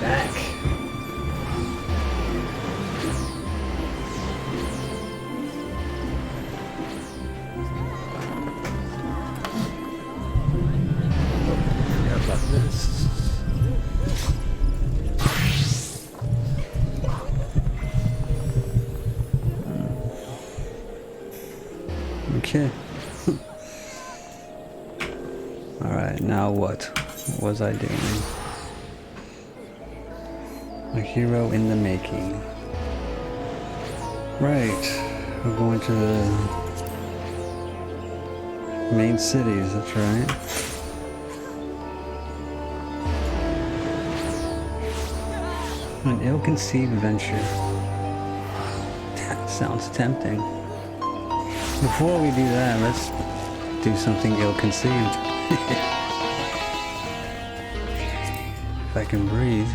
back. Forgot about this. Okay. Alright, now what? What was I doing? A hero in the making. Right. We're going to the main cities, that's right. An ill-conceived venture. That sounds tempting. Before we do that, let's do something ill-conceived. If I can breathe.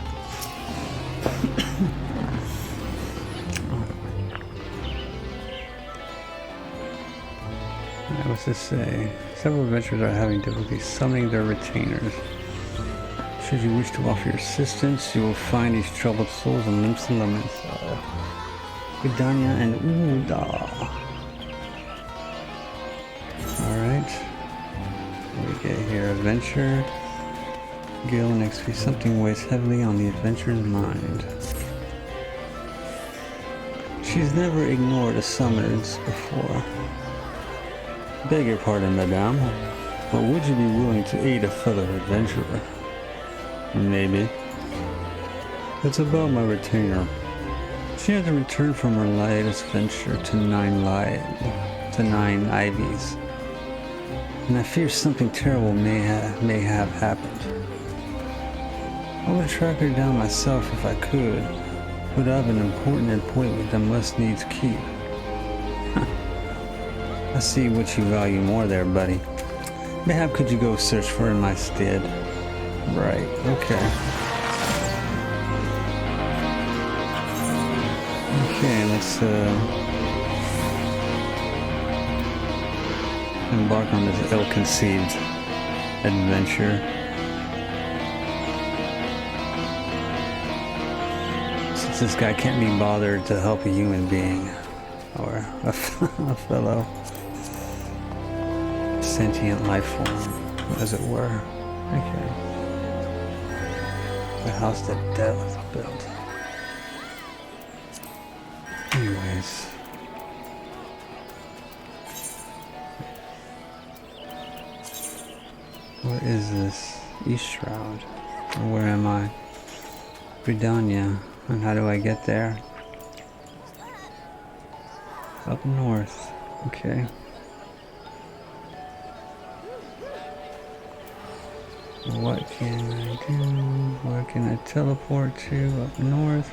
What's this say? Several adventurers are having difficulty summoning their retainers. Should you wish to offer your assistance, you will find these troubled souls and limps and laments. Gridania and Uda. Alright. What do we get here? Adventure. Gil next week. Something weighs heavily on the adventurer's mind. She's never ignored a summons before. Beg your pardon, madame, but would you be willing to aid a fellow adventurer? Maybe. It's about my retainer. She had to return from her latest venture to Nine Ivies, and I fear something terrible may have happened. I would track her down myself if I could, but I have an important appointment I must needs keep. I see what you value more there, buddy. Mayhap could you go search for her in my stead? Right, okay. Okay, let's embark on this ill-conceived adventure. Since this guy can't be bothered to help a human being, or a fellow sentient life form, as it were. Okay. The house that Death built. Anyways. What is this? East Shroud. Where am I? Gridania. And how do I get there? Up north. Okay. What can I do? Where can I teleport to? Up north.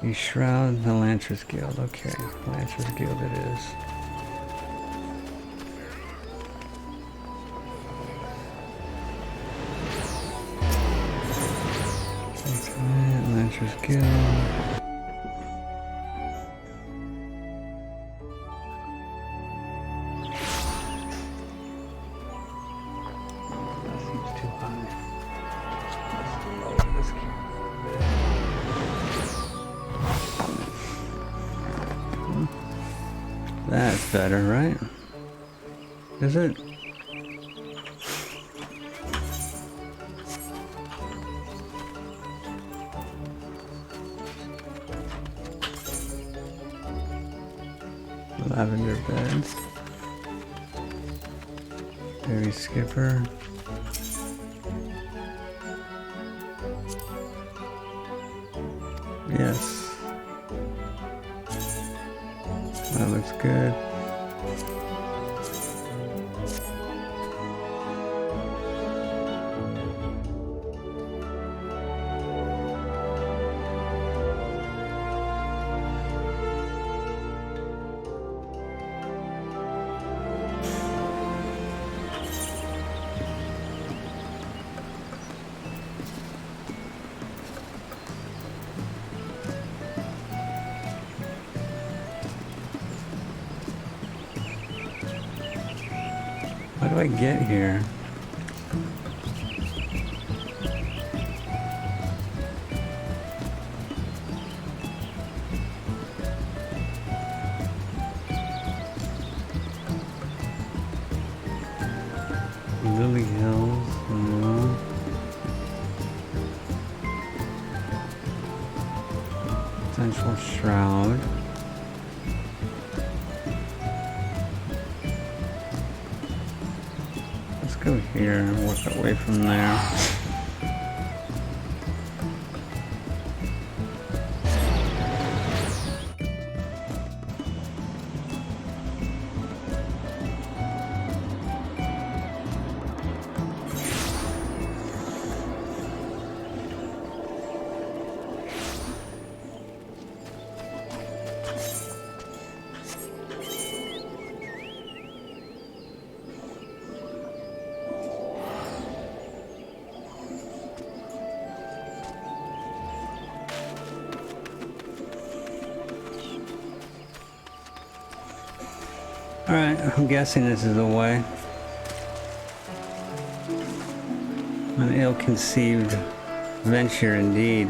You shroud the Lancers Guild. Okay, Lancers Guild it is. Lancers Guild. That's better, right? Is it? Lavender beds. Berry skipper. Yes. That looks good. How do I get here? Central Shroud. Let's go here and work our way from there. Alright, I'm guessing this is the way. An ill-conceived venture indeed.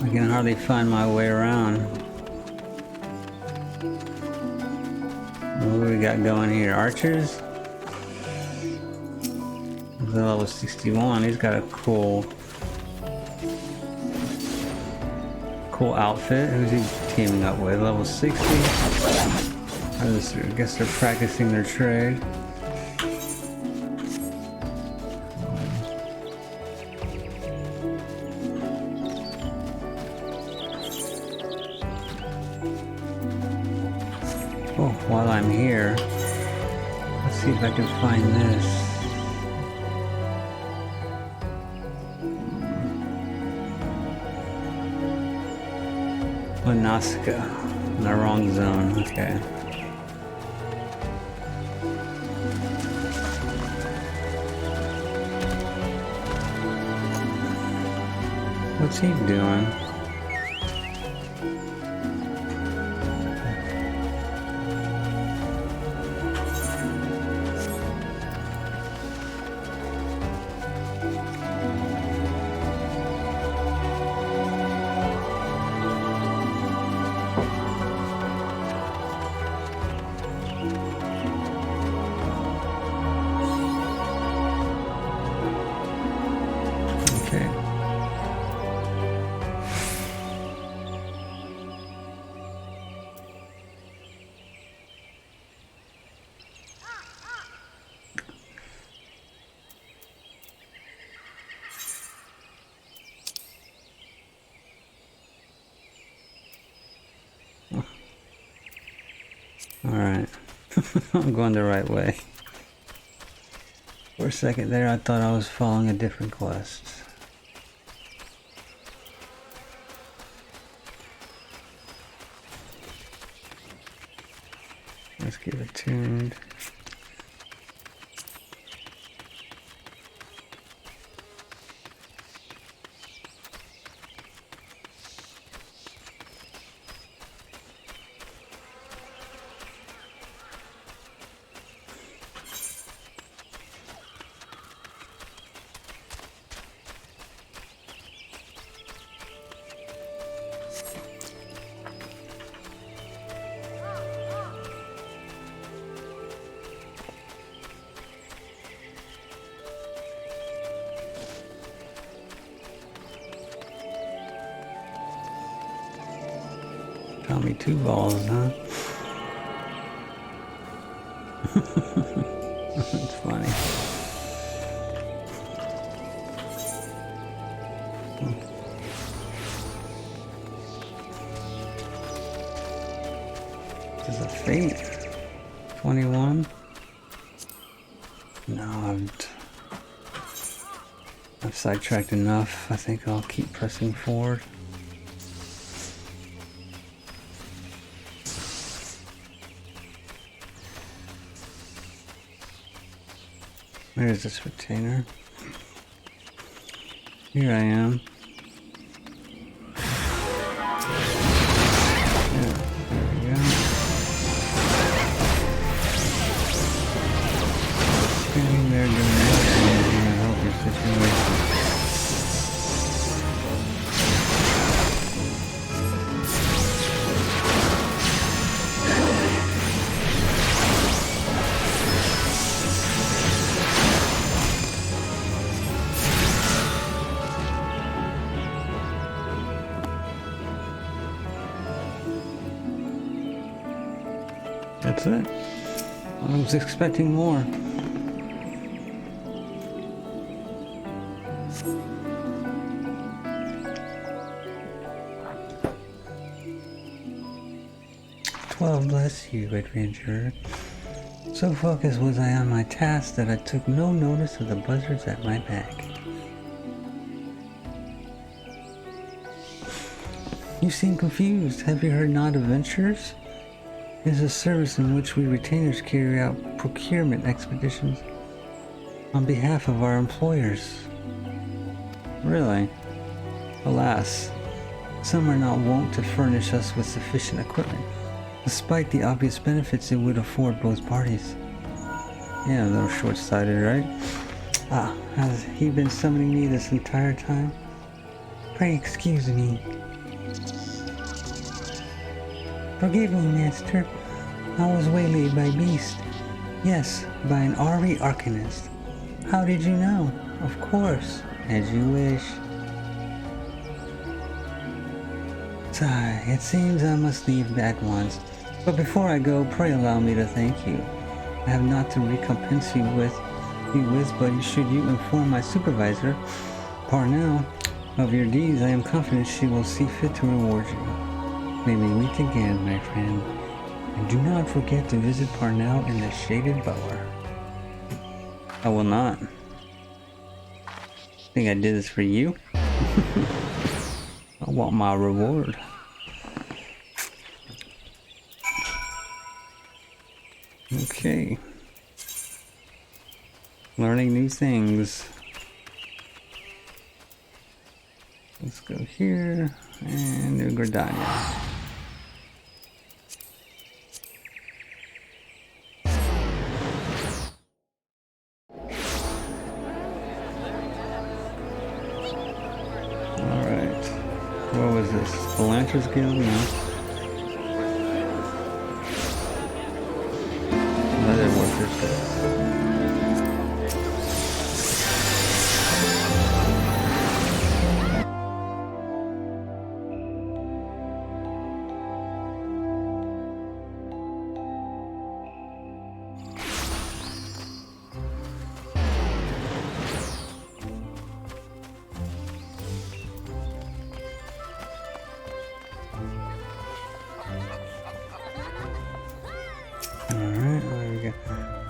I can hardly find my way around. What do we got going here? Archers? He's level 61. He's got a cool outfit. Who's he teaming up with? Level 60? I guess they're practicing their trade. Oh, while I'm here, let's see if I can find this. Lanaska. In the wrong zone. Okay. What's he doing? Alright. I'm going the right way. For a second there I thought I was following a different quest. Let's get it tuned. Got me 2 balls, huh? That's funny. This is a fate. 21? No, I've sidetracked enough. I think I'll keep pressing forward. There's this retainer. Here I am. Yeah, there we go. Standing there doing nothing to help your situation. That's it. I was expecting more. Well, bless you, adventurer. So focused was I on my task that I took no notice of the buzzards at my back. You seem confused. Have you heard not adventurers? It is a service in which we retainers carry out procurement expeditions on behalf of our employers. Really? Alas, some are not wont to furnish us with sufficient equipment, despite the obvious benefits it would afford both parties. Yeah, a little short-sighted, right? Ah, has he been summoning me this entire time? Pray excuse me. Forgive me, Master. I was waylaid by beast. Yes, by an Ari Arcanist. How did you know? Of course, as you wish. Sigh, it seems I must leave at once. But before I go, pray allow me to thank you. I have not to recompense you with, but should you inform my supervisor, Parnell, of your deeds, I am confident she will see fit to reward you. May we meet again, my friend. And do not forget to visit Parnell in the Shaded Bower. I will not. Think I did this for you? I want my reward. Okay. Learning new things. Let's go here and New Gridania. Alright. What was this? The Lancer's Guild? No. Leather Workers Guild.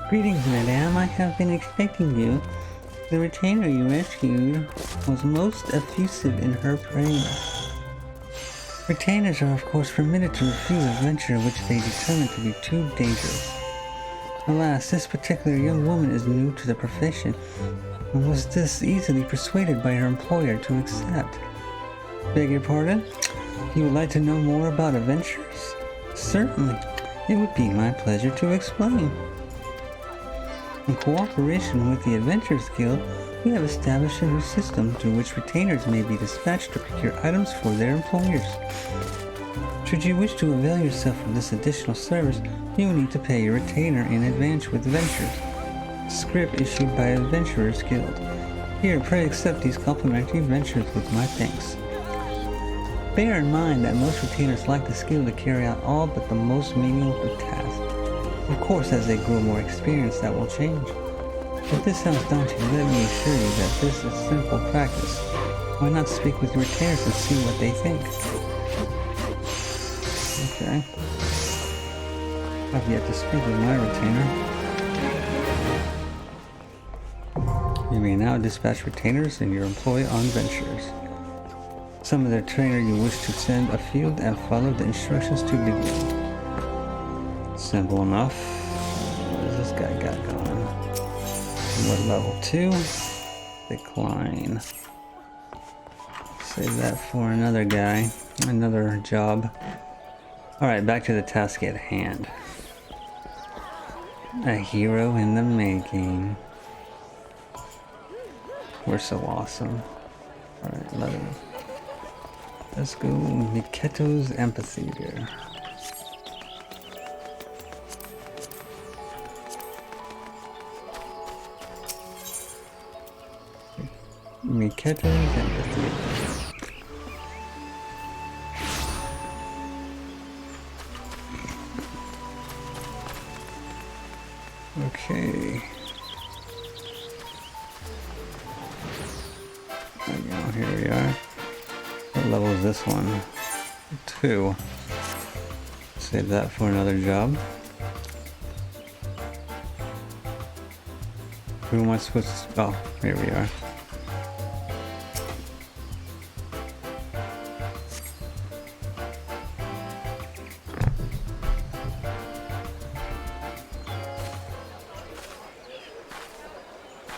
Greetings, madame. I have been expecting you. The retainer you rescued was most effusive in her praise. Retainers are of course permitted to refuse a venture which they determine to be too dangerous. Alas, this particular young woman is new to the profession and was thus easily persuaded by her employer to accept. Beg your pardon? You would like to know more about adventures? Certainly. It would be my pleasure to explain. In cooperation with the Adventurers Guild, we have established a new system through which retainers may be dispatched to procure items for their employers. Should you wish to avail yourself of this additional service, you will need to pay your retainer in advance with ventures. Script issued by Adventurers Guild. Here, pray accept these complimentary ventures with my thanks. Bear in mind that most retainers lack the skill to carry out all but the most menial of tasks. Of course, as they grow more experienced, that will change. If this sounds daunting, let me assure you that this is simple practice. Why not speak with your retainers and see what they think? Okay. I've yet to speak with my retainer. You may now dispatch retainers and your employee on ventures. Summon the trainer you wish to send afield and follow the instructions to begin. Simple enough. What does this guy got going? What, level 2? Decline. Save that for another guy. Another job. Alright, back to the task at hand. A hero in the making. We're so awesome. Alright, let's go Miketo's Amphitheater. Miketo's Amphitheater. Okay. There we go, here we are. What level is this one? 2. Save that for another job. Who am I supposed to... Oh, here we are.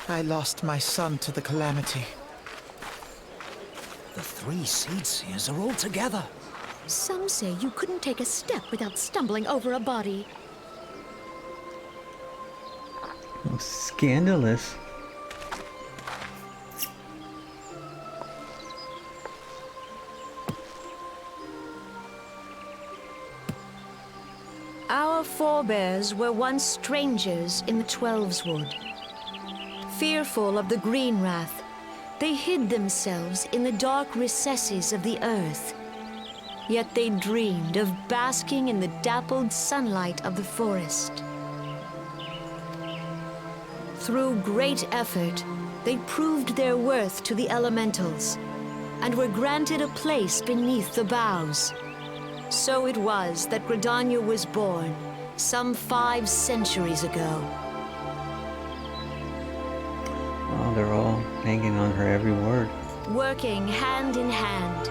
I lost my son to the calamity. The 3 Seedseers are all together. Some say you couldn't take a step without stumbling over a body. Oh, scandalous. Our forebears were once strangers in the Twelveswood. Fearful of the Green Wrath, they hid themselves in the dark recesses of the earth. Yet they dreamed of basking in the dappled sunlight of the forest. Through great effort, they proved their worth to the elementals, and were granted a place beneath the boughs. So it was that Gridania was born, some 5 centuries ago. Oh, they're all hanging on her every word. Working hand in hand,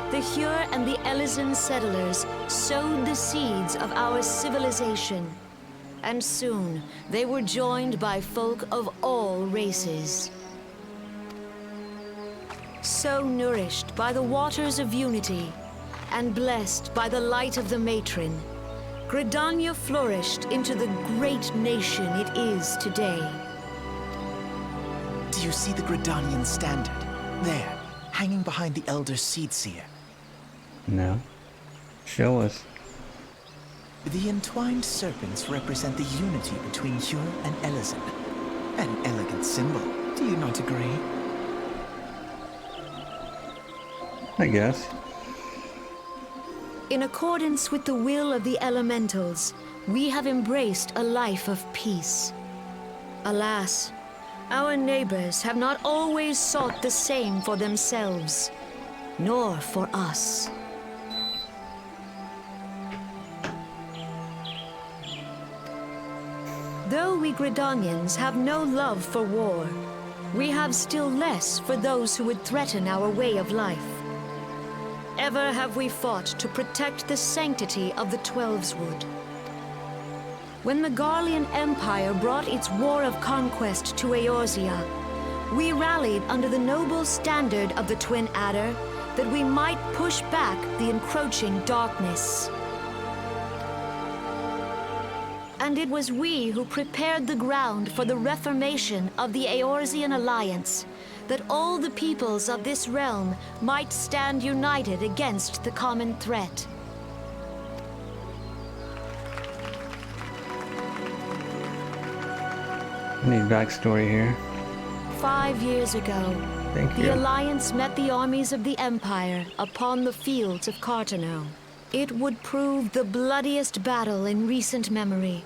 the Hyur and the Elysian settlers sowed the seeds of our civilization. And soon, they were joined by folk of all races. So nourished by the waters of unity, and blessed by the light of the matron, Gridania flourished into the great nation it is today. Do you see the Gridanian standard? There, hanging behind the Elder Seedseer. No. Show us. The entwined serpents represent the unity between Hyur and Elysian. An elegant symbol, do you not agree? I guess. In accordance with the will of the elementals, we have embraced a life of peace. Alas, our neighbors have not always sought the same for themselves, nor for us. Though we Gridanians have no love for war, we have still less for those who would threaten our way of life. Ever have we fought to protect the sanctity of the Twelveswood. When the Garlean Empire brought its war of conquest to Eorzea, we rallied under the noble standard of the Twin Adder that we might push back the encroaching darkness. And it was we who prepared the ground for the reformation of the Eorzean Alliance, that all the peoples of this realm might stand united against the common threat. I need backstory here. 5 years ago, Thank you. the Alliance met the armies of the Empire upon the fields of Carteneau. It would prove the bloodiest battle in recent memory.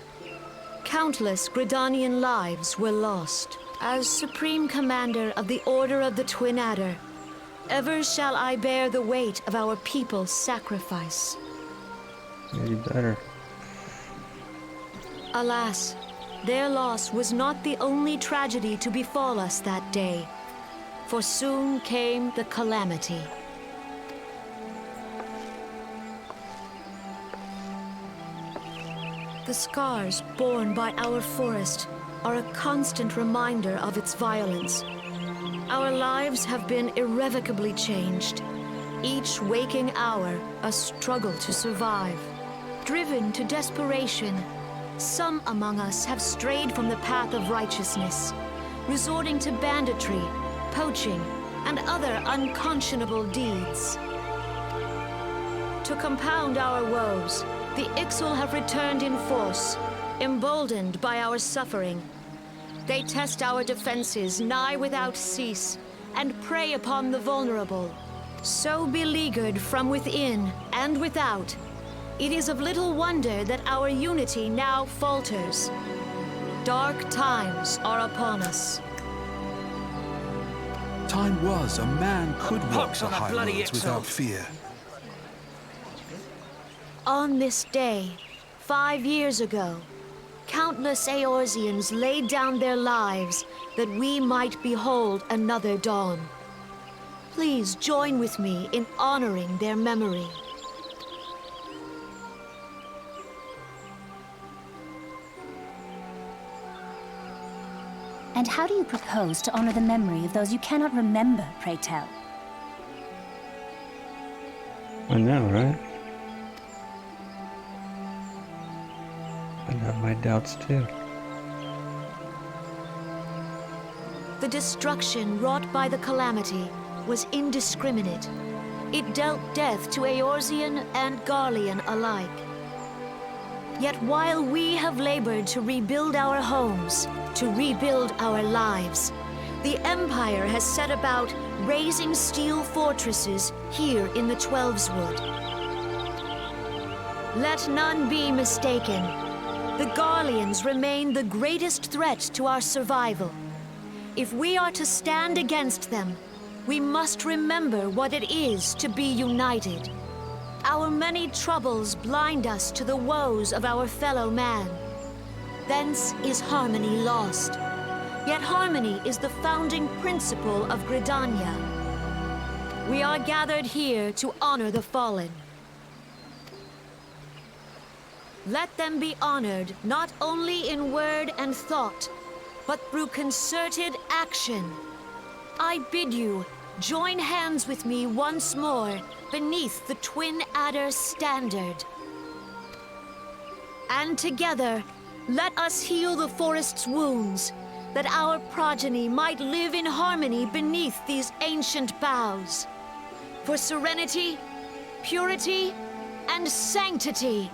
Countless Gridanian lives were lost. As Supreme Commander of the Order of the Twin Adder, ever shall I bear the weight of our people's sacrifice. Yeah, you better. Alas, their loss was not the only tragedy to befall us that day, for soon came the calamity. The scars borne by our forest are a constant reminder of its violence. Our lives have been irrevocably changed, each waking hour a struggle to survive. Driven to desperation, some among us have strayed from the path of righteousness, resorting to banditry, poaching, and other unconscionable deeds. To compound our woes, the Ixal have returned in force, emboldened by our suffering. They test our defenses nigh without cease, and prey upon the vulnerable. So beleaguered from within and without, it is of little wonder that our unity now falters. Dark times are upon us. Time was a man could walk Pox the on a high bloody roads without Ixal. fear. On this day, 5 years ago, countless Eorzeans laid down their lives that we might behold another dawn. Please join with me in honoring their memory. And how do you propose to honor the memory of those you cannot remember, pray tell? I know, right? I have my doubts too. The destruction wrought by the calamity was indiscriminate. It dealt death to Eorzean and Garlean alike. Yet while we have labored to rebuild our homes, to rebuild our lives, the Empire has set about raising steel fortresses here in the Twelveswood. Let none be mistaken. The Garleans remain the greatest threat to our survival. If we are to stand against them, we must remember what it is to be united. Our many troubles blind us to the woes of our fellow man. Thence is harmony lost. Yet harmony is the founding principle of Gridania. We are gathered here to honor the fallen. Let them be honored not only in word and thought, but through concerted action. I bid you join hands with me once more beneath the Twin Adder standard. And together, let us heal the forest's wounds, that our progeny might live in harmony beneath these ancient boughs. For serenity, purity, and sanctity.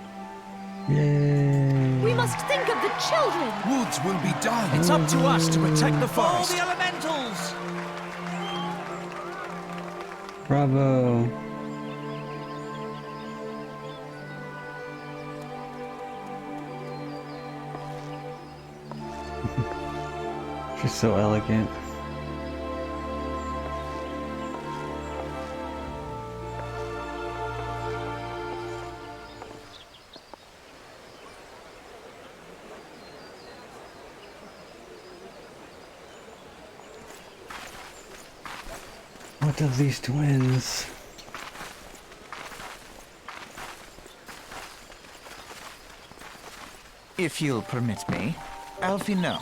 Yay! We must think of the children! Woods will be done. It's up to us to protect the All forest. the elementals! Bravo! She's so elegant. What of these twins? If you'll permit me, Alfie, no.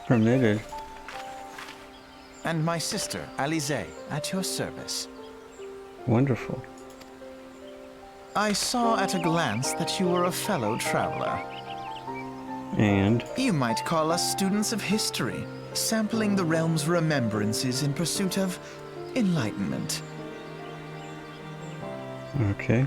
Permitted. And my sister, Alize, at your service. Wonderful. I saw at a glance that you were a fellow traveler. And You might call us students of history, sampling the realm's remembrances in pursuit of enlightenment. okay.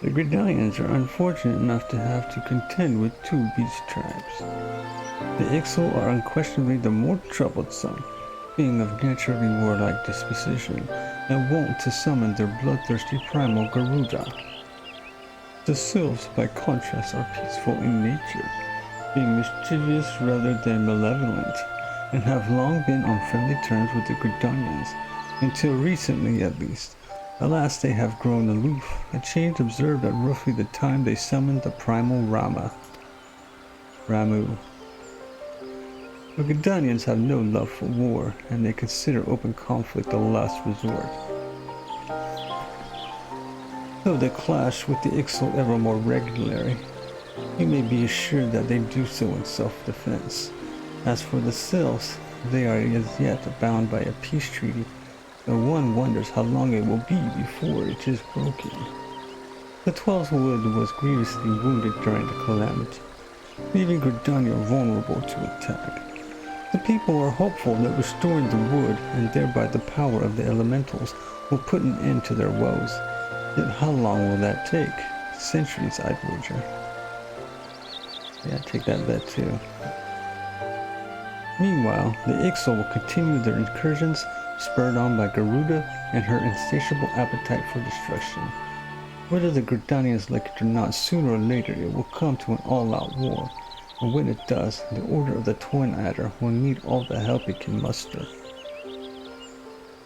The Gridanians are unfortunate enough to have to contend with two beast tribes. The Ixal are unquestionably the more troublesome, being of naturally warlike disposition and wont to summon their bloodthirsty primal Garuda. The Sylphs, by contrast, are peaceful in nature, being mischievous rather than malevolent, and have long been on friendly terms with the Gridanians, until recently at least. Alas, they have grown aloof, a change observed at roughly the time they summoned the primal Ramu. The Gridanians have no love for war, and they consider open conflict a last resort. Though they clash with the Ixal ever more regularly, you may be assured that they do so in self-defense. As for the Sylphs, they are as yet bound by a peace treaty, though one wonders how long it will be before it is broken. The Twelveswood was grievously wounded during the calamity, leaving Gridania vulnerable to attack. The people are hopeful that restoring the wood, and thereby the power of the elementals, will put an end to their woes. Yet how long will that take? Centuries, I'd wager. Yeah, I'd take that bet too. Meanwhile, the Ixal will continue their incursions spurred on by Garuda and her insatiable appetite for destruction. Whether the Gridanians like it or not, sooner or later it will come to an all-out war, and when it does, the Order of the Twin Adder will need all the help it can muster.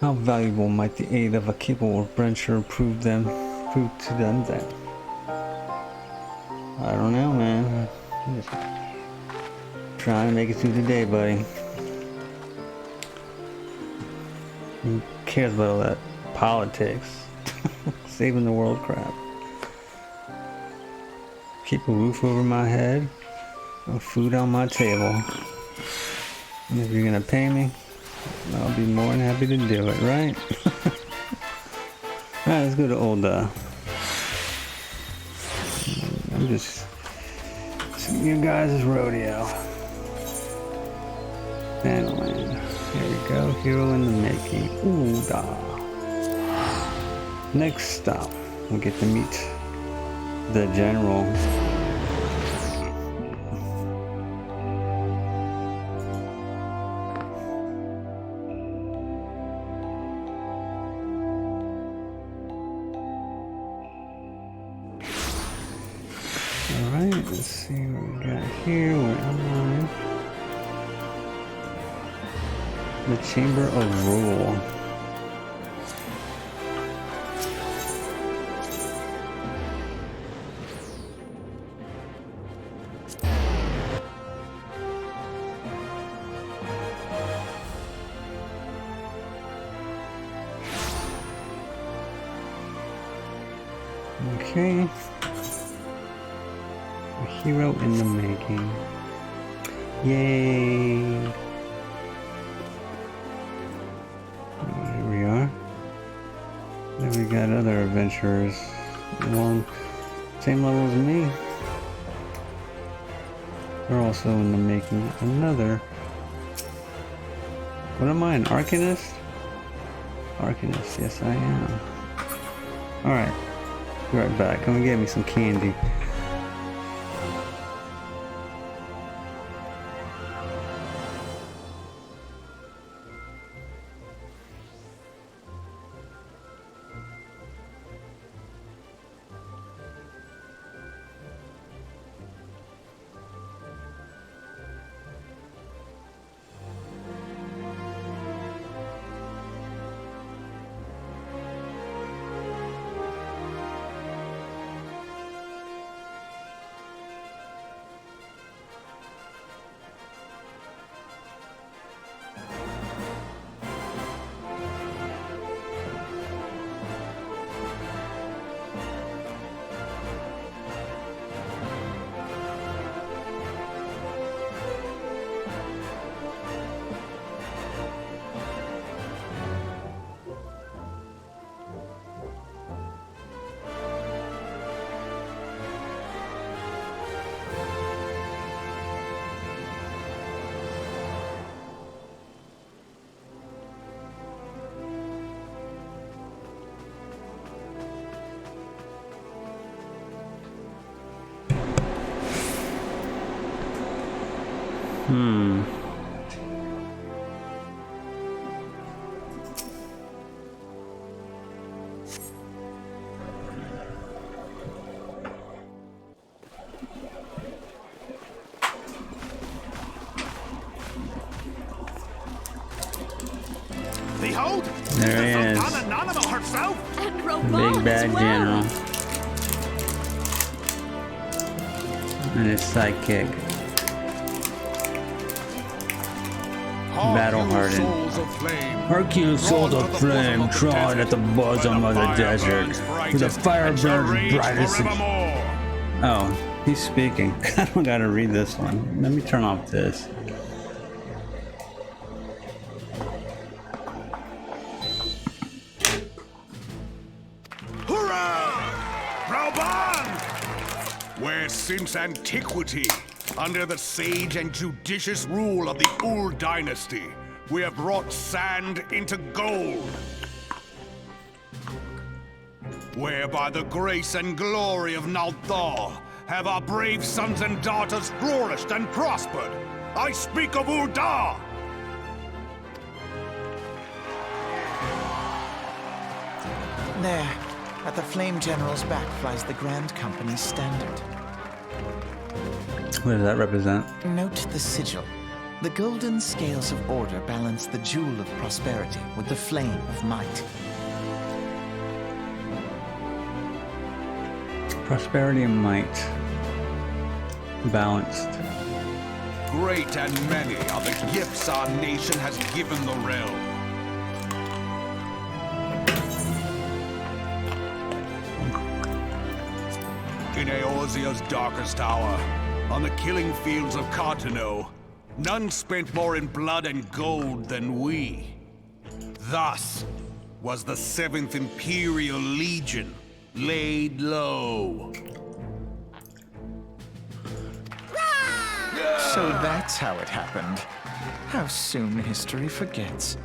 How valuable might the aid of a capable adventurer prove to them then? I don't know, man. I'm just trying to make it through the day, buddy. Who cares about all that politics? Saving the world crap. Keep a roof over my head, and food on my table. And if you're gonna pay me, I'll be more than happy to do it, right? Alright, let's go to old, I'm just seeing you guys' rodeo. Fanland. Here we go, hero in the making. Ul'dah. Next stop, we'll get to meet the general. Alright, let's see what we got here. Where am I? The Chamber of Rule. Okay. A hero in the making. Yay! Here we are. Then we got other adventurers along same level as me. They're also in the making. Another. What am I, an Arcanist? Arcanist, yes I am. Alright. Be right back. Come and get me some candy. Behold, There he is. Anonymous herself. And Roban Big bad as well. general. And his sidekick. Battle hardened. Hercule souls of flame trod at the bosom of the desert, with the fire burns brightest. Oh, he's speaking. I don't gotta read this one. Let me turn off this. Where since antiquity, under the sage and judicious rule of the Ul dynasty, we have brought sand into gold. Where by the grace and glory of Nal'thal have our brave sons and daughters flourished and prospered. I speak of Ul'dah! There, at the Flame General's back flies the Grand Company's standard. What does that represent? Note the sigil. The golden scales of order balance the jewel of prosperity with the flame of might. Prosperity and might. Balanced. Great and many are the gifts our nation has given the realm. In Eorzea's darkest hour, on the killing fields of Cartano, none spent more in blood and gold than we. Thus was the 7th Imperial Legion laid low. So that's how it happened. How soon history forgets.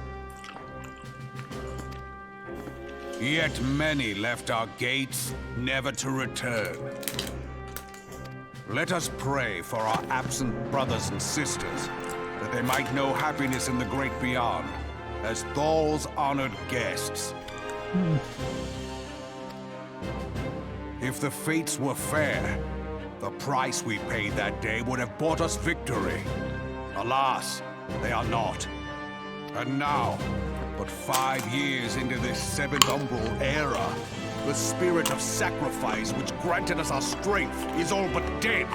Yet many left our gates, never to return. Let us pray for our absent brothers and sisters, that they might know happiness in the great beyond, as Thal's honored guests. If the fates were fair, the price we paid that day would have bought us victory. Alas, they are not. And now, but 5 years into this 7th Umbral era, the spirit of sacrifice which granted us our strength is all but dead.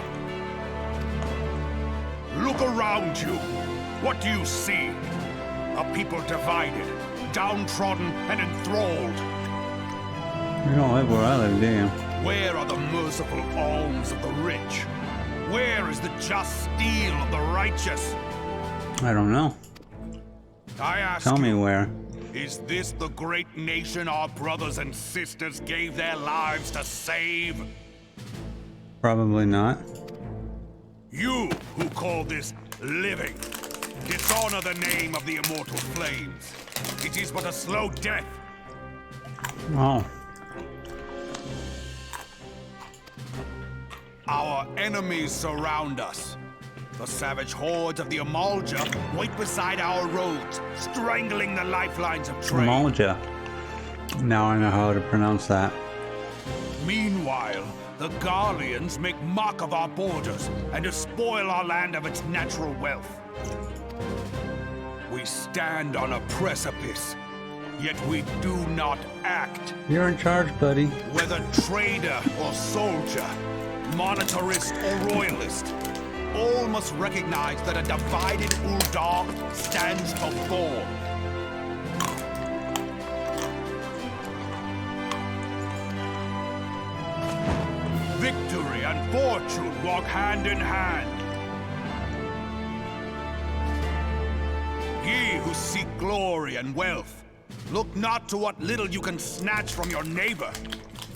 Look around you. What do you see? A people divided, downtrodden, and enthralled. You don't live where I live, do you? Where are the merciful alms of the rich? Where is the just steel of the righteous? I don't know. I ask Tell me you, where. is this the great nation our brothers and sisters gave their lives to save? Probably not. You who call this living, dishonor the name of the immortal flames. It is but a slow death. Oh. Our enemies surround us. The savage hordes of the Amalja wait beside our roads, strangling the lifelines of trade. Malja. Now I know how to pronounce that. Meanwhile, the Garleans make mock of our borders and despoil our land of its natural wealth. We stand on a precipice, yet we do not act. You're in charge, buddy. Whether trader or soldier, monetarist or royalist, all must recognize that a divided Uldar stands to fall. Victory and fortune walk hand in hand. Ye who seek glory and wealth, look not to what little you can snatch from your neighbor,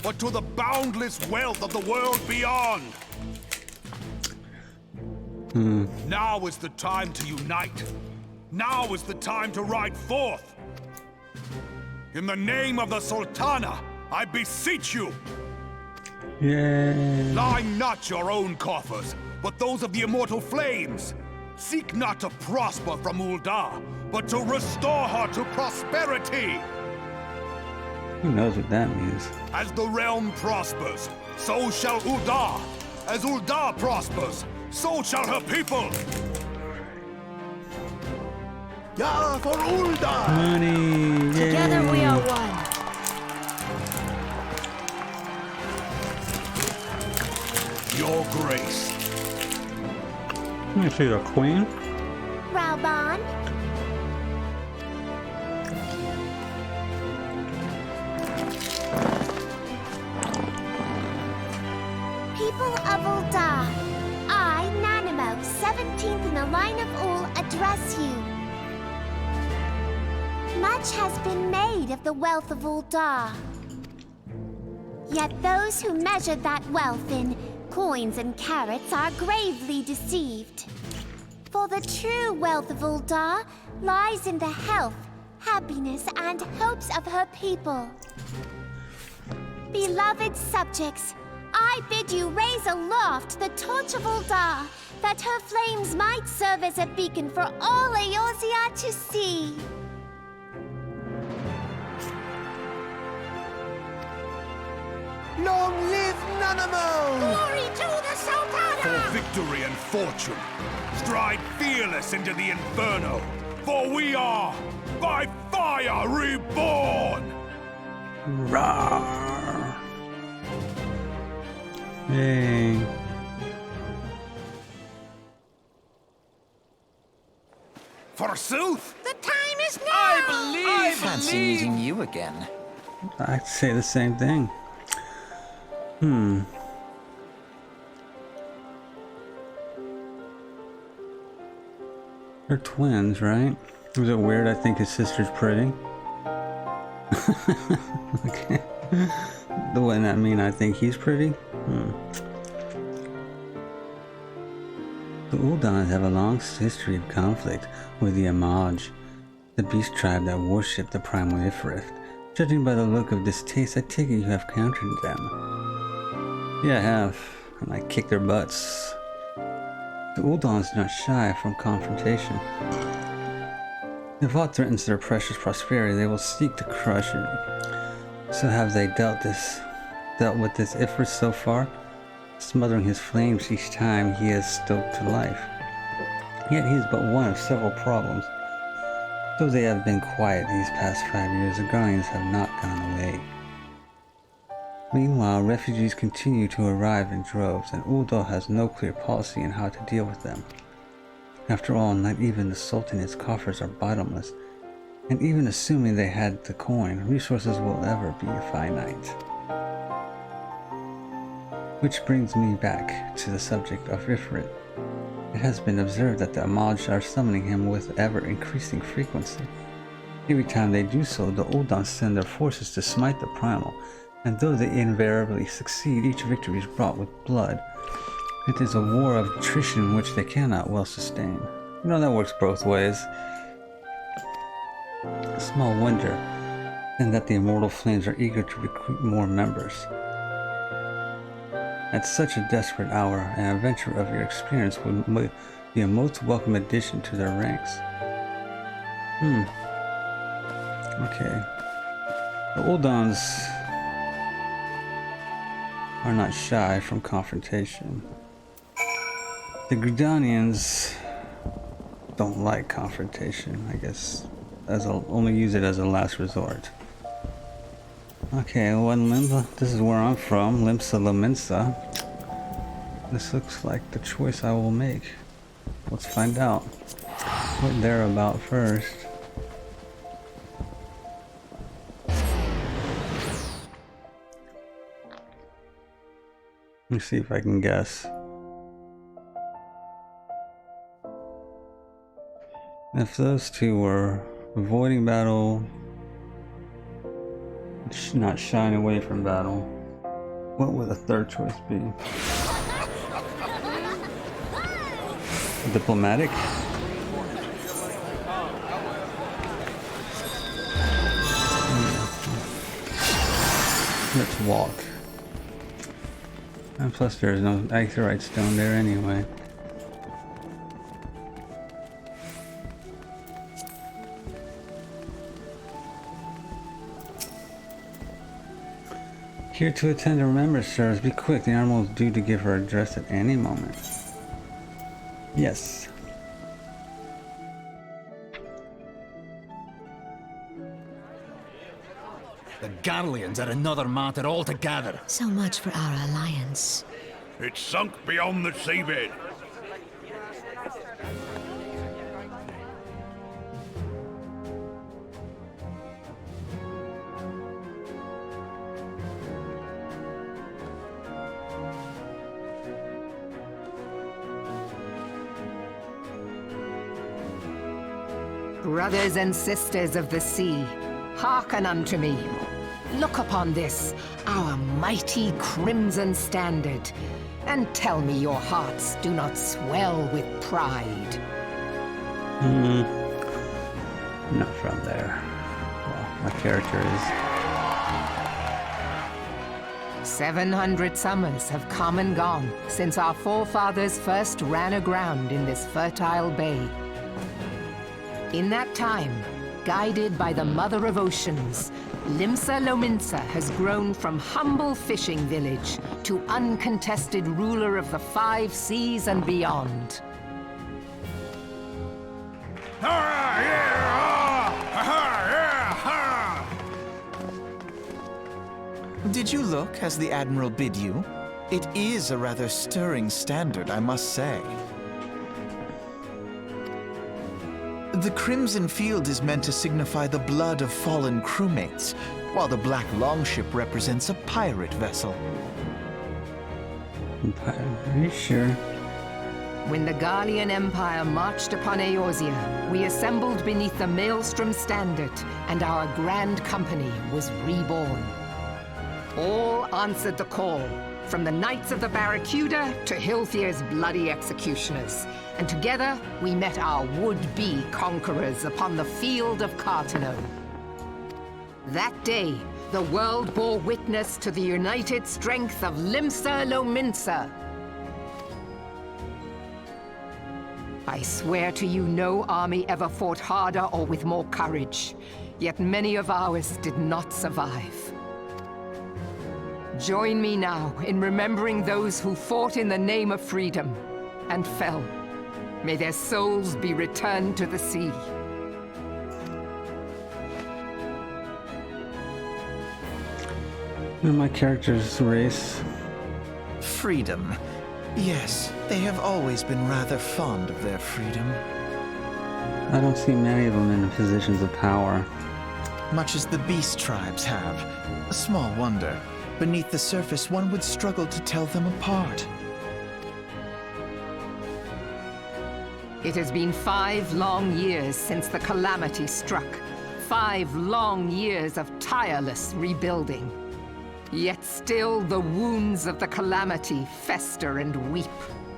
but to the boundless wealth of the world beyond. Now is the time to unite. Now is the time to ride forth. In the name of the Sultana, I beseech you, Yay. line not your own coffers, but those of the immortal flames. Seek not to prosper from Uldar, but to restore her to prosperity. Who knows what that means? As the realm prospers, so shall Uldar. As Uldar prospers, so shall her people. Yeah, for Uldar! Money! Yay. Together we are one. Your grace. Let me see the queen. Raoban? People of Uldar, I, Nanimo, 17th in the line of Ul, address you. Much has been made of the wealth of Uldar. Yet those who measure that wealth in coins and carats are gravely deceived. For the true wealth of Uldar lies in the health, happiness, and hopes of her people. Beloved subjects, I bid you raise aloft the torch of Uldar, that her flames might serve as a beacon for all Eorzea to see. Long live Nanamo! Glory to the Sultana! For victory and fortune, stride fearless into the Inferno, for we are, by fire, reborn! Rawr. Yay. Forsooth! The time is now! I Fancy meeting you again. I'd say the same thing. They're twins, right? Was it weird I think his sister's pretty? Okay. Wouldn't that mean I think he's pretty? The Uldans have a long history of conflict with the Amaj, the beast tribe that worship the primal Ifrit. Judging by the look of distaste, I take it you have countered them. Yeah, I have, and I kicked their butts. The Uldans are not shy from confrontation. If aught threatens their precious prosperity, they will seek to crush it. So have they dealt with this Ifrit so far, smothering his flames each time he is stoked to life. Yet he is but one of several problems. Though they have been quiet these past 5 years, the Guardians have not gone away. Meanwhile, refugees continue to arrive in droves, and Uldo has no clear policy on how to deal with them. After all, not even the Sultanate's coffers are bottomless, and even assuming they had the coin, resources will ever be finite. Which brings me back to the subject of Ifrit. It has been observed that the Amaj are summoning him with ever-increasing frequency. Every time they do so, the Uldans send their forces to smite the primal, and though they invariably succeed, each victory is brought with blood. It is a war of attrition which they cannot well sustain. You know, that works both ways. Small wonder then that the Immortal Flames are eager to recruit more members. At such a desperate hour, an adventurer of your experience would be a most welcome addition to their ranks. Okay. The Uldans are not shy from confrontation. The Gridanians don't like confrontation, I guess. Only use it as a last resort. Okay, this is where I'm from, Limsa Lominsa. This looks like the choice I will make. Let's find out what they're about first. Let me see if I can guess. If those two were avoiding battle, not shying away from battle, what would the third choice be? Diplomatic? Let's walk. And plus there's no Aetheryte stone there anyway. Here to attend to remember, sirs. Be quick, the animal is due to give her address at any moment. Yes. The Garleans are another matter altogether. So much for our alliance. It's sunk beyond the seabed. Brothers and sisters of the sea, hearken unto me. Look upon this, our mighty crimson standard, and tell me your hearts do not swell with pride. Not from there. Well, my character is... 700 summers have come and gone since our forefathers first ran aground in this fertile bay. In that time, guided by the Mother of Oceans, Limsa Lominsa has grown from humble fishing village to uncontested ruler of the 5 seas and beyond. Did you look as the Admiral bid you? It is a rather stirring standard, I must say. The crimson field is meant to signify the blood of fallen crewmates, while the black longship represents a pirate vessel. Are you sure? When the Garlean Empire marched upon Eorzea, we assembled beneath the Maelstrom standard, and our grand company was reborn. All answered the call, from the Knights of the Barracuda to Hilthier's bloody executioners. And together, we met our would-be conquerors upon the field of Carteneau. That day, the world bore witness to the united strength of Limsa Lominsa. I swear to you, no army ever fought harder or with more courage. Yet many of ours did not survive. Join me now in remembering those who fought in the name of freedom and fell. May their souls be returned to the sea. And my character's race. Freedom. Yes, they have always been rather fond of their freedom. I don't see many of them in positions of power. Much as the beast tribes have. Small wonder. Beneath the surface, one would struggle to tell them apart. It has been 5 long years since the calamity struck. 5 long years of tireless rebuilding. Yet still the wounds of the calamity fester and weep.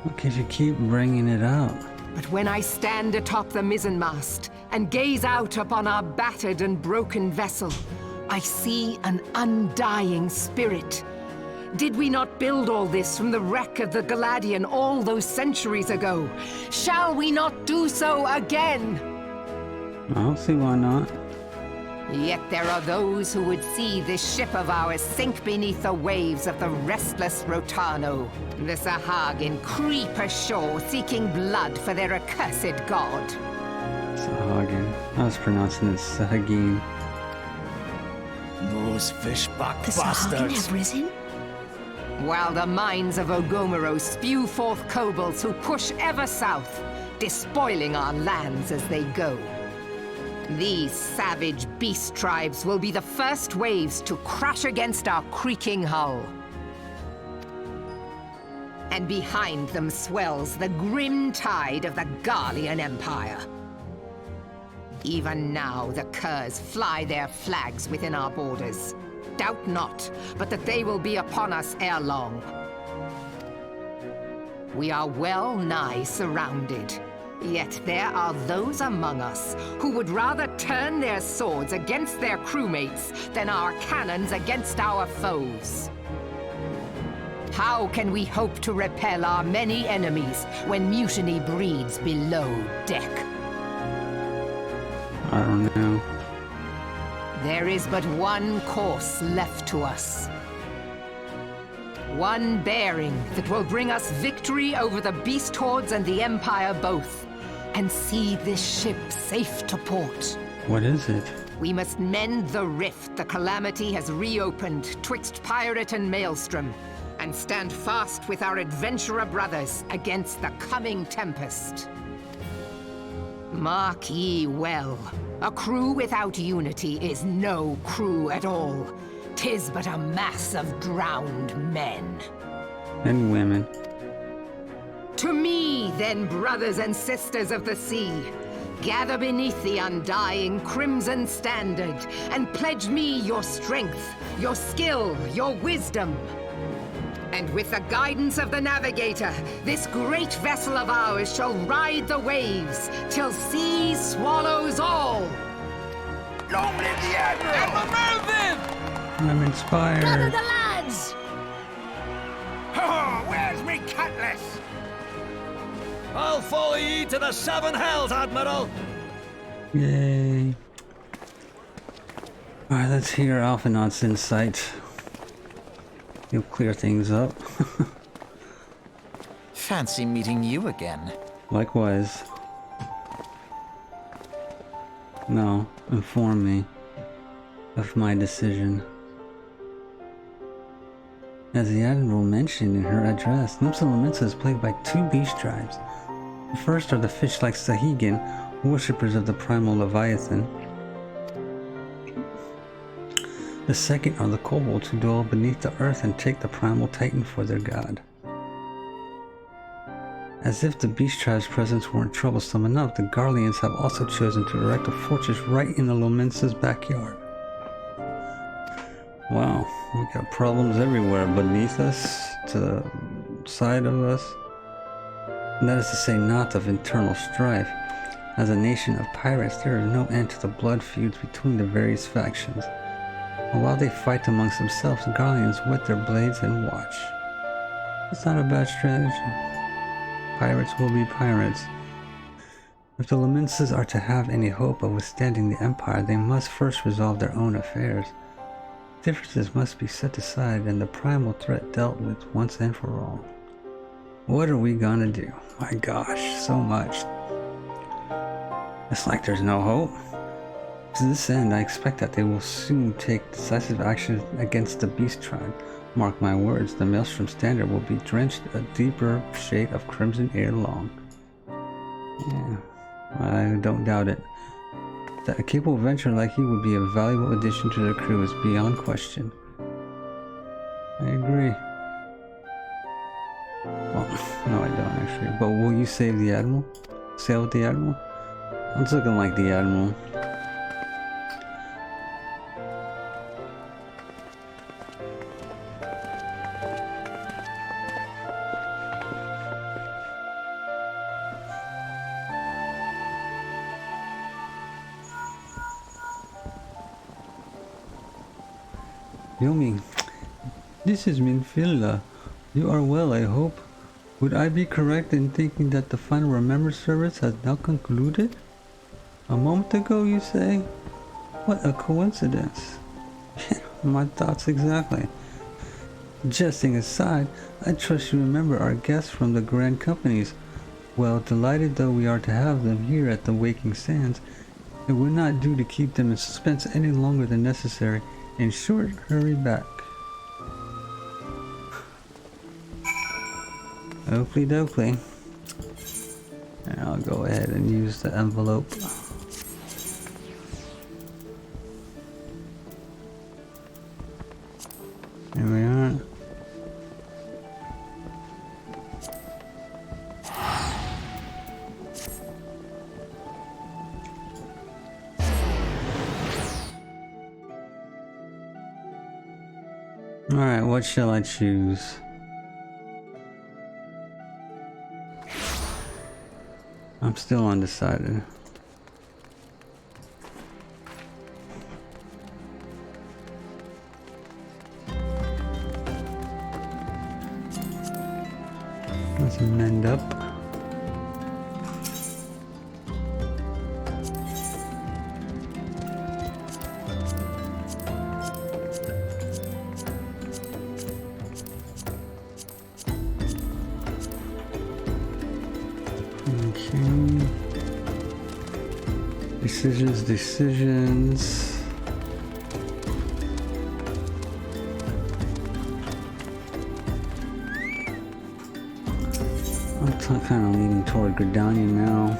Because you keep bringing it up. But when I stand atop the mizzenmast and gaze out upon our battered and broken vessel, I see an undying spirit. Did we not build all this from the wreck of the Galadian all those centuries ago? Shall we not do so again? I don't see why not. Yet there are those who would see this ship of ours sink beneath the waves of the restless Rotano. The Sahagin creep ashore seeking blood for their accursed god. Sahagin. I was pronouncing it Sahagin. Those fishback The Sahagin bastards. have risen? While the mines of Ogomero spew forth kobolds who push ever south, despoiling our lands as they go. These savage beast tribes will be the first waves to crash against our creaking hull. And behind them swells the grim tide of the Garlean Empire. Even now, the Curs fly their flags within our borders. Doubt not, but that they will be upon us ere long. We are well nigh surrounded. Yet there are those among us who would rather turn their swords against their crewmates than our cannons against our foes. How can we hope to repel our many enemies when mutiny breeds below deck? I don't know. There is but one course left to us. One bearing that will bring us victory over the beast hordes and the Empire both, and see this ship safe to port. What is it? We must mend the rift the calamity has reopened twixt pirate and maelstrom, and stand fast with our adventurer brothers against the coming tempest. Mark ye well, a crew without unity is no crew at all. 'Tis but a mass of drowned men. And women. To me, then, brothers and sisters of the sea, gather beneath the undying crimson standard, and pledge me your strength, your skill, your wisdom. And with the guidance of the navigator, this great vessel of ours shall ride the waves till sea swallows all. Long live the Admiral! Mervyn! I'm inspired. Gather the lads! Oh, where's me cutlass? I'll follow ye to the 7 hells, Admiral! Yay. Alright, let's hear Alphinaud's insight. He'll clear things up. Fancy meeting you again. Likewise. Now, inform me of my decision. As the Admiral mentioned in her address, Nymphs Elemensa is plagued by two beast tribes. The first are the fish-like Sahuagin, worshippers of the primal Leviathan. The second are the kobolds who dwell beneath the earth and take the primal Titan for their god. As if the beast tribe's presence weren't troublesome enough, the Garleans have also chosen to erect a fortress right in the Lomensa's backyard. Wow, we got problems everywhere beneath us, to the side of us. And that is to say, not of internal strife. As a nation of pirates, there is no end to the blood feuds between the various factions. And while they fight amongst themselves, the Garleans whet their blades and watch. It's not a bad strategy. Pirates will be pirates. If the Lomensas are to have any hope of withstanding the Empire, they must first resolve their own affairs. Differences must be set aside and the primal threat dealt with once and for all. What are we gonna do? My gosh, so much. It's like there's no hope. To this end, I expect that they will soon take decisive action against the Beast Tribe. Mark my words, the Maelstrom Standard will be drenched a deeper shade of crimson ere long. Yeah, I don't doubt it. That a capable adventurer like you would be a valuable addition to their crew is beyond question. I agree. Well, no I don't actually. But will you save the Admiral? Sail with the Admiral? It's looking like the Admiral. Yomi, this is Minfilla. You are well, I hope. Would I be correct in thinking that the final Remember service has now concluded? A moment ago, you say? What a coincidence. My thoughts exactly. Jesting aside, I trust you remember our guests from the Grand Companies. Well, delighted though we are to have them here at the Waking Sands, it would not do to keep them in suspense any longer than necessary. In short, hurry back. Oakley dokley. And I'll go ahead and use the envelope. Here we are. Alright, what shall I choose? I'm still undecided. Let's mend up. Decisions. I'm kind of leaning toward Gridania now.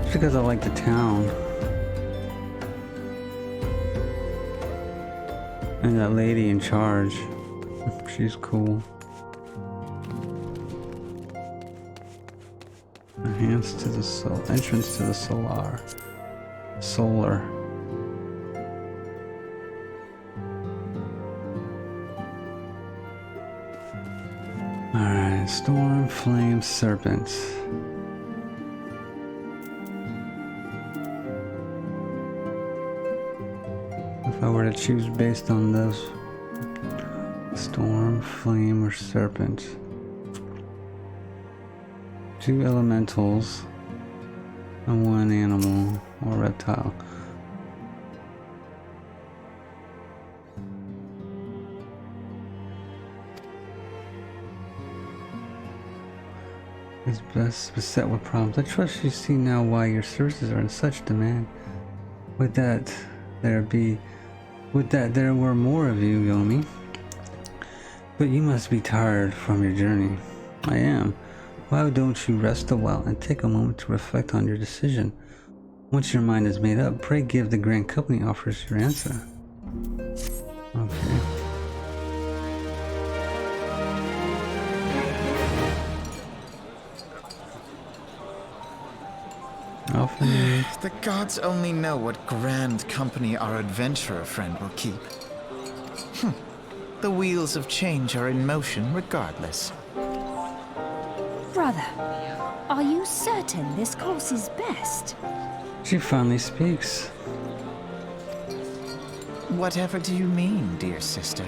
Just because I like the town. And that lady in charge. She's cool. Enhance to the soul. Entrance to the solar. Alright, Storm, Flame, Serpent. If I were to choose based on those, Storm, Flame, or Serpent. 2 elementals and 1 animal or reptile. is best beset with problems. I trust you see now why your services are in such demand. Would that there were more of you, Yomi. But you must be tired from your journey. I am. Why don't you rest a while and take a moment to reflect on your decision? Once your mind is made up, pray give the Grand Company offers your answer. Okay. The gods only know what grand company our adventurer friend will keep. The wheels of change are in motion regardless. Brother, are you certain this course is best? She finally speaks. Whatever do you mean, dear sister?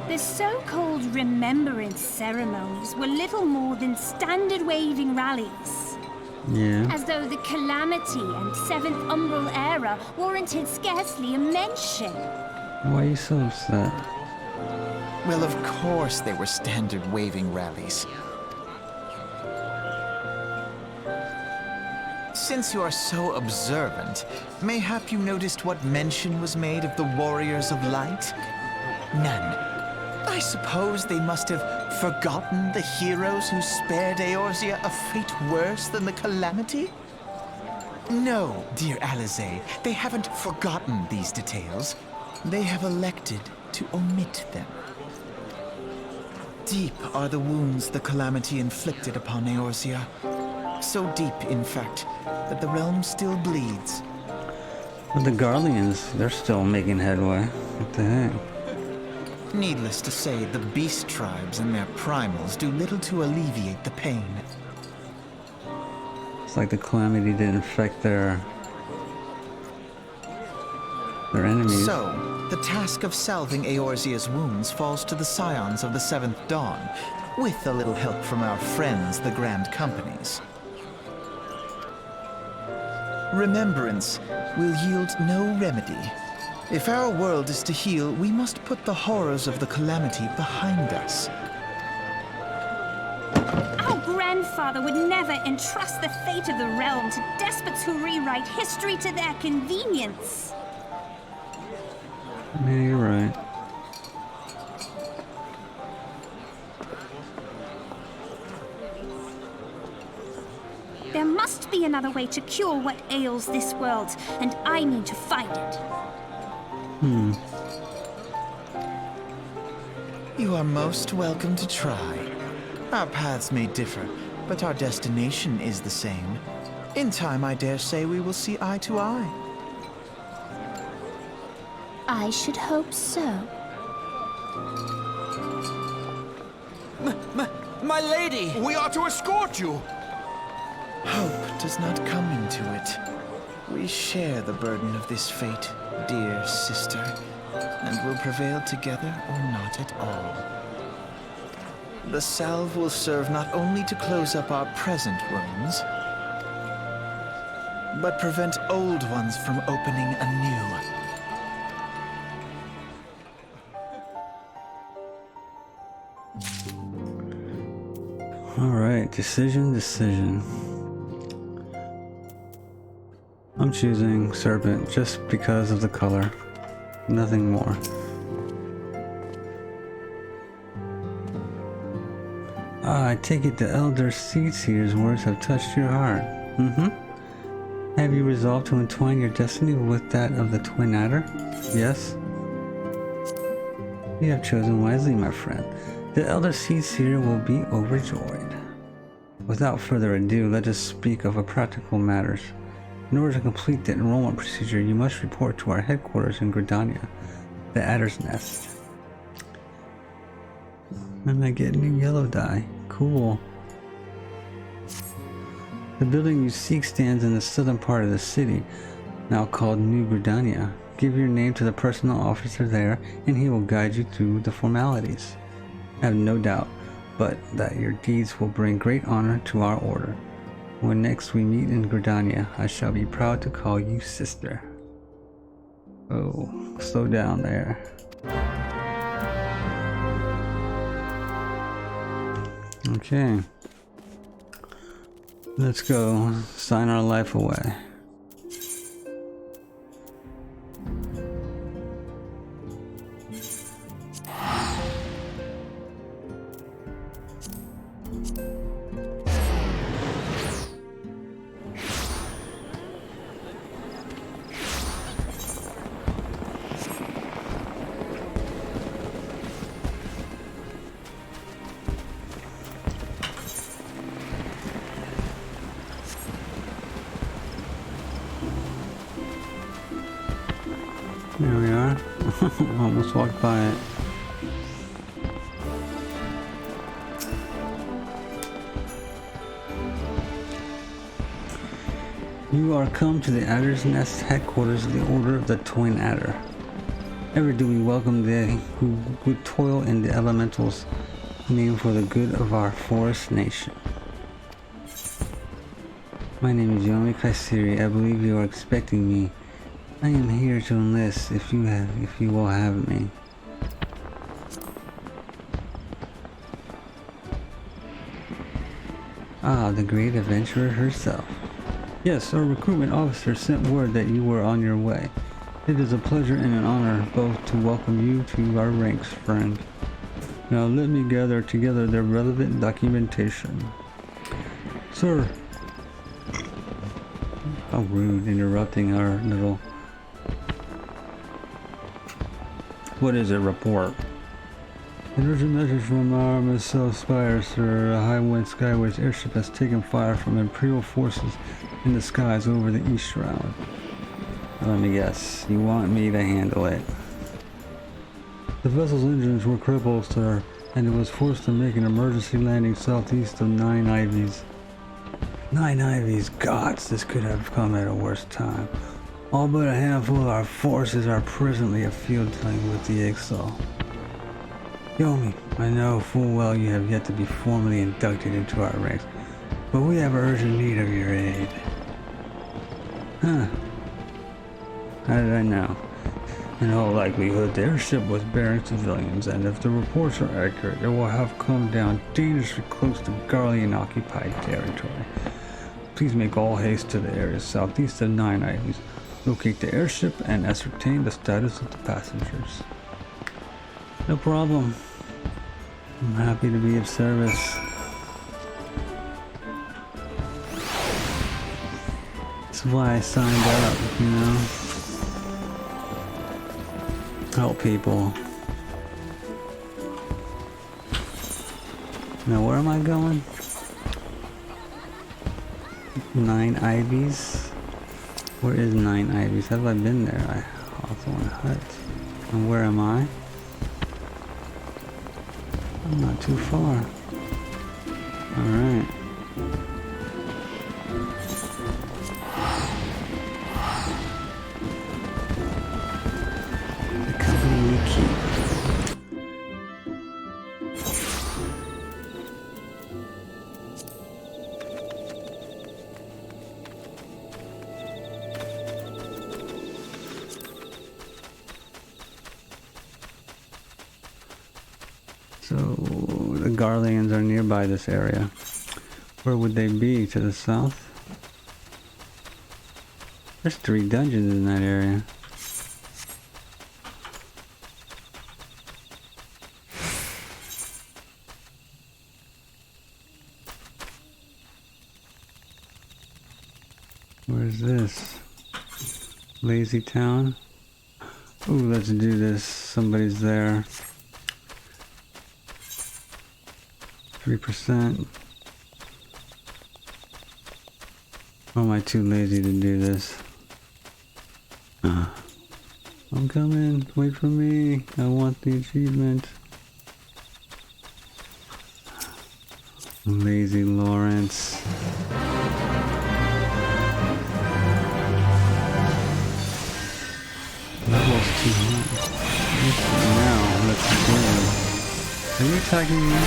The so-called remembrance ceremonies were little more than standard waving rallies. Yeah. As though the Calamity and Seventh Umbral Era warranted scarcely a mention. Why are you so upset? Well, of course they were standard waving rallies. Since you are so observant, mayhap you noticed what mention was made of the Warriors of Light? None. I suppose they must have forgotten the heroes who spared Eorzea a fate worse than the Calamity? No, dear Alisaie, they haven't forgotten these details. They have elected to omit them. Deep are the wounds the Calamity inflicted upon Eorzea. So deep, in fact, that the realm still bleeds. But the Garleans, they're still making headway. What the heck? Needless to say, the beast tribes and their primals do little to alleviate the pain. It's like the Calamity didn't affect their enemies. So, the task of salving Eorzea's wounds falls to the Scions of the Seventh Dawn, with a little help from our friends, the Grand Companies. Remembrance will yield no remedy. If our world is to heal, we must put the horrors of the Calamity behind us. Our grandfather would never entrust the fate of the realm to despots who rewrite history to their convenience. Yeah, you're right. There must be another way to cure what ails this world, and I mean to find it. You are most welcome to try. Our paths may differ, but our destination is the same. In time, I dare say we will see eye to eye. I should hope so. My lady! We are to escort you! Hope does not come into it. We share the burden of this fate, dear sister, and will prevail together or not at all. The salve will serve not only to close up our present wounds, but prevent old ones from opening anew. Alright, decision. I'm choosing Serpent just because of the color. Nothing more. I take it the Elder Seedseer's words have touched your heart. Have you resolved to entwine your destiny with that of the Twin Adder? Yes? You have chosen wisely, my friend. The Elder Seedseer will be overjoyed. Without further ado, let us speak of practical matters. In order to complete the enrollment procedure, you must report to our headquarters in Gridania, the Adder's Nest. And I get new yellow dye. Cool. The building you seek stands in the southern part of the city, now called New Gridania. Give your name to the personal officer there, and he will guide you through the formalities. I have no doubt but that your deeds will bring great honor to our order. When next we meet in Gridania, I shall be proud to call you sister. Oh, slow down there. Okay. Let's go sign our life away. There we are. Almost walked by it. You are come to the Adder's Nest headquarters of the Order of the Twin Adder. Ever do we welcome they who would toil in the elementals, named for the good of our forest nation. My name is Yomi Kaiseri. I believe you are expecting me. I am here to enlist if you will have me. Ah, the great adventurer herself. Yes, our recruitment officer sent word that you were on your way. It is a pleasure and an honor both to welcome you to our ranks, friend. Now let me gather together the relevant documentation. Sir. How rude, interrupting our little... What is it? Report. An urgent message from our Missile Spire, sir. A High Wind Skyways airship has taken fire from Imperial forces in the skies over the East Shroud. Let me guess. You want me to handle it? The vessel's engines were crippled, sir, and it was forced to make an emergency landing southeast of Nine Ivies. Nine Ivies? Gods, this could have come at a worse time. All but a handful of our forces are presently afield dealing with the Ixal. Yomi, I know full well you have yet to be formally inducted into our ranks, but we have urgent need of your aid. Huh. How did I know? In all likelihood, the airship was bearing civilians, and if the reports are accurate, it will have come down dangerously close to Garlean-occupied territory. Please make all haste to the area southeast of Nine Ivies. Locate the airship and ascertain the status of the passengers. No problem. I'm happy to be of service. That's why I signed up, you know? Help people. Now where am I going? Nine Ivies? Where is Nine Ivies? Have I been there? I also want to hut. And where am I? I'm not too far. Alright. The company we keep. So the Garleans are nearby this area. Where would they be? To the south? There's 3 dungeons in that area. Where's this? Lazy Town? Ooh, let's do this. Somebody's there. 3%. Or am I too lazy to do this? I'm coming. Wait for me. I want the achievement. Lazy Lawrence. Level's too high. Now, let's go. Are you attacking me?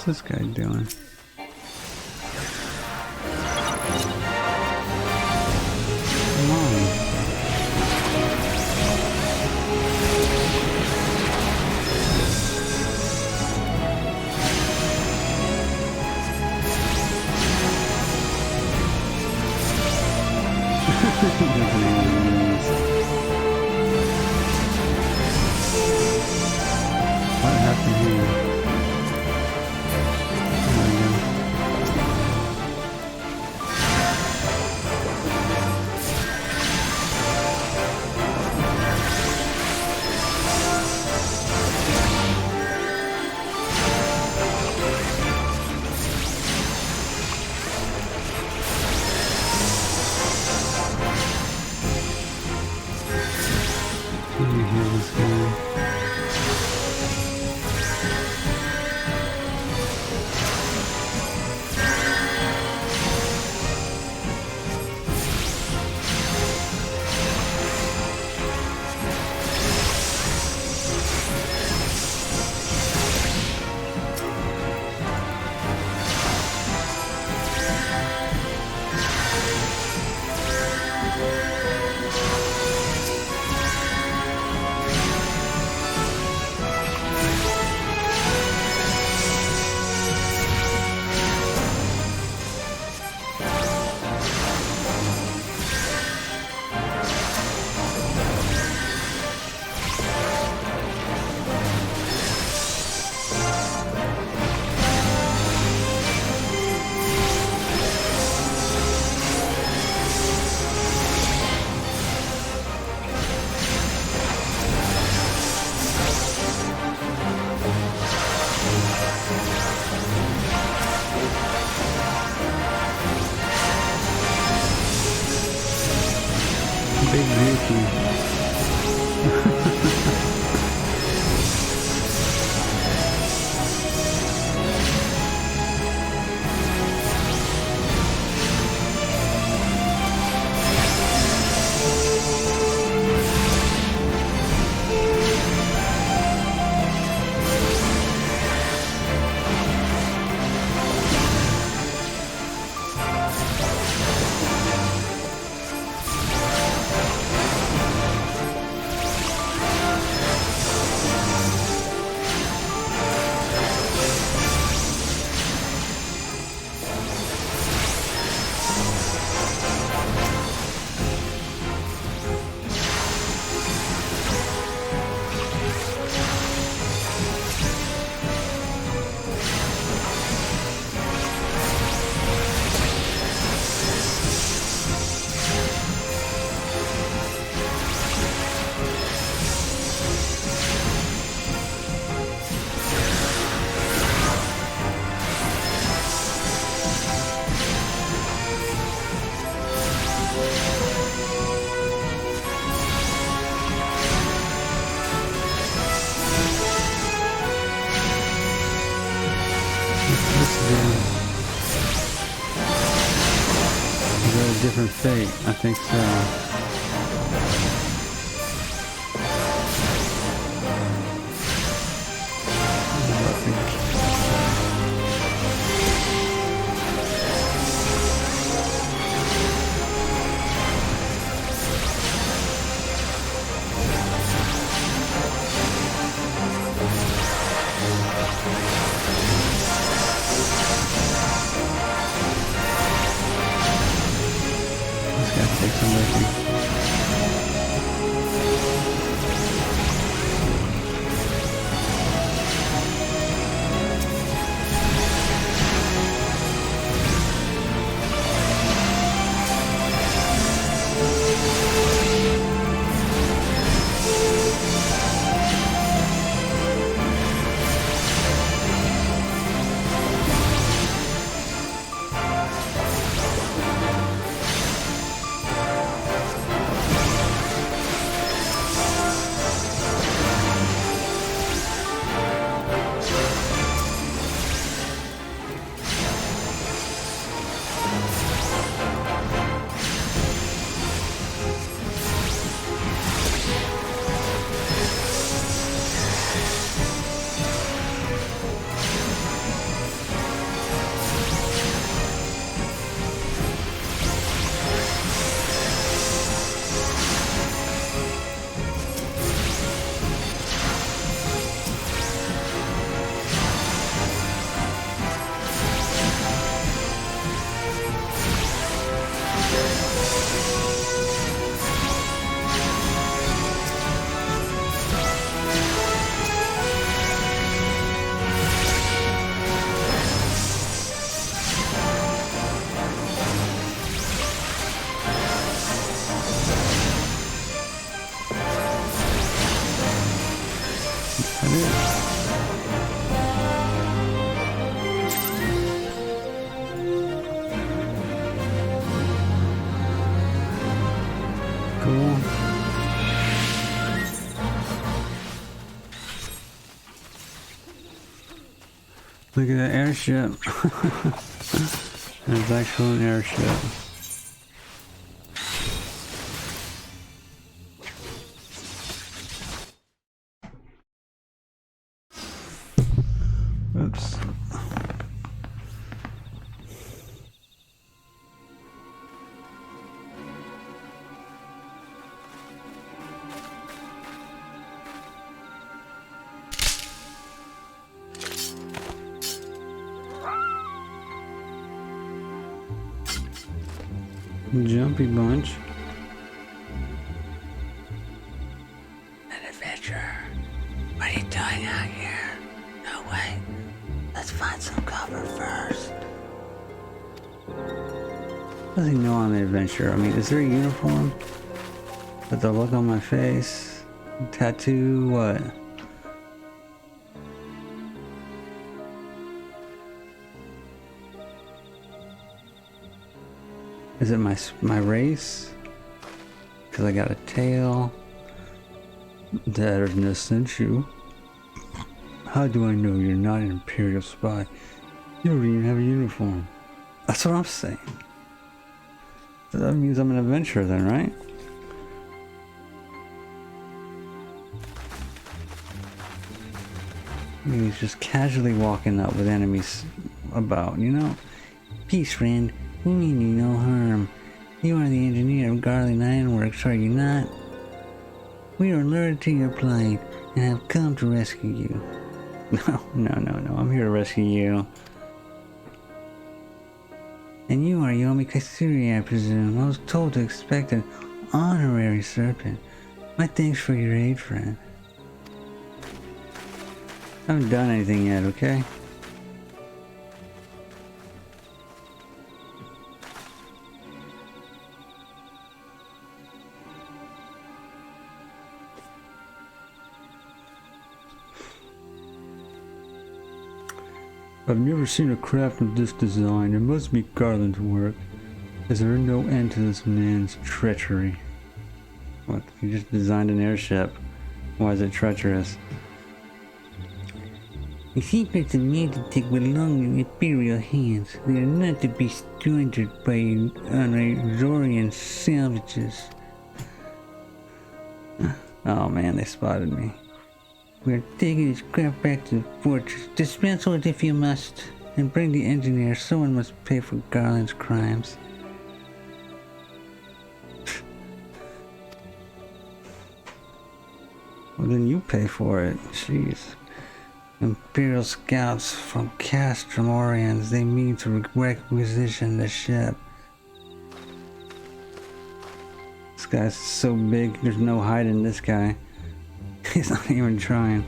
What's this guy doing? Come on. What happened here? There we go. Let me heal this guy. Big Vicky. Is that a different fate? I think so. This guy takes some with me. That is. Cool. Look at that airship. There's actually an airship. Oops. Jumpy bunch. An adventurer. What are you doing out here? No, wait. Let's find some cover first. Does he know I'm an adventurer? I mean, is there a uniform? With the look on my face? Tattoo? What? Is it my race? Because I got a tail. That sent you. How do I know you're not an Imperial spy? You don't even have a uniform. That's what I'm saying. So that means I'm an adventurer then, right? He's just casually walking up with enemies about, you know? Peace, friend. We mean you no harm. You are the engineer of Garland Ironworks, are you not? We are alerted to your plight and have come to rescue you. No. I'm here to rescue you. And you are Yomi Katsuri, I presume. I was told to expect an honorary serpent. My thanks for your aid, friend. I haven't done anything yet, okay? I've never seen a craft of this design. It must be Garland's work. Is there no end to this man's treachery? What? He just designed an airship. Why is it treacherous? The secrets of Magitech belong in Imperial hands. They are not to be squandered by Azorian salvages. Oh man, they spotted me. We are taking this craft back to the fortress. Dismantle it if you must, and bring the engineer. Someone must pay for Garland's crimes. Well, then you pay for it. Jeez. Imperial scouts from Castrum Oriens. They mean to requisition the ship. This guy's so big. There's no hiding this guy. He's not even trying.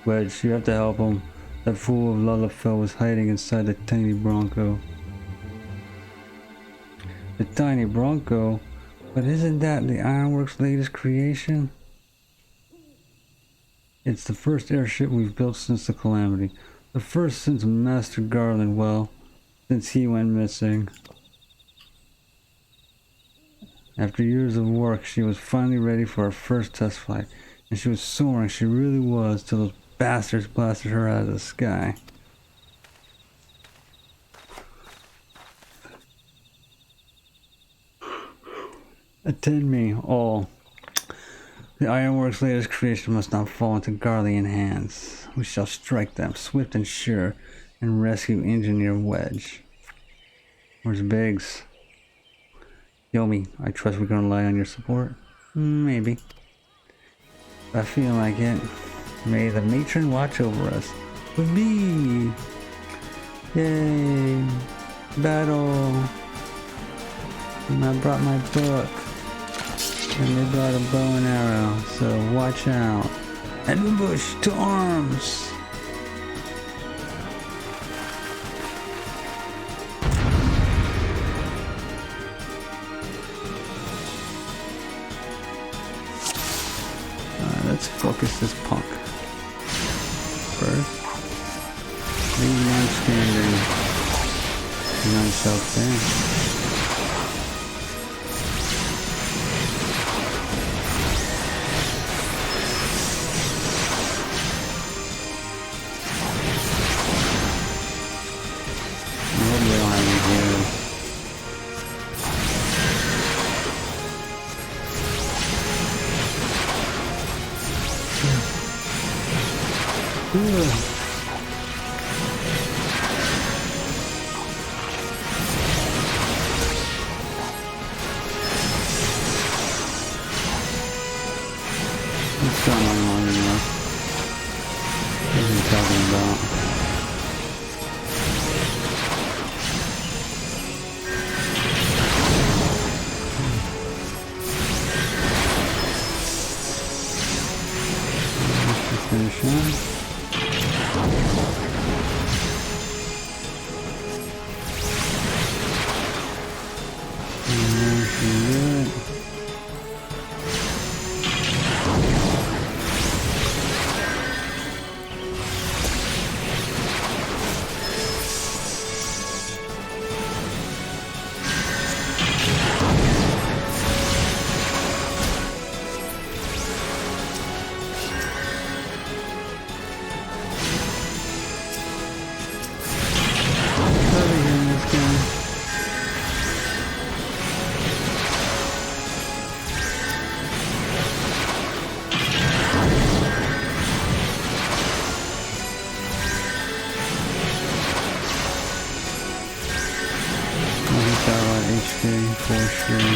Wedge, you have to help him. That fool of Lullafell was hiding inside the tiny Bronco. The tiny Bronco? But isn't that the Ironworks' latest creation? It's the first airship we've built since the Calamity. The first since Master Garland, well, since he went missing. After years of work, she was finally ready for her first test flight. And she was soaring, she really was, till those bastards blasted her out of the sky. Attend me, all. The Ironworks' latest creation must not fall into Garlean hands. We shall strike them, swift and sure, and rescue Engineer Wedge. Where's Biggs? Yomi, I trust we can rely on your support? Maybe. I feel like it. May the matron watch over us. With me! Yay! Battle! And I brought my book. And they brought a bow and arrow, so watch out. Ambush to arms! Let's focus this punk. first. Leave none standing. None shall stand. I hope they don't have any heroes. What's going on here? What are you talking about? Let's finish him. For sure.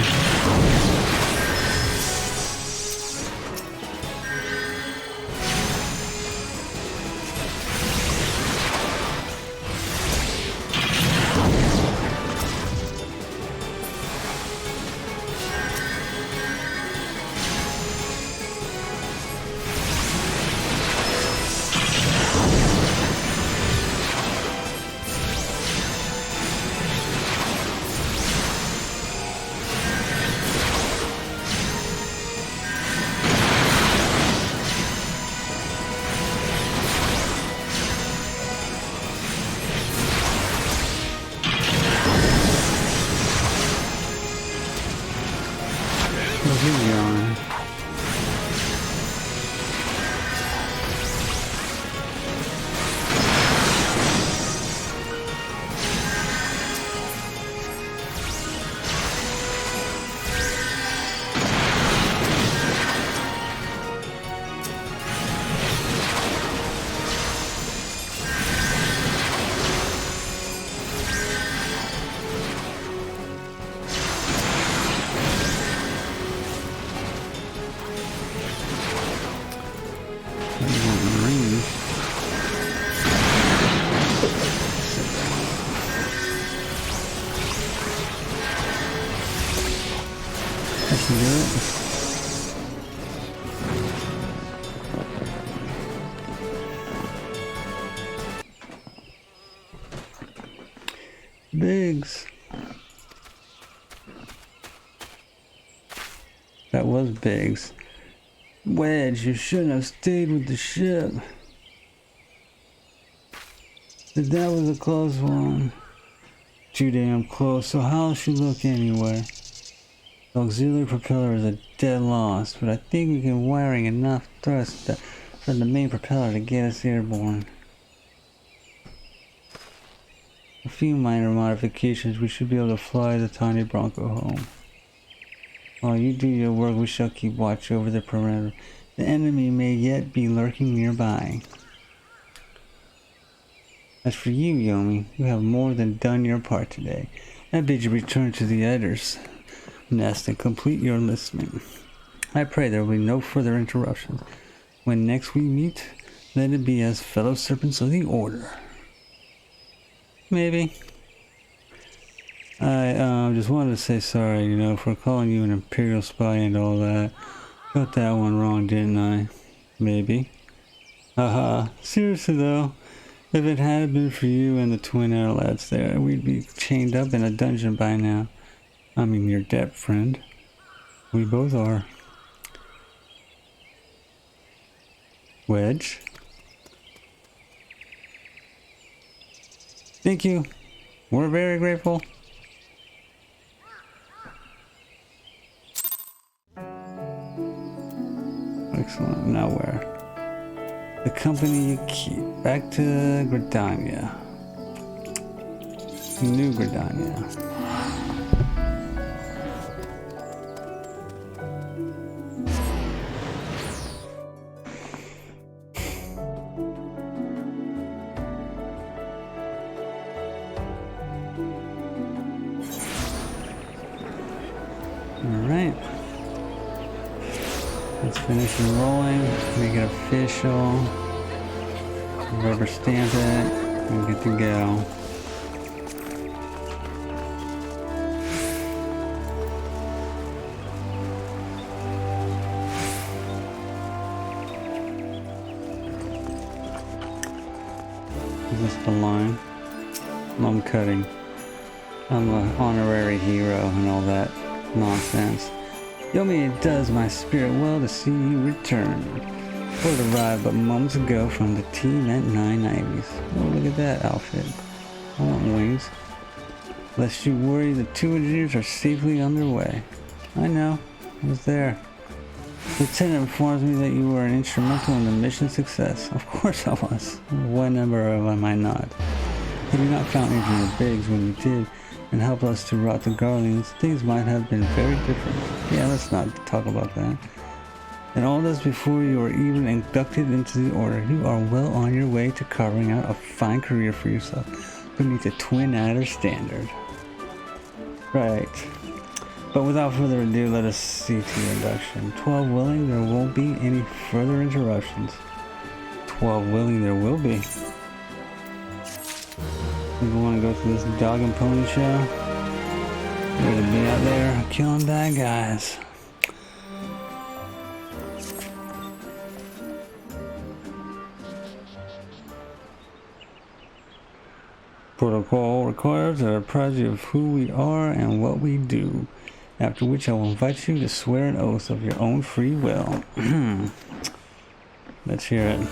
Where's he going? Do it. Biggs. That was Biggs. Wedge, you shouldn't have stayed with the ship. That was a close one. Too damn close, so how'll she look anyway? The auxiliary propeller is a dead loss, but I think we can wiring enough thrust from the main propeller to get us airborne. A few minor modifications, we should be able to fly the tiny Bronco home. While you do your work, we shall keep watch over the perimeter. The enemy may yet be lurking nearby. As for you, Yomi, you have more than done your part today. I bid you return to the Editor's nest and complete your enlistment. I pray there will be no further interruptions. When next we meet, let it be as fellow serpents of the Order. Maybe. I just wanted to say sorry, for calling you an Imperial spy and all that. Got that one wrong, didn't I? Maybe. Haha. Seriously though, if it had been for you and the twin air lads there, we'd be chained up in a dungeon by now. I mean, you're dead, friend. We both are. Wedge? Thank you. We're very grateful. Excellent. Now where? The company you keep. Back to Gridania. New Gridania. Alright. Let's finish enrolling, make it official, rubber stamp it, and good to go. Is this the line? I'm cutting. I'm an honorary hero and all that nonsense. Yomi, it does my spirit well to see you return. Ford arrived but moments ago from the team at 990s. Oh, look at that outfit. I want wings. Lest you worry, the 2 engineers are safely on their way. I know. I was there. Lieutenant informs me that you were an instrumental in the mission's success. Of course I was. What number am I not? Had you not found Engineer Biggs when you did, and helped us to rot the Guardians, things might have been very different. Yeah, let's not talk about that. And all this before you were even inducted into the Order. You are well on your way to carving out a fine career for yourself beneath the Twin Adder standard. Right. But without further ado, let us see to your induction. 12 willing, there won't be any further interruptions. 12 willing, there will be. People want to go to this dog and pony show? Ready to be out there killing bad guys. Protocol requires that I apprise you of who we are and what we do, after which I will invite you to swear an oath of your own free will. Let's hear it.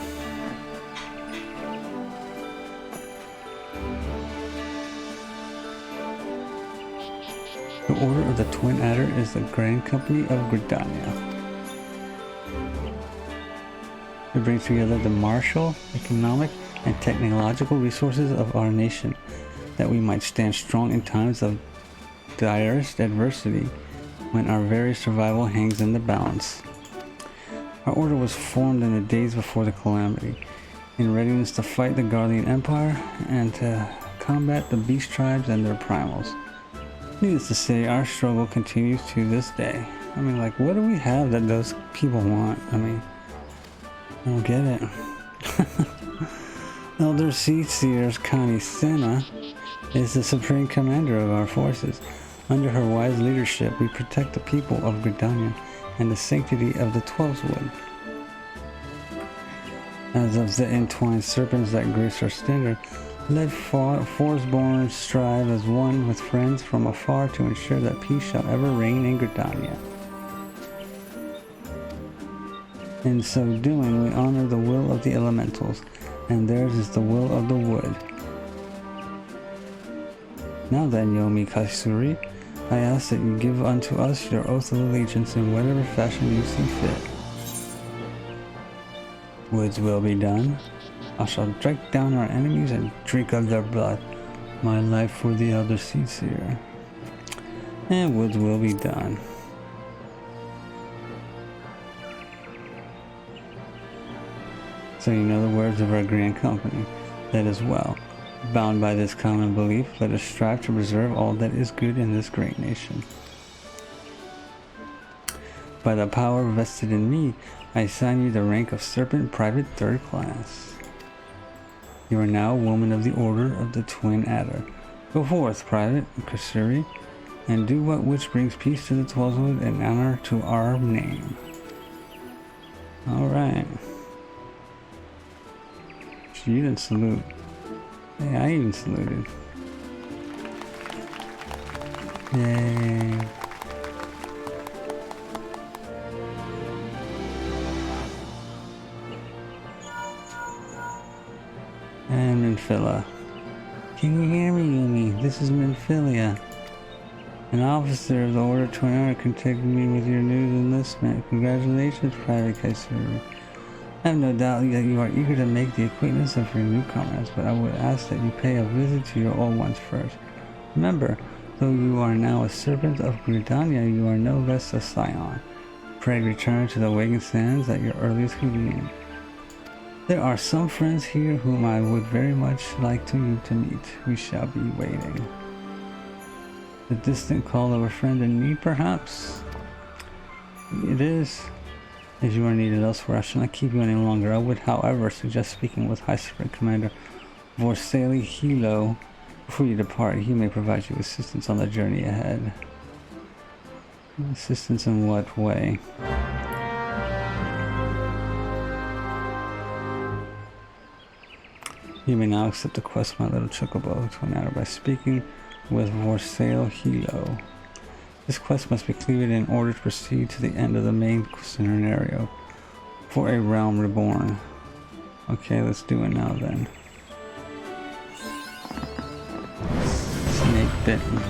The Order of the Twin Adder is the Grand Company of Gridania. It brings together the martial, economic, and technological resources of our nation, that we might stand strong in times of direst adversity, when our very survival hangs in the balance. Our order was formed in the days before the calamity, in readiness to fight the Guardian Empire and to combat the beast tribes and their primals. Needless to say, our struggle continues to this day. I mean, like, what do we have that those people want? I mean, I don't get it. Elder Seer Connie Senna is the supreme commander of our forces. Under her wise leadership, we protect the people of Gridania and the sanctity of the 12's Wood. As of the entwined serpents that grace our standard, let Forsborn strive as one with friends from afar to ensure that peace shall ever reign in Gridania. In so doing, we honor the will of the elementals, and theirs is the will of the wood. Now then, Yomi Katsuri, I ask that you give unto us your oath of allegiance in whatever fashion you see fit. Woods will be done. I shall strike down our enemies and drink of their blood. My life for the Elder Seer. And woods will be done. So you know the words of our grand company. That is well. Bound by this common belief, let us strive to preserve all that is good in this great nation. By the power vested in me, I assign you the rank of Serpent Private 3rd Class. You are now a woman of the Order of the Twin Adder. Go forth, Private Katsuri, and do what which brings peace to the 12's Wood and honor to our name. Alright. You didn't salute. Yeah, I even saluted. Yay. And Minfilla. Can you hear me, Yumi? This is Minfilia. An officer of the Order 29 contacted me with your news enlistment. Congratulations, Private Kaisuri. I have no doubt that you are eager to make the acquaintance of your newcomers, but I would ask that you pay a visit to your old ones first. Remember, though you are now a servant of Gridania, you are no less a scion. Pray return to the Wagon Sands at your earliest convenience. There are some friends here whom I would very much like you to meet. We shall be waiting. The distant call of a friend in need, perhaps? It is. If you are needed elsewhere, I shall not keep you any longer. I would, however, suggest speaking with High Serpent Commander Vorsali Hilo before you depart. He may provide you assistance on the journey ahead. Assistance in what way? You may now accept the quest, my little chocobo, to an hour by speaking with Vorsali Hilo. This quest must be cleared in order to proceed to the end of the main scenario for a realm reborn. Okay, let's do it now then. Snake bitten.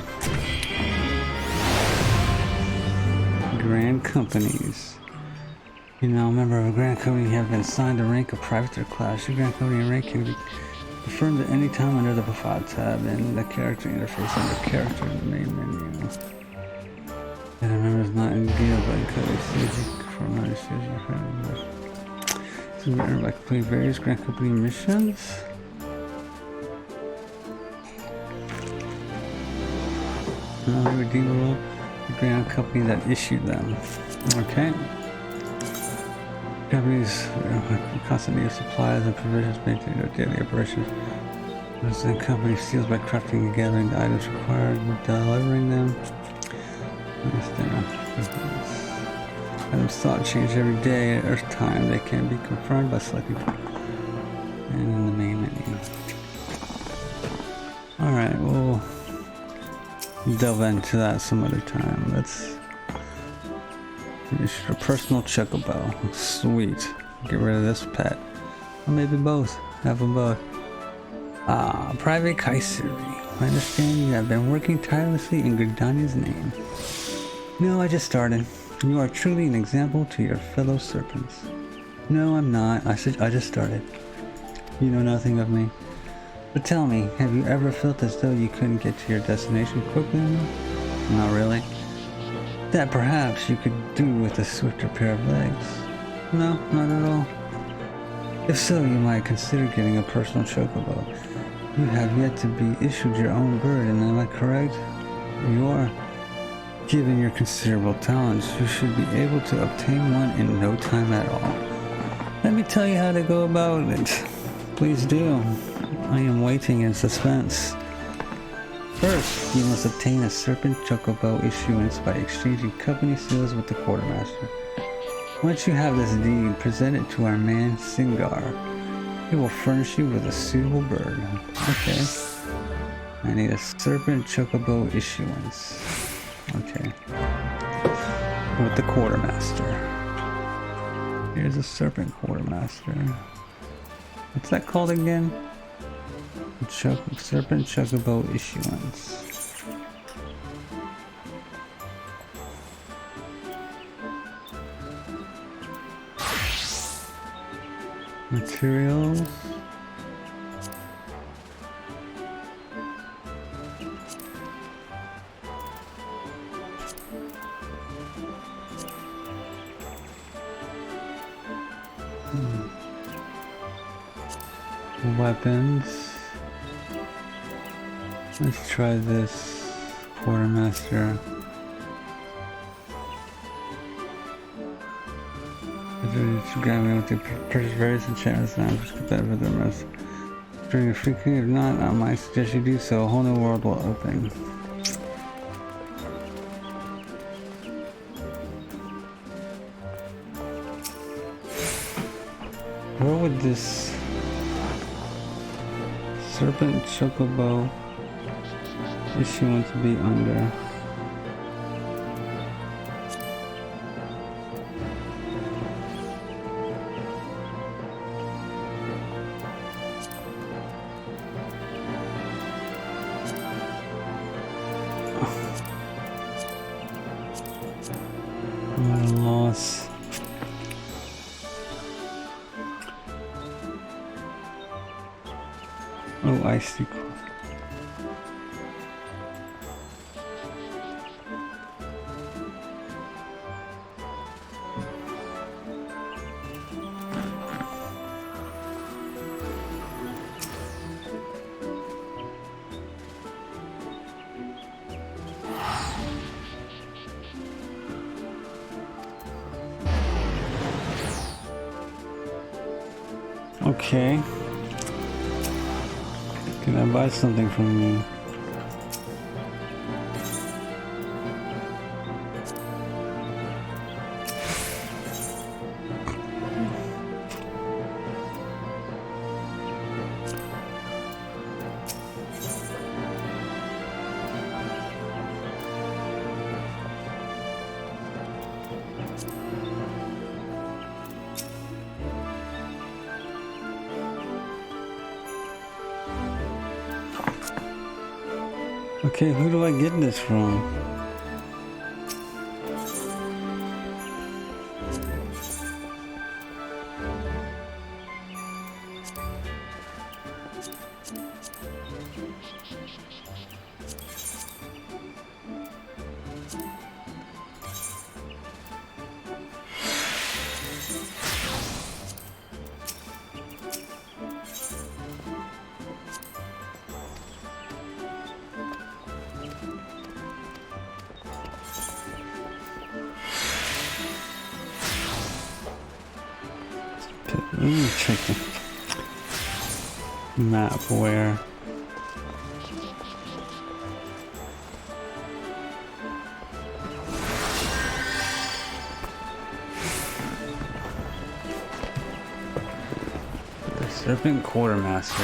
Grand companies. You know, a member of a grand company have been assigned the rank of private or class. Your grand company rank can be confirmed at any time under the Profile tab in the character interface under character in the main menu. And a member is not in deal but encouraged from understanding. So we earn by completing various grand company missions. Redeemable the grand company that issued them. Okay. Companies constantly need supplies and provisions maintain their daily operations. The company steals by crafting and gathering the items required and delivering them. Items thought change every day at Earth time. They can be confirmed by selecting and in the main menu. Alright, we'll delve into that some other time. Let's issue a personal chocobo. Sweet. Get rid of this pet. Or maybe both. Have them both. Ah, Private Kaisuri. I understand you have been working tirelessly in Gridania's name. No, I just started. You are truly an example to your fellow serpents. No, I'm not. I just started. You know nothing of me. But tell me, have you ever felt as though you couldn't get to your destination quickly enough? Not really. That perhaps you could do with a swifter pair of legs. No, not at all. If so, you might consider getting a personal chocobo. You have yet to be issued your own bird, and am I correct? You are. Given your considerable talents, you should be able to obtain one in no time at all. Let me tell you how to go about it. Please do. I am waiting in suspense. First, you must obtain a Serpent Chocobo issuance by exchanging company seals with the Quartermaster. Once you have this deed, present it to our man Singar. He will furnish you with a suitable bird. Okay. I need a Serpent Chocobo issuance. Okay. With the Quartermaster. Here's a Serpent Quartermaster. What's that called again? Serpent Chocobo issuance. Materials. Weapons. Let's try this Quartermaster. To purchase various enchantments and items competitive with them as during a free king. If not, I might suggest you do so. A whole new world will open. Where would this Serpent Chocobo issuance be under? No icy cold. Okay. Can I buy something from you? Okay, who do I get this from? Let me check the map where. The Serpent Quartermaster.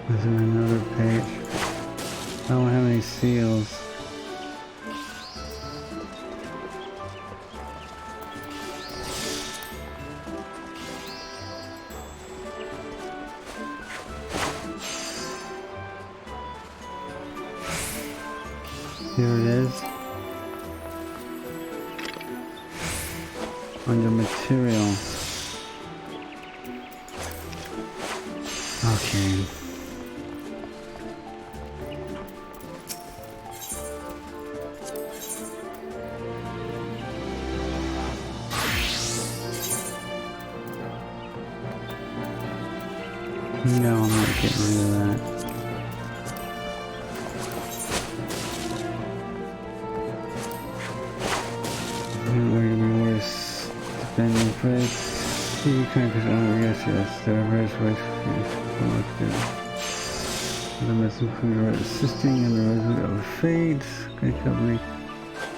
Is there another page? I don't have any seals. Here it is. Under material. Okay. No, I'm not getting rid of that. Spending price. TV crackers. Oh, yes. There are various ways for you. The missing food assisting in the resident of fate. Great company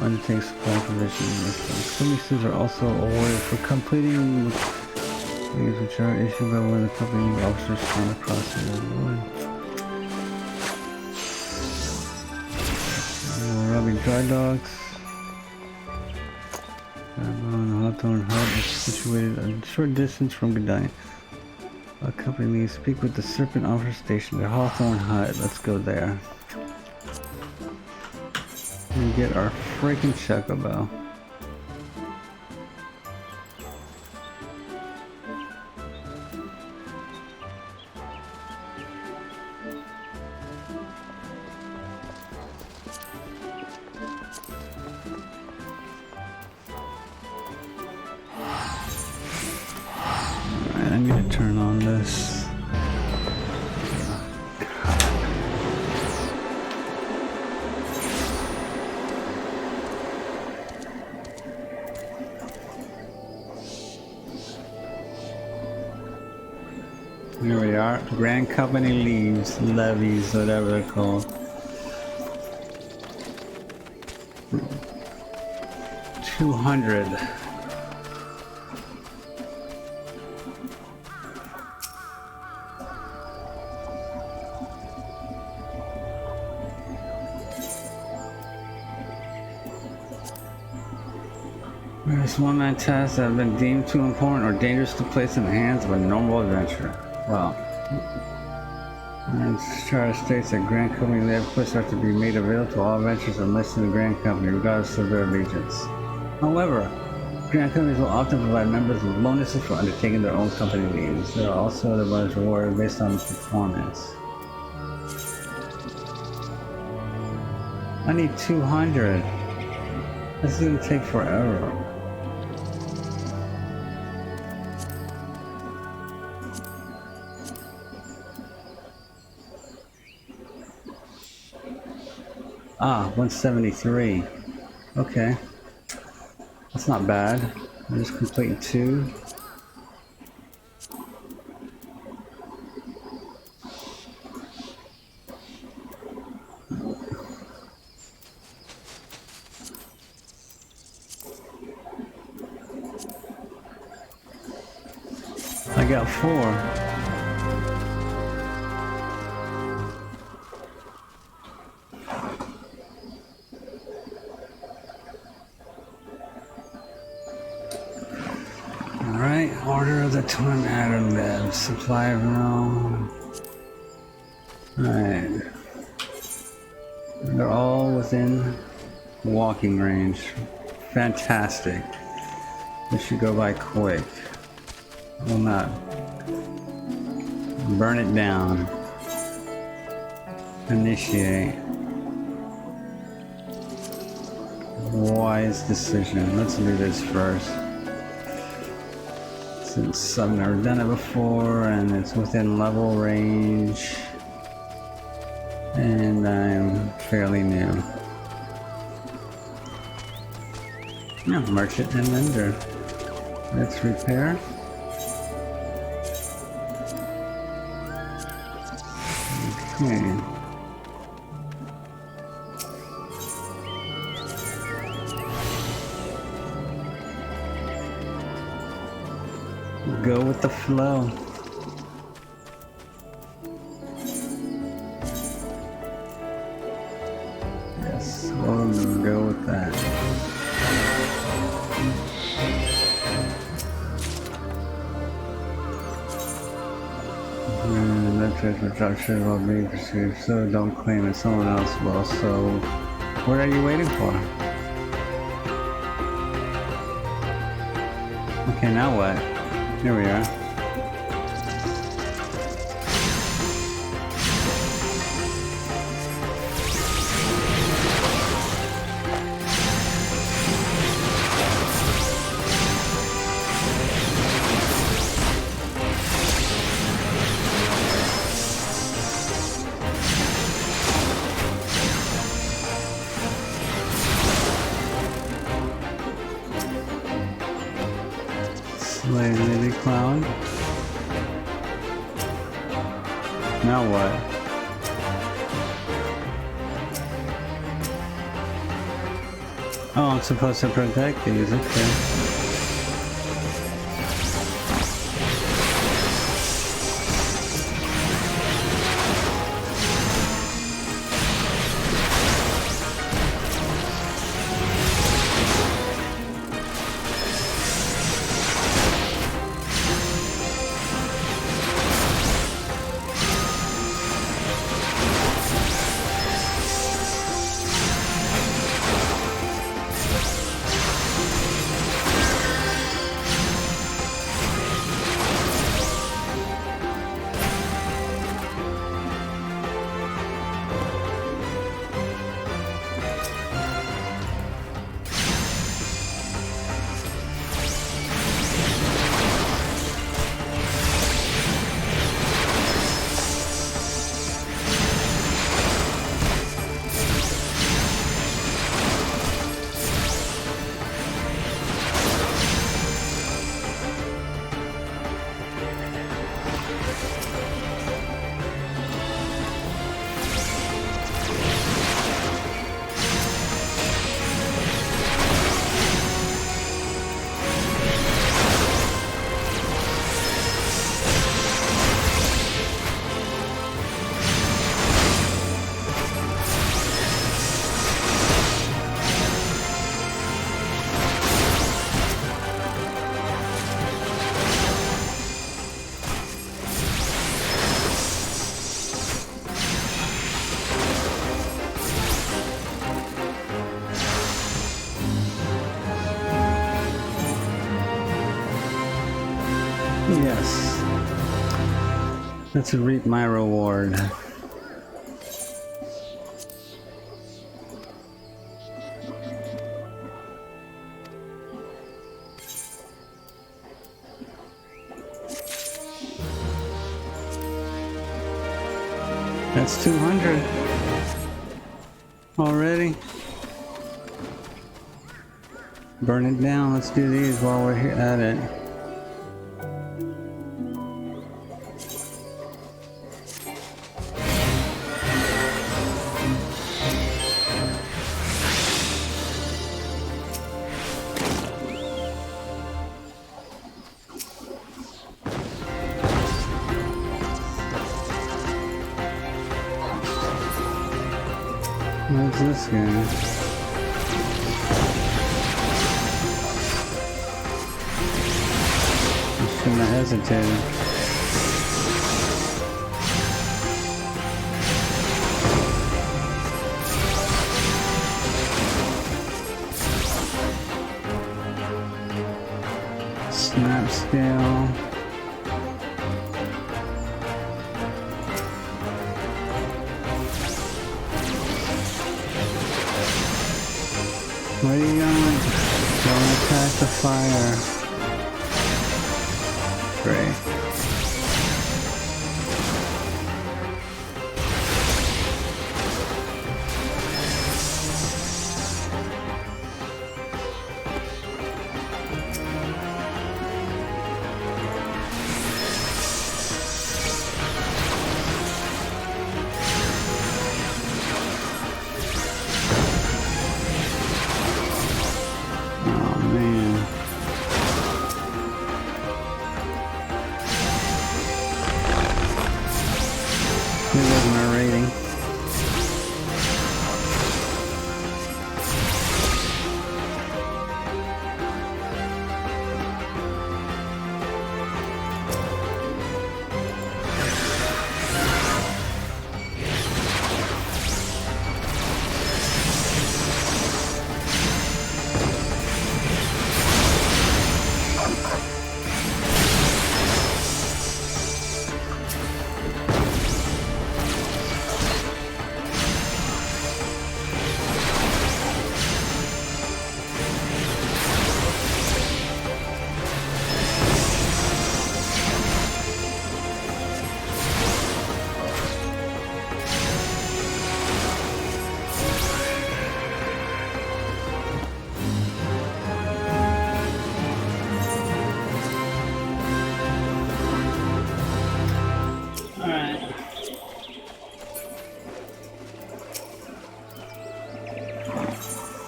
undertakes supply provision. Some of these suits are also awarded for completing these, which are issued by one of the company officers from across the world. Robbing dry docks. Hawthorne Hut is situated a short distance from Gdynia. Accompany me. Speak with the Serpent Officer Station at Hawthorne Hut. Let's go there. And get our freaking chocobo. I'm gonna turn on this. Here we are. Grand Company levies, whatever they're called. 200. There's one-man tasks that have been deemed too important or dangerous to place in the hands of a normal adventurer. Well, and Charter states that Grand Company lab quests are to be made available to all adventurers enlisted in the Grand Company, regardless of their allegiance. However, Grand Companies will often provide members with bonuses for undertaking their own company needs. There are also other bonus rewards based on performance. I need 200. This is gonna take forever. Ah, 173. Okay. That's not bad. I'm just completing 2. I got 4. Order of the Twin Atom Bed. Supply of realm. Alright. They're all within walking range. Fantastic. This should go by quick. Will not burn it down. Initiate. Wise decision. Let's do this first. Since I've never done it before and it's within level range and I'm fairly new. Yeah, merchant and vendor. Let's repair. Okay. Go with the flow. Yes, we'll go with that. And that reproduction will be pursued, so don't claim it, someone else will. So, what are you waiting for? Okay, now what? Here we are. Lady Clown. Now what? Oh, I'm supposed to protect these, okay. Yes. Let's reap my reward. That's 200 already. Burn it down. Let's do these while we're here at it. What's this guy? I shouldn't have hesitated. Snap scale. Where are you going? Don't attack the fire. Great.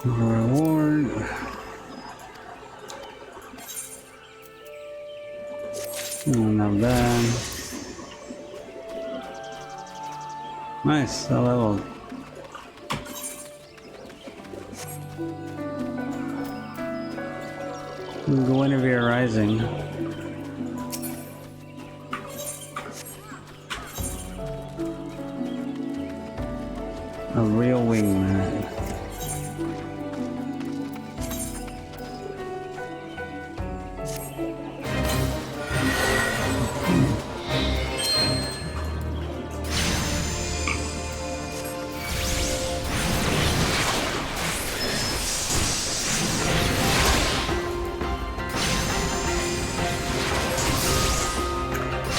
Reward. Not bad. Nice, I leveled. Guinevere Rising. A real wingman.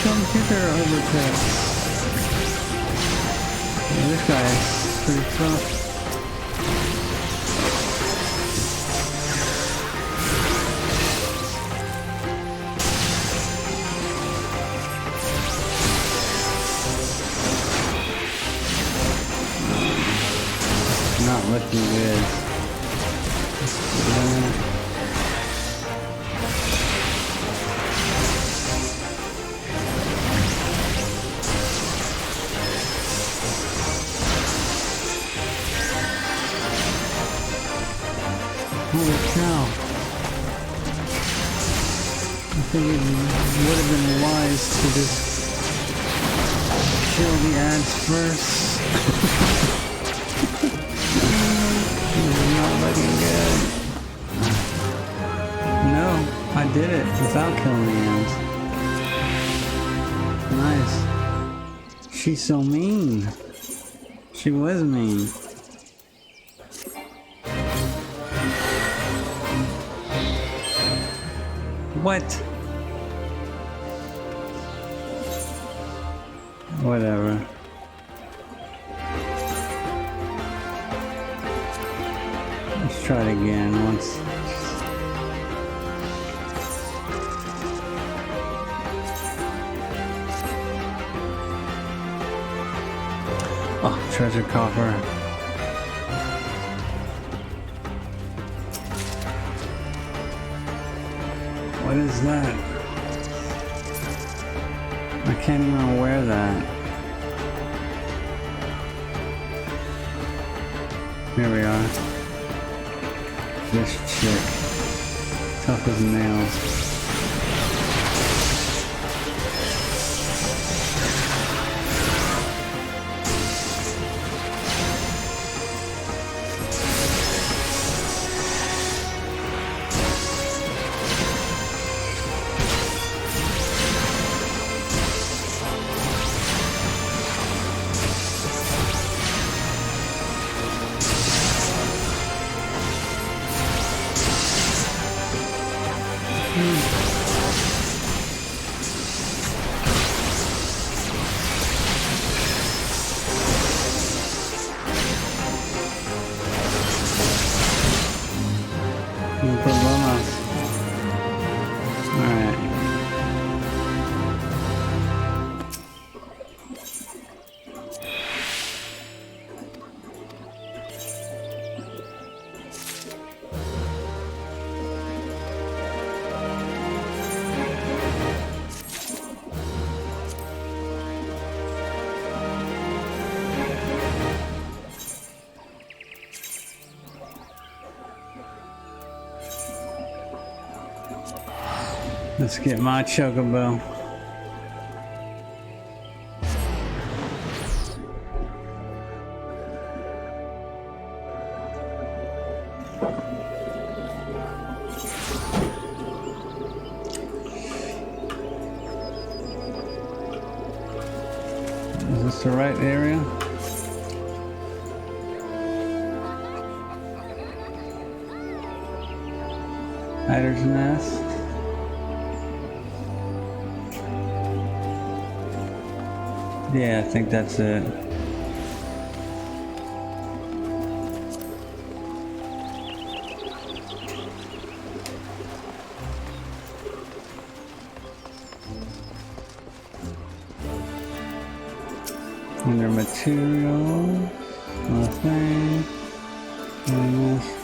Computer overtake. Yeah, this guy is pretty tough. Not looking good. Holy cow. I think it would have been wise to just kill the ads first. This is not looking good. No, I did it without killing the ads. nice. She's so mean. She was mean. What? Whatever. Let's try it again once. Oh, treasure coffer. What is that? I can't even wear that. Here we are. This chick. Tough as nails. No problema. Alright. Let's get my chocobo. Is this the right area? Hider's Nest. Yeah, I think that's it. Under materials, nothing.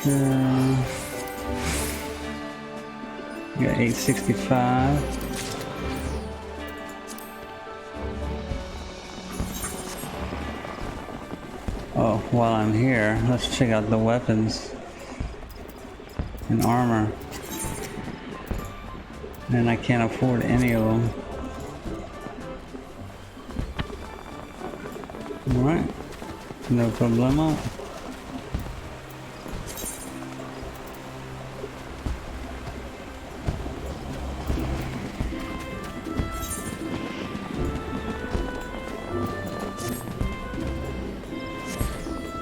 Master. You got 865. Oh, while I'm here, let's check out the weapons and armor. And I can't afford any of them. Alright, no problema.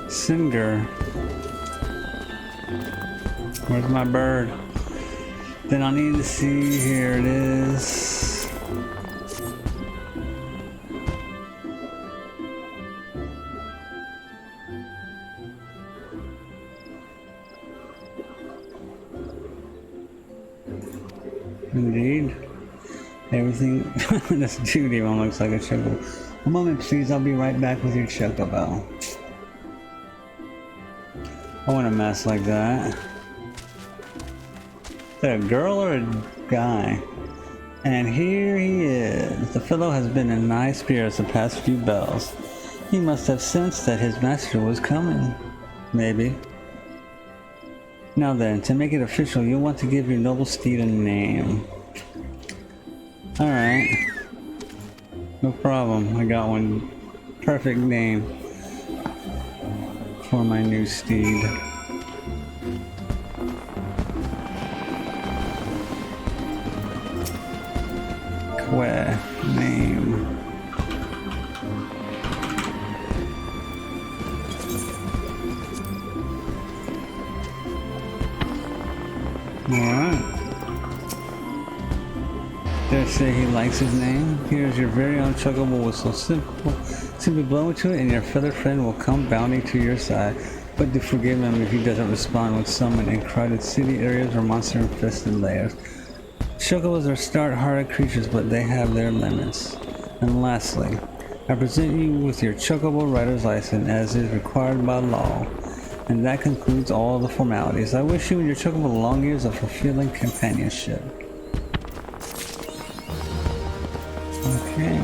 Cinder. Where's my bird? Then I need to see, here it is. Indeed. Everything, this dude even looks like a chocobo. A moment please, I'll be right back with your chocobo. I want a mess like that. Is that a girl or a guy? And here he is. The fellow has been in nice spirits the past few bells. He must have sensed that his master was coming. Maybe. Now then, to make it official, you'll want to give your noble steed a name. Alright. No problem. I got one perfect name for my new steed. Name. Dare say he likes his name? Here's your very own Chocobo whistle. Simply blow into it and your feathered friend will come bounding to your side. But do forgive him if he doesn't respond when summoned in crowded city areas or monster-infested lairs. Chocobos are stout-hearted creatures, but they have their limits. And lastly, I present you with your Chocobo Rider's License as is required by law. And that concludes all the formalities. I wish you and your Chocobo long years of fulfilling companionship. Okay.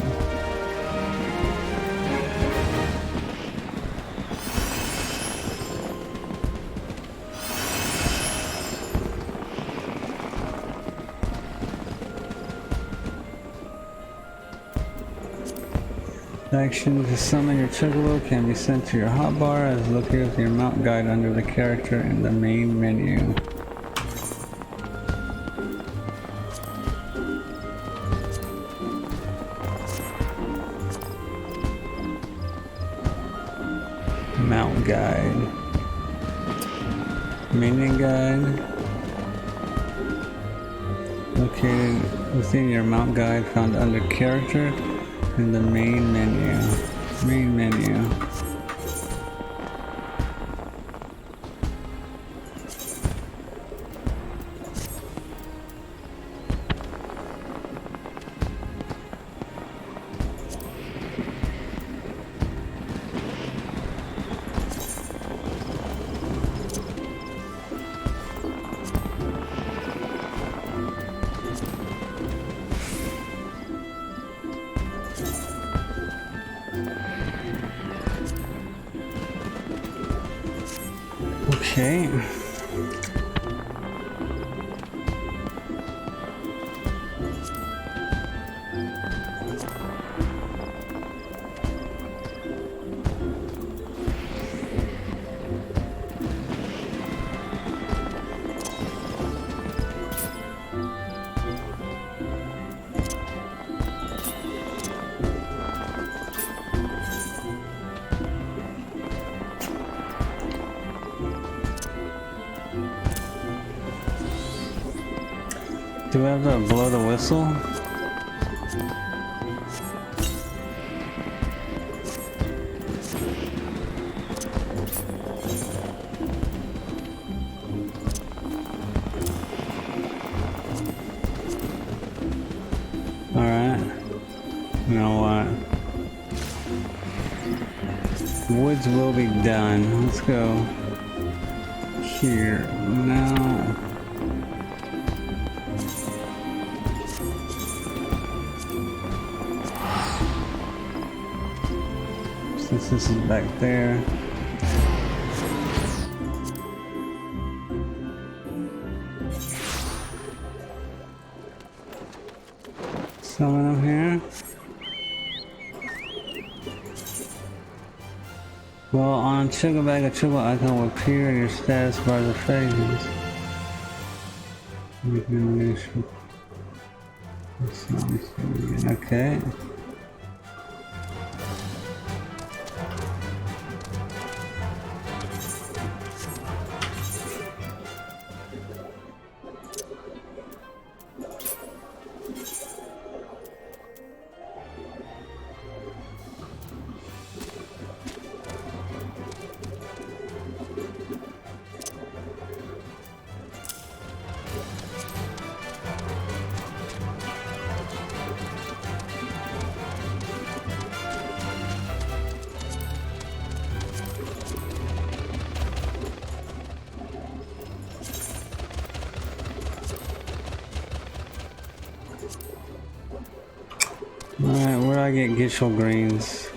Action to summon your Chocobo can be sent to your hotbar as located with your mount guide under the character in the main menu. Mount guide. Minion guide. Located within your mount guide found under character in the main menu. Main menu. Okay. Do we have to blow the whistle? Alright. You know what? Woods will be done. Let's go here now. Since this is back there. Summon them here. Well, on Choco Bag, a Choco icon will appear in your status bar of the fragments. Okay. Alright, where do I get Gishel Greens?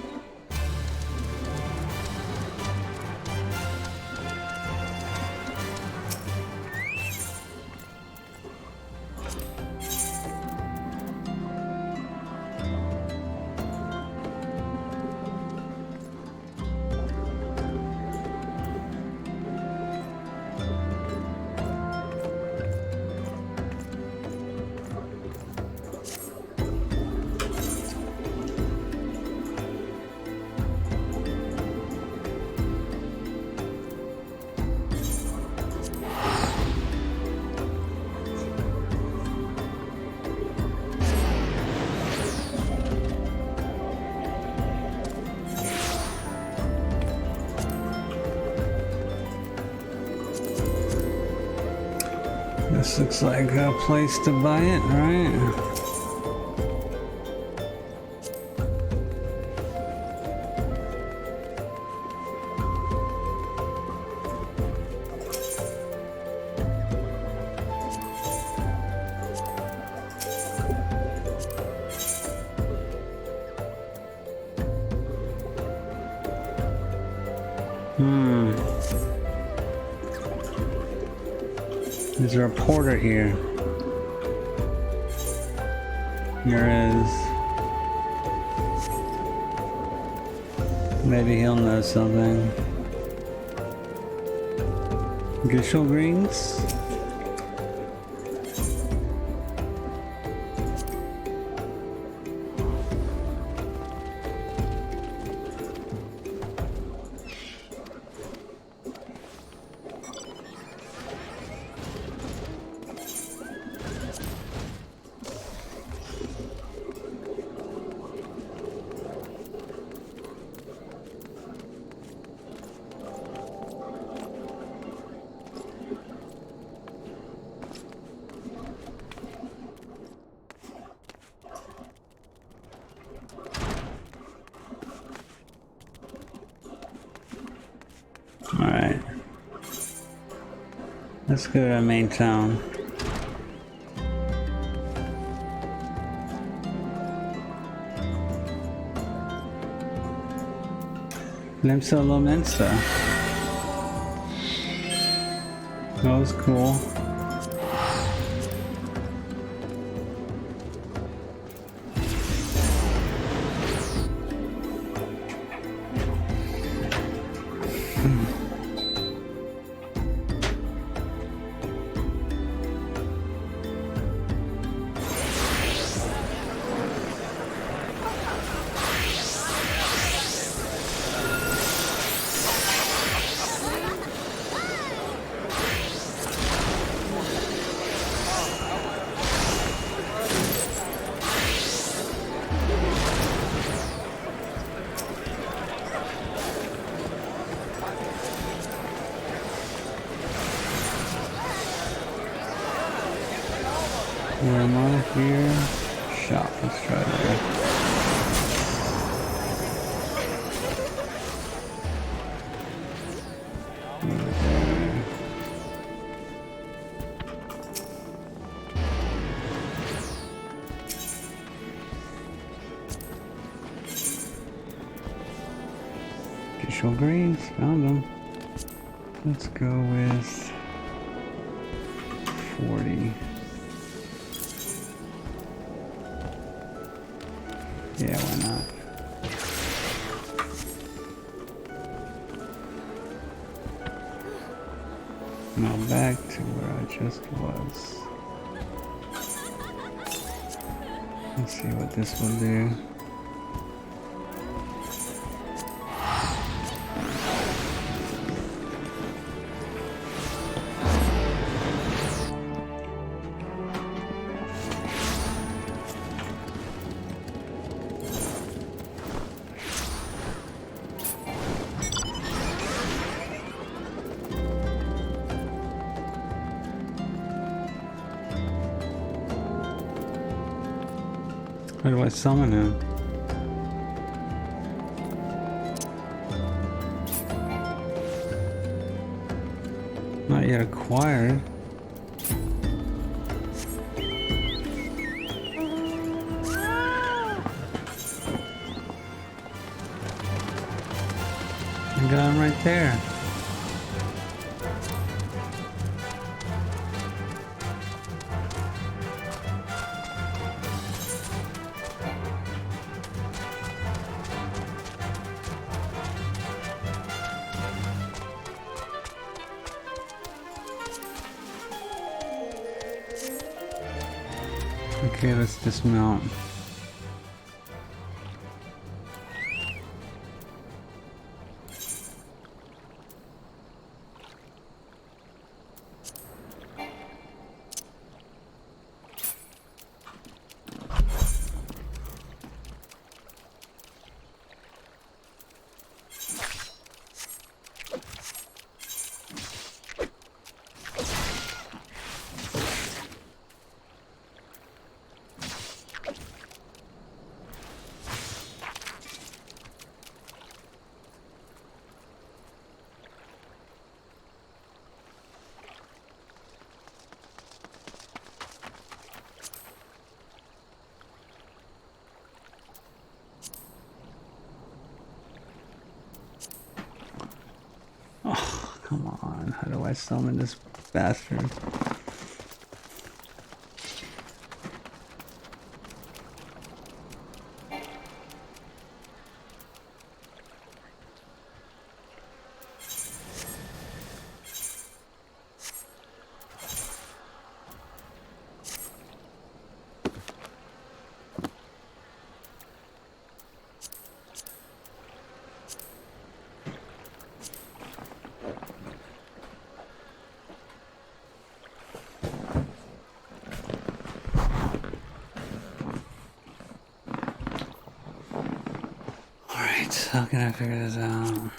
This looks like a place to buy it, right? There's a reporter here. There is. Maybe he'll know something. Gishel Greens? Alright. Let's go to the main town. Limsa Lomensa. That was cool. Where am I here? Shop. Let's try there. Gishel Greens, found them. Let's go with 40. Yeah, why not? Now back to where I just was. Let's see what this will do. Where do I summon him? Not yet acquired. I got him right there. Okay, let's dismount. on. How do I summon this bastard? How can I figure this out?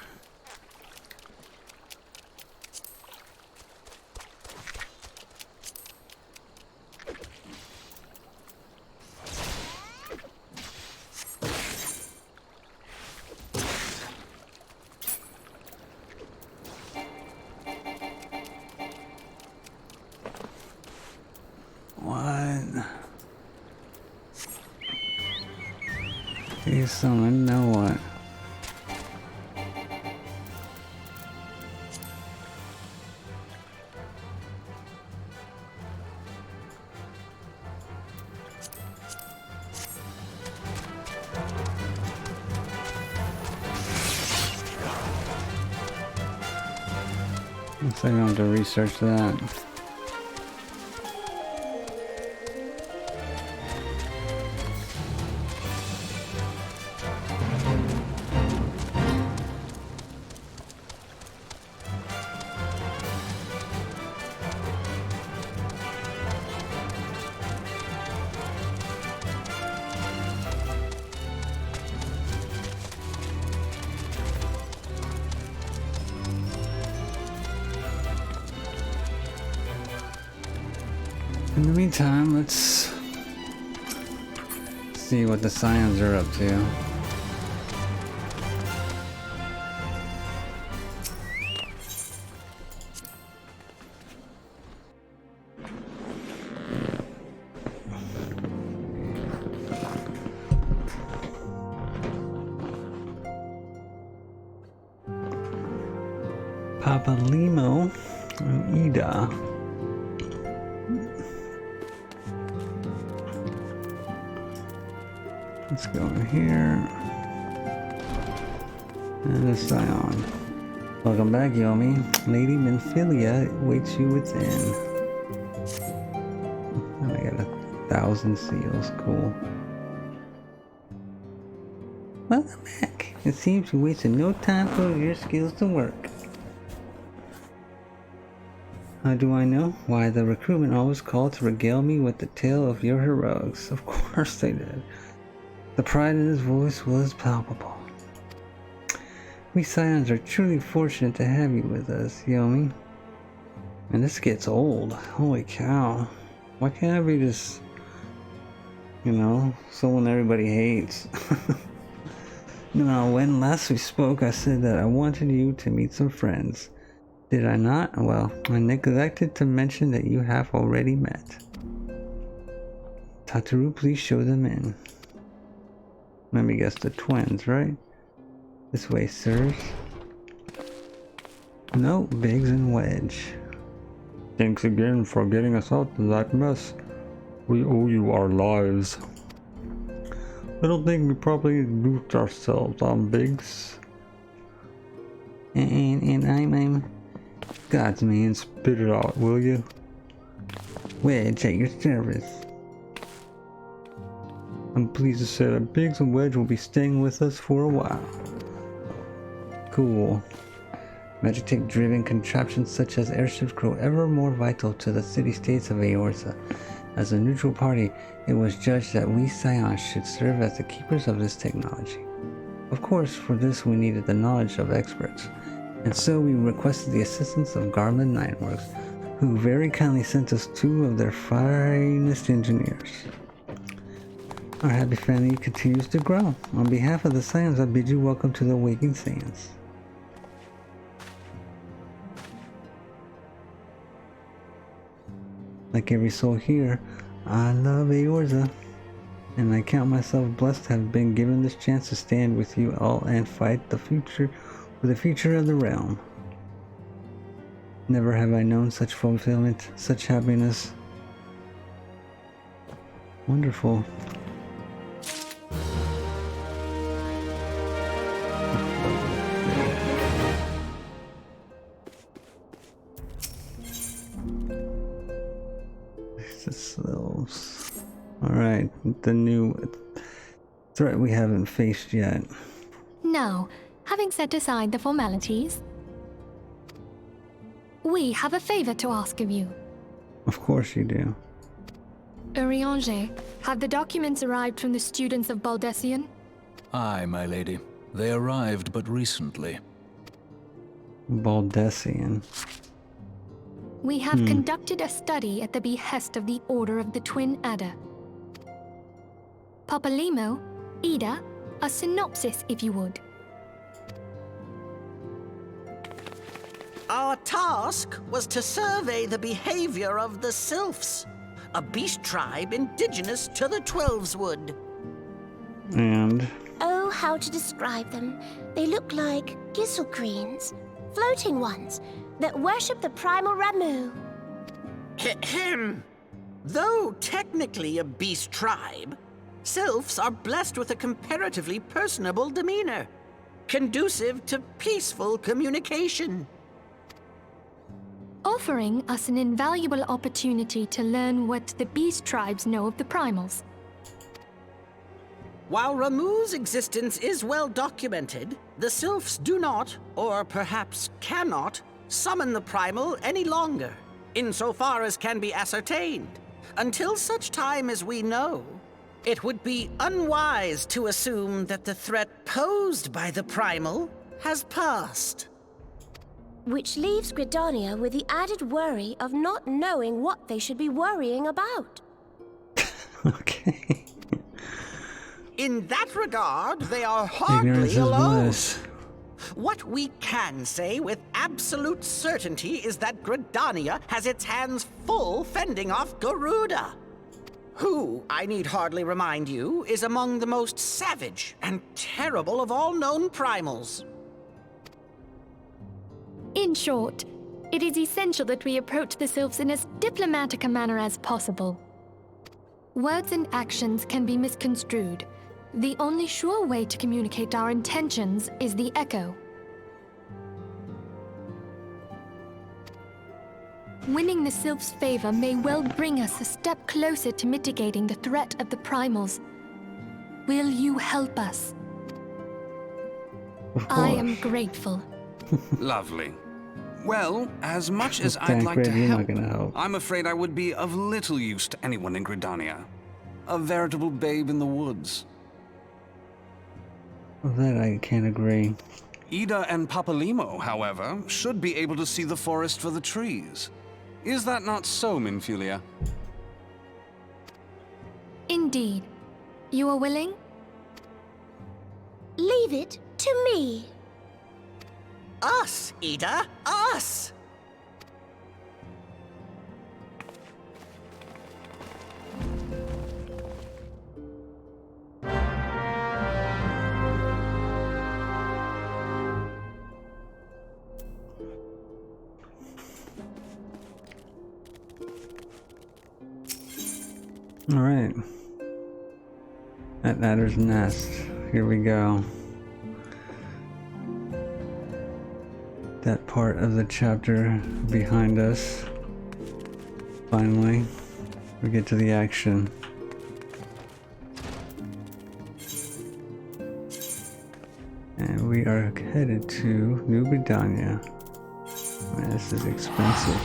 What? He's someone know what? Looks like I have to research that. In the meantime, let's see what the Scions are up to. Papalimo and Ida. Let's go in here. And a Scion. Welcome back, Yomi. Lady Minfilia waits you within. And I got 1,000 seals. Cool. Welcome back. It seems you wasted no time for your skills to work. How do I know? Why, the recruitment always called to regale me with the tale of your heroics. Of course they did. The pride in his voice was palpable. We Scions are truly fortunate to have you with us, Yomi. And this gets old. Holy cow. Why can't I be just, you know, someone everybody hates? Now, when last we spoke, I said that I wanted you to meet some friends. Did I not? Well, I neglected to mention that you have already met. Tataru, please show them in. Let me guess, the twins, right? This way, sirs. No, Biggs and Wedge. Thanks again for getting us out of that mess. We owe you our lives. I don't think we properly introduced ourselves, Biggs. And I'm God's man, spit it out, will you? Wedge at your service. I'm pleased to say that Biggs and Wedge will be staying with us for a while. Cool. Magitek-driven contraptions such as airships grow ever more vital to the city-states of Eorza. As a neutral party, it was judged that we Scions should serve as the keepers of this technology. Of course, for this we needed the knowledge of experts, and so we requested the assistance of Garland Nineworks, who very kindly sent us 2 of their finest engineers. Our happy family continues to grow. On behalf of the Scions, I bid you welcome to the Waking Sands. Like every soul here, I love Eorza, and I count myself blessed to have been given this chance to stand with you all and fight the future for the future of the realm. Never have I known such fulfillment, such happiness. Wonderful. Alright, the new threat we haven't faced yet. Now, having set aside the formalities, we have a favor to ask of you. Of course you do. Urianger, have the documents arrived from the students of Baldessian? Aye, my lady. They arrived but recently. Baldessian. We have conducted a study at the behest of the Order of the Twin Adder. Papalimo, Ida, a synopsis if you would. Our task was to survey the behavior of the Sylphs, a beast tribe indigenous to the Twelveswood. And? Oh, how to describe them. They look like Gisselcreens, floating ones, that worship the primal Ramu. Ahem. Though technically a beast tribe, Sylphs are blessed with a comparatively personable demeanor, conducive to peaceful communication. Offering us an invaluable opportunity to learn what the beast tribes know of the primals. While Ramu's existence is well documented, the Sylphs do not, or perhaps cannot, summon the primal any longer, insofar as can be ascertained. Until such time as we know, it would be unwise to assume that the threat posed by the primal has passed. Which leaves Gridania with the added worry of not knowing what they should be worrying about. Okay. In that regard, they are hardly alone. Bliss. What we can say with absolute certainty is that Gridania has its hands full fending off Garuda, who, I need hardly remind you, is among the most savage and terrible of all known primals. In short, it is essential that we approach the Sylphs in as diplomatic a manner as possible. Words and actions can be misconstrued. The only sure way to communicate our intentions is the echo. Winning the Sylphs' favor may well bring us a step closer to mitigating the threat of the primals. Will you help us? I am grateful. Lovely. Well, as much as I'd like to help, I'm afraid I would be of little use to anyone in Gridania. A veritable babe in the woods. Well, that I can't agree. Ida and Papalimo, however, should be able to see the forest for the trees. Is that not so, Minfilia? Indeed. You are willing? Leave it to me. Us, Ida, us! All right. At Adder's Nest. Here we go. That part of the chapter behind us. Finally, we get to the action. And we are headed to New Gridania. Man, this is expensive.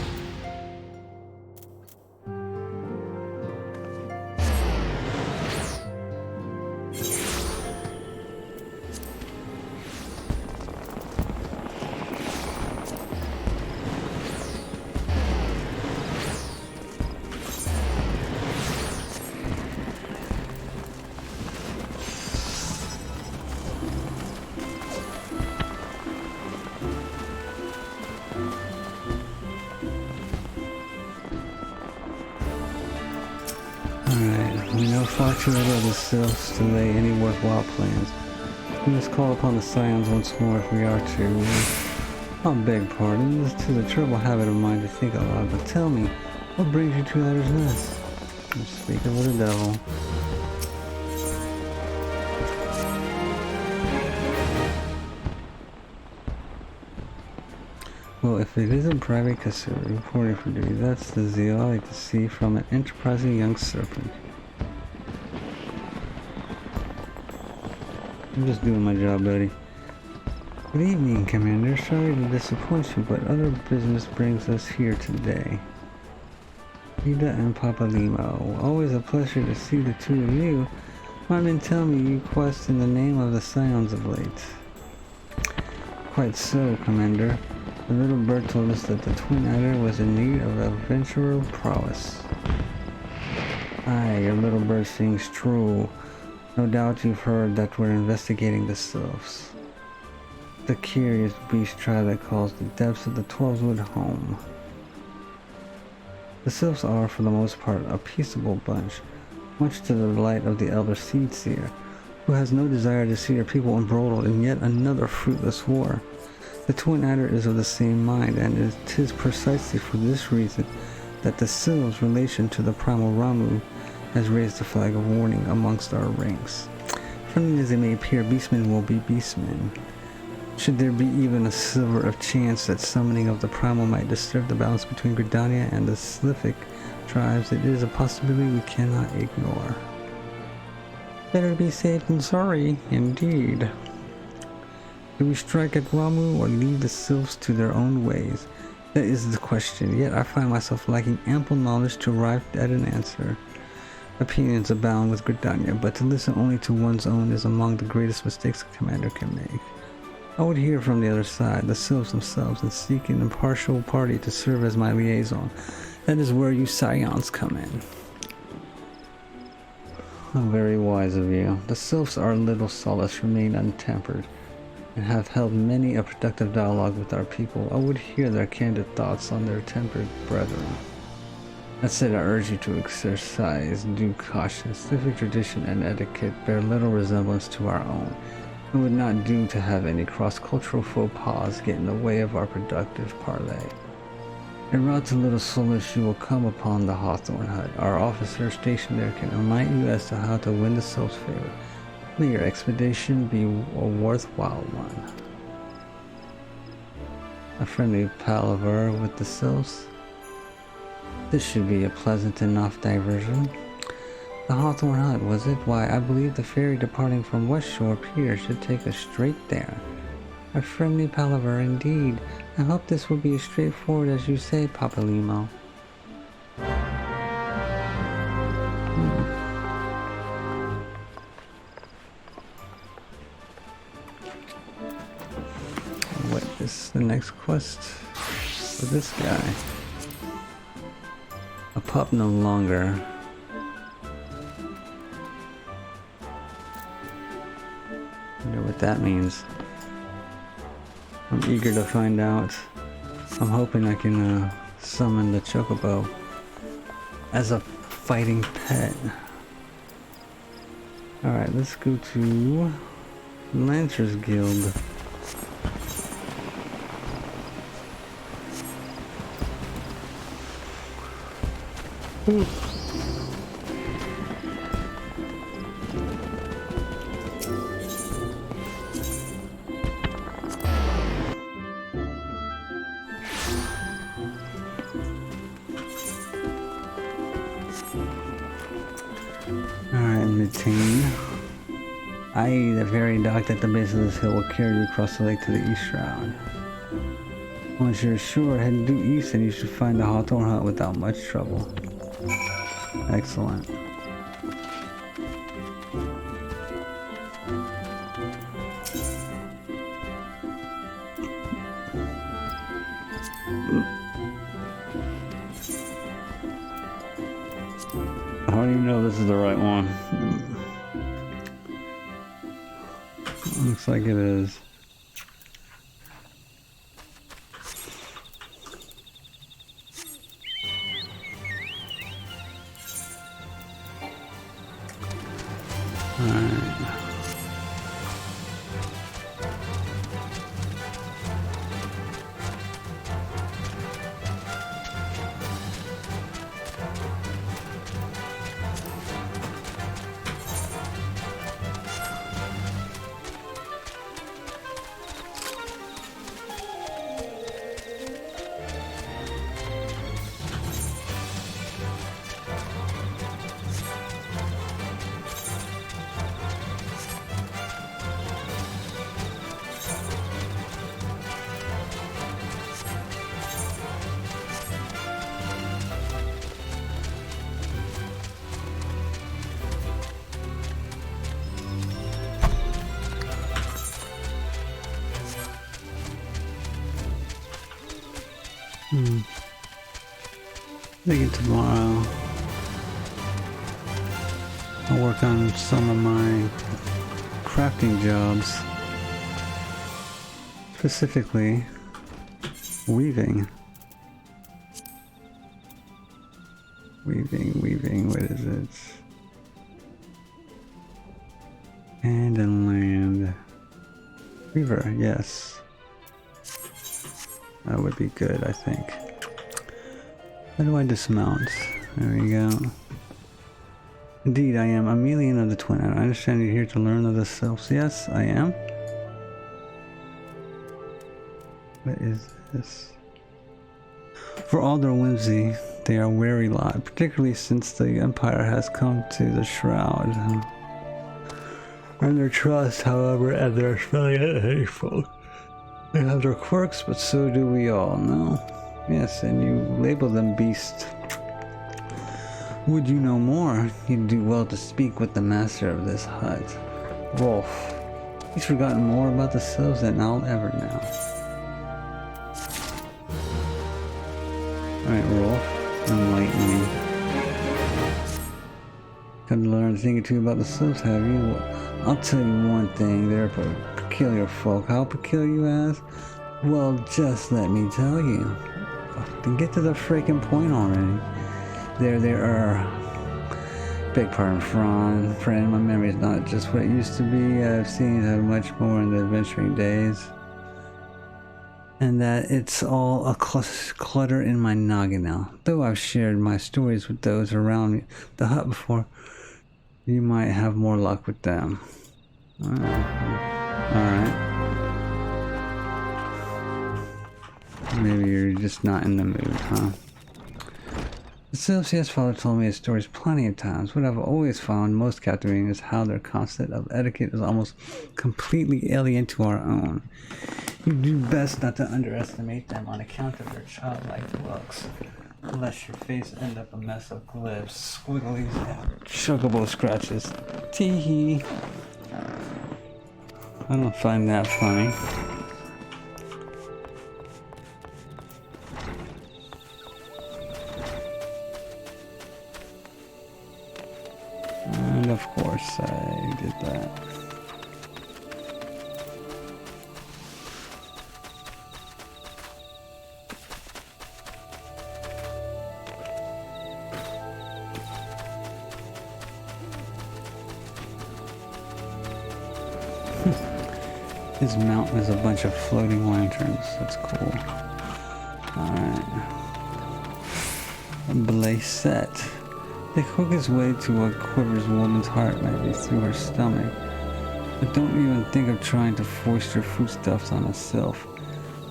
We know far too little of the Sylphs to lay any worthwhile plans. We must call upon the Scions once more if we are to I'll beg pardon, it's to the terrible habit of mine to think aloud, but tell me, what brings you to Adder's Nest? I'm speaking with the devil. Well, if it isn't Private Cassura reporting for duty, that's the zeal I like to see from an enterprising young serpent. I'm just doing my job, buddy. Good evening, Commander. Sorry to disappoint you, but other business brings us here today. Ida and Papalimo. Always a pleasure to see the two of you. My men tell me you quest in the name of the Scions of late. Quite so, Commander. The little bird told us that the Twin Adder was in need of adventurer prowess. Aye, your little bird sings true. No doubt you've heard that we're investigating the Sylphs. The curious beast tribe that calls the depths of the Twelveswood home. The Sylphs are, for the most part, a peaceable bunch, much to the delight of the Elder Seedseer, who has no desire to see her people embroiled in yet another fruitless war. The Twin Adder is of the same mind, and it is precisely for this reason that the Sylphs' relation to the Primal Ramuh has raised a flag of warning amongst our ranks. Friendly as they may appear, beastmen will be beastmen. Should there be even a sliver of chance that summoning of the Primal might disturb the balance between Gridania and the Sylphic tribes, it is a possibility we cannot ignore. Better be safe than sorry, indeed. Do we strike at Ramuh or leave the Sylphs to their own ways? That is the question, yet I find myself lacking ample knowledge to arrive at an answer. Opinions abound with Gridania, but to listen only to one's own is among the greatest mistakes a commander can make. I would hear from the other side, the Sylphs themselves, and seek an impartial party to serve as my liaison. That is where you Scions come in. Oh, very wise of you. The Sylphs, our little solace, remain untempered, and have held many a productive dialogue with our people. I would hear their candid thoughts on their tempered brethren. That said, I urge you to exercise due caution. Civic tradition and etiquette bear little resemblance to our own. It would not do to have any cross-cultural faux pas get in the way of our productive parley. En route to Little Solish, you will come upon the Hawthorne Hut. Our officer stationed there can enlighten you as to how to win the Sylph's favor. May your expedition be a worthwhile one. A friendly palaver with the Sylphs. This should be a pleasant enough diversion. The Hawthorne Hut, was it? Why, I believe the ferry departing from West Shore Pier should take us straight there. A friendly palaver indeed. I hope this will be as straightforward as you say, Papalimo. What is the next quest for this guy? A pup no longer. Wonder what that means. I'm eager to find out. I'm hoping I can summon the Chocobo as a fighting pet. Alright, let's go to Lancers Guild. Ooh. Alright, Mitane. The ferry docked at the base of this hill will carry you across the lake to the East Shroud. Once you're ashore, head due east and you should find the Hawthorne Hut without much trouble. Excellent. How do you know this is the right one? Looks like it is. Maybe tomorrow I'll work on some of my crafting jobs. Specifically, weaving. Weaving, what is it? Hand and land. Weaver, yes. That would be good, I think. How do I dismount? There we go. Indeed, I am Aemilian of the Twin. I understand you're here to learn of the Sylphs. Yes, I am. What is this? For all their whimsy, they are wary lot, particularly since the Empire has come to the Shroud. And their trust, however, and their smelling hateful. They have their quirks, but so do we all, no? Yes, and you label them beasts. Would you know more? You'd do well to speak with the master of this hut. Rolf. He's forgotten more about the Sylphs than I'll ever know. Alright, Rolf. Enlighten me. Come to learn a thing or two about the Sylphs, have you? I'll tell you one thing, they're peculiar folk. How peculiar, you ask? Well, just let me tell you. Then get to the freaking point already. There are. Beg pardon, friend, my memory is not just what it used to be. I've seen it much more in the adventuring days. And that it's all a clutter in my noggin now. Though I've shared my stories with those around the hut before, you might have more luck with them. Alright. Maybe you're just not in the mood, huh? The Sylphs, yes, Father told me his stories plenty of times. What I've always found most captivating is how their concept of etiquette is almost completely alien to our own. You do best not to underestimate them on account of their childlike looks, unless your face end up a mess of glyphs, squigglies, and chuggable scratches. Tee-hee. I don't find that funny. And of course I did that. His mountain is a bunch of floating lanterns. That's cool. Alright. Blazet. The quickest way to what quivers a woman's heart might be through her stomach. But don't even think of trying to force your foodstuffs on a sylph.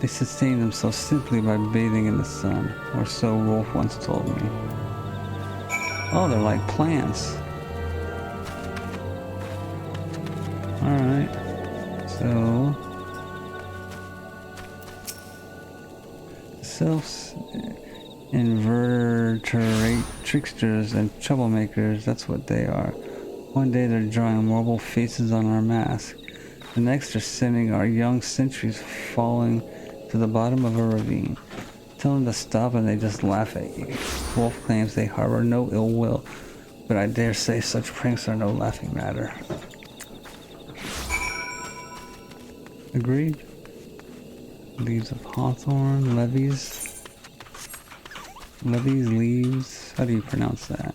They sustain themselves simply by bathing in the sun, or so Rolf once told me. Oh, they're like plants. Alright. So, Sylphs, invertebrate tricksters and troublemakers, that's what they are. One day they're drawing marble faces on our mask. The next they're sending our young sentries falling to the bottom of a ravine. Tell them to stop and they just laugh at you. Wolf claims they harbor no ill will, but I dare say such pranks are no laughing matter. Agreed. Leaves of hawthorn, leaves. Leaves. How do you pronounce that?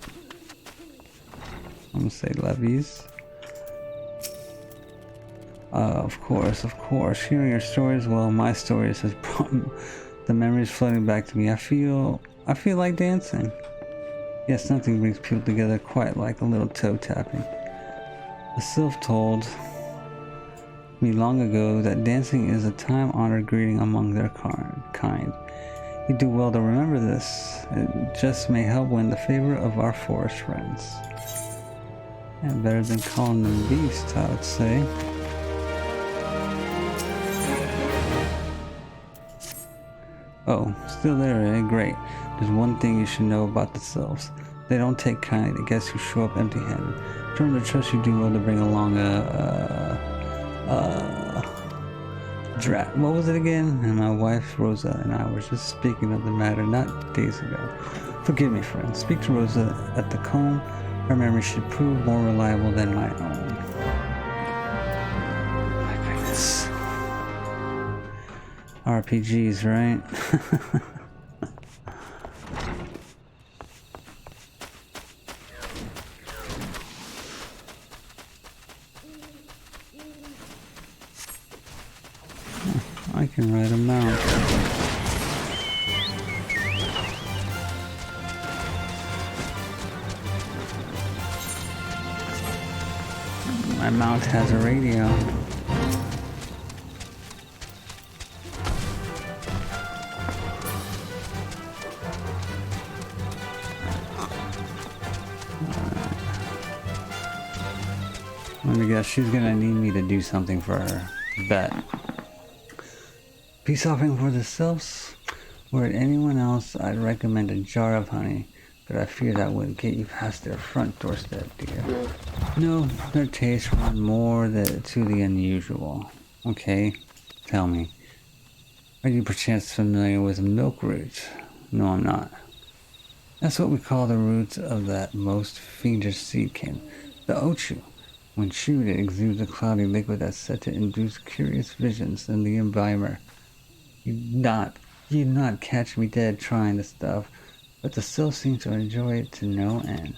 I'm gonna say levies. Of course. Hearing your stories, well, my stories has brought the memories flooding back to me. I feel like dancing. Yes, nothing brings people together quite like a little toe tapping. The sylph told me long ago that dancing is a time-honored greeting among their kind. You do well to remember this. It just may help win the favor of our forest friends. And better than calling them beasts, I would say. Oh, still there, eh? Great. There's one thing you should know about the sylphs. They don't take kindly to guests who show up empty-handed. Turn to trust you do well to bring along a Drat. What was it again? And my wife Rosa and I were just speaking of the matter not days ago. Forgive me, friend. Speak to Rosa at the comb. Her memory should prove more reliable than my own. My goodness. RPGs, right? I can ride a mount. My mount has a radio. Let me guess, she's gonna need me to do something for her. Bet. Peace offering for the sylphs? Were it anyone else, I'd recommend a jar of honey, but I fear that wouldn't get you past their front doorstep, dear. No, their tastes run more to the unusual. Okay, tell me, are you perchance familiar with milk roots? No, I'm not. That's what we call the roots of that most fiendish seedkin, the ochu. When chewed, it exudes a cloudy liquid that's said to induce curious visions in the imbiber. You'd not catch me dead trying the stuff, but the sylphs seem to enjoy it to no end.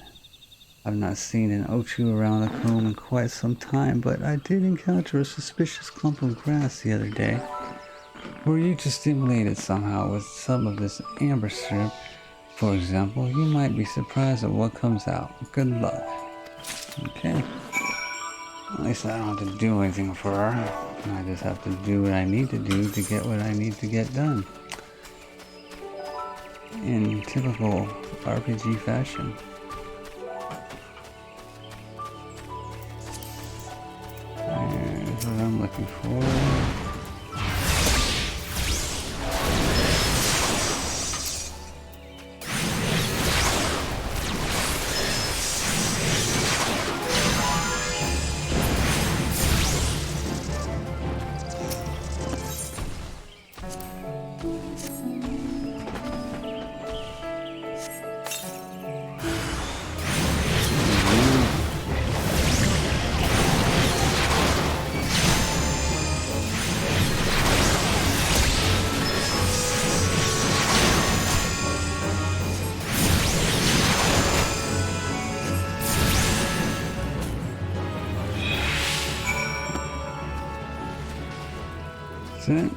I've not seen an ochu around the comb in quite some time, but I did encounter a suspicious clump of grass the other day. Were you to stimulate it somehow with some of this amber syrup, for example, you might be surprised at what comes out. Good luck. Okay. At least I don't have to do anything for her. I just have to do what I need to do to get what I need to get done. In typical RPG fashion. There's what I'm looking for. That's it.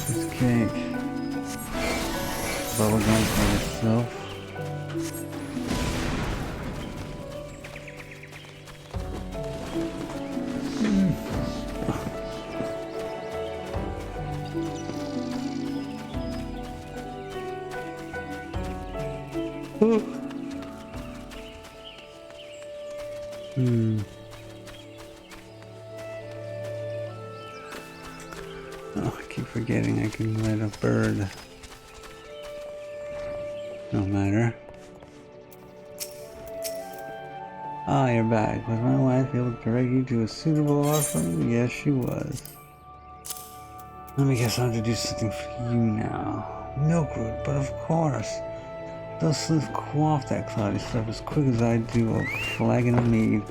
This cake. Bubblegum for itself. Oh, I keep forgetting I can let a bird. No matter. Ah, you're back. Was my wife able to direct you to a suitable offering? Yes, she was. Let me guess, I have to do something for you now. Milkroot, but of course. Those sleuths quaff that cloudy stuff as quick as I do a flagon of mead.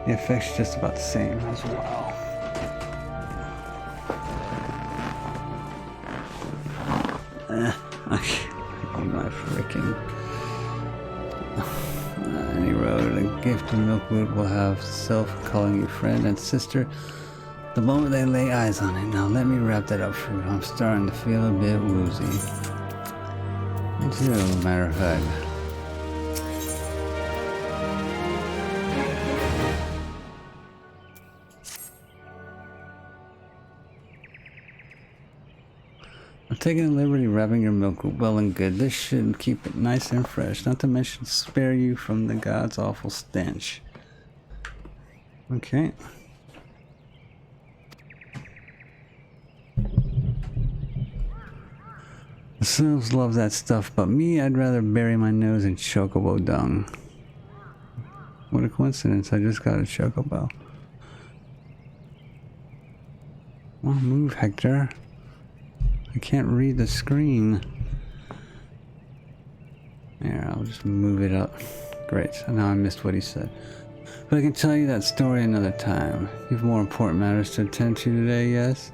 The effect's just about the same as well. My freaking. Any road, a gift of Milkwood will have self calling you friend and sister the moment they lay eyes on it. Now let me wrap that up for you. I'm starting to feel a bit woozy. Me too, matter of fact. I'm taking the liberty wrapping your milk well and good. This should keep it nice and fresh, not to mention spare you from the god's awful stench. Okay. The sylphs love that stuff, but me, I'd rather bury my nose in chocobo dung. What a coincidence, I just got a chocobo. Well, move, Hector. I can't read the screen. There, I'll just move it up. Great, now I missed what he said. But I can tell you that story another time. You have more important matters to attend to today, yes?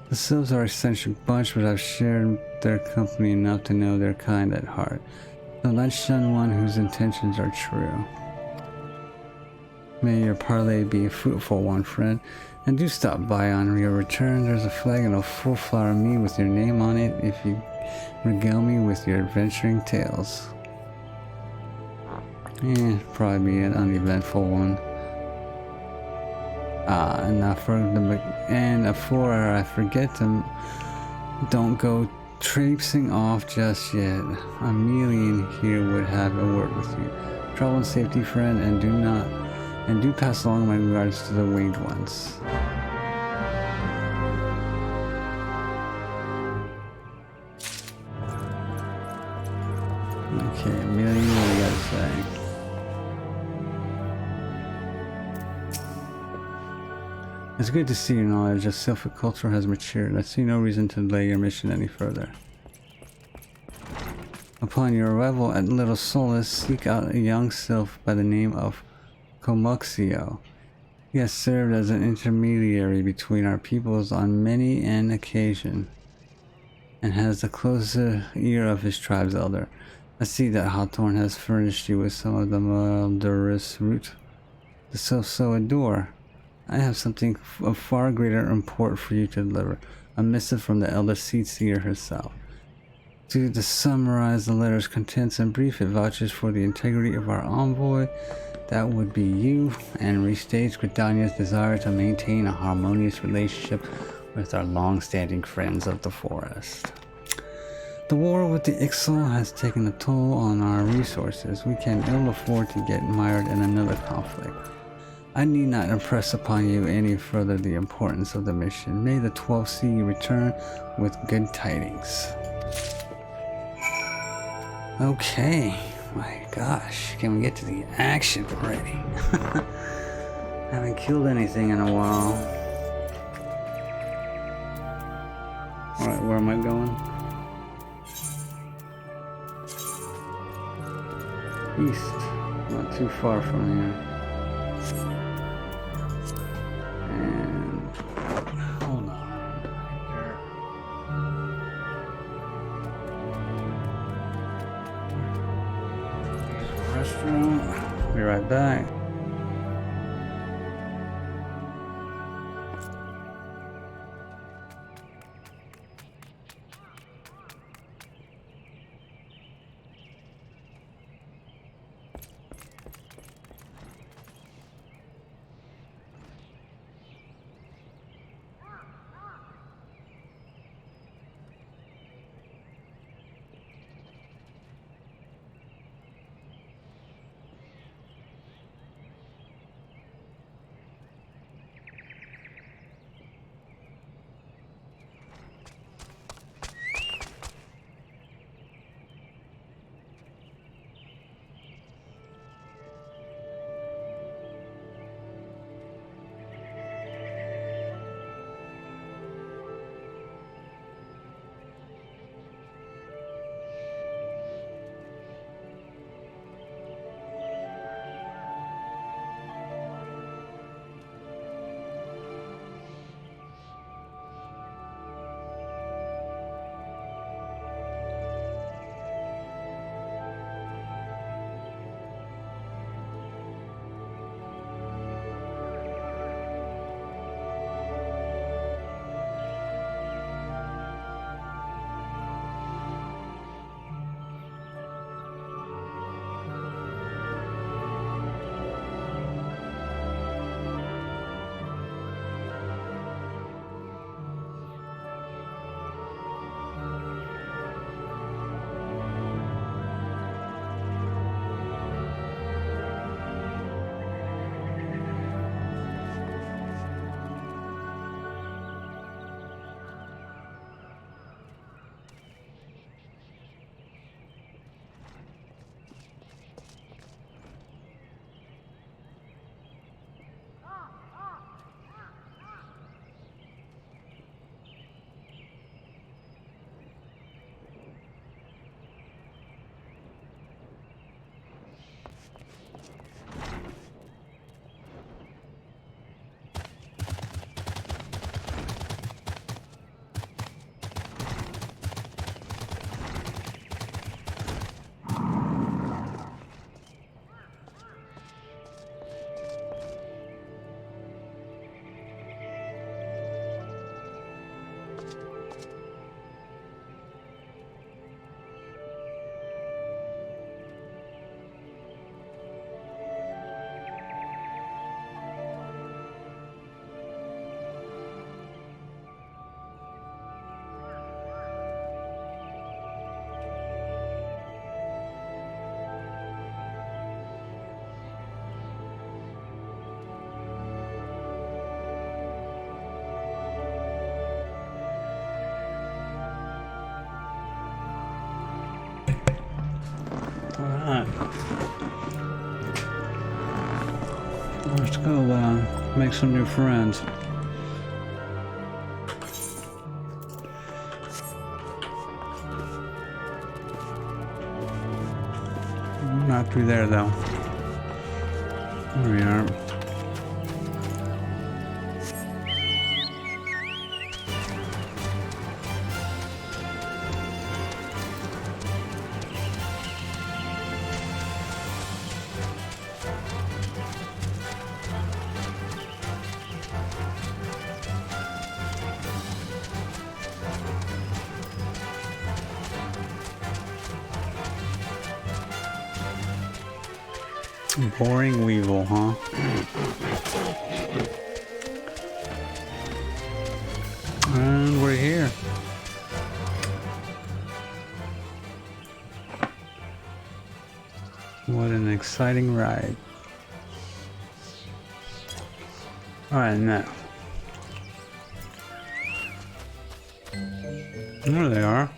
The Sylphs are an eccentric bunch, but I've shared their company enough to know they're kind at heart. So let's shun one whose intentions are true. May your parley be a fruitful one, friend. And do stop by on your return. There's a flag and a full flower of me with your name on it if you regale me with your adventuring tales. Probably be an uneventful one. And before I forget to, don't go traipsing off just yet. Amelia here would have a word with you. Travel in safety, friend, and do pass along my regards to the winged ones. Okay, Amelia, what do you gotta say? It's good to see your knowledge of Sylphic culture has matured. I see no reason to delay your mission any further. Upon your arrival at Little Solace, seek out a young Sylph by the name of Comuxio. He has served as an intermediary between our peoples on many an occasion, and has the close ear of his tribe's elder. I see that Hawthorne has furnished you with some of the Malodorous root the Sylphs so adore. I have something of far greater import for you to deliver, a missive from the elder Seed Seer herself. To summarize the letter's contents in brief, it vouches for the integrity of our envoy, that would be you, and restates Gridania's desire to maintain a harmonious relationship with our long-standing friends of the forest. The war with the Ixal has taken a toll on our resources. We can ill afford to get mired in another conflict. I need not impress upon you any further the importance of the mission. May the 12th see you return with good tidings. Okay, my gosh, can we get to the action already? Haven't killed anything in a while. Alright, where am I going? East, not too far from here. And hold on. Restroom. Be right back. Let's go make some new friends. Not through there though. There we are. Boring Weevil, huh? And we're here. What an exciting ride. Alright, now. There they are.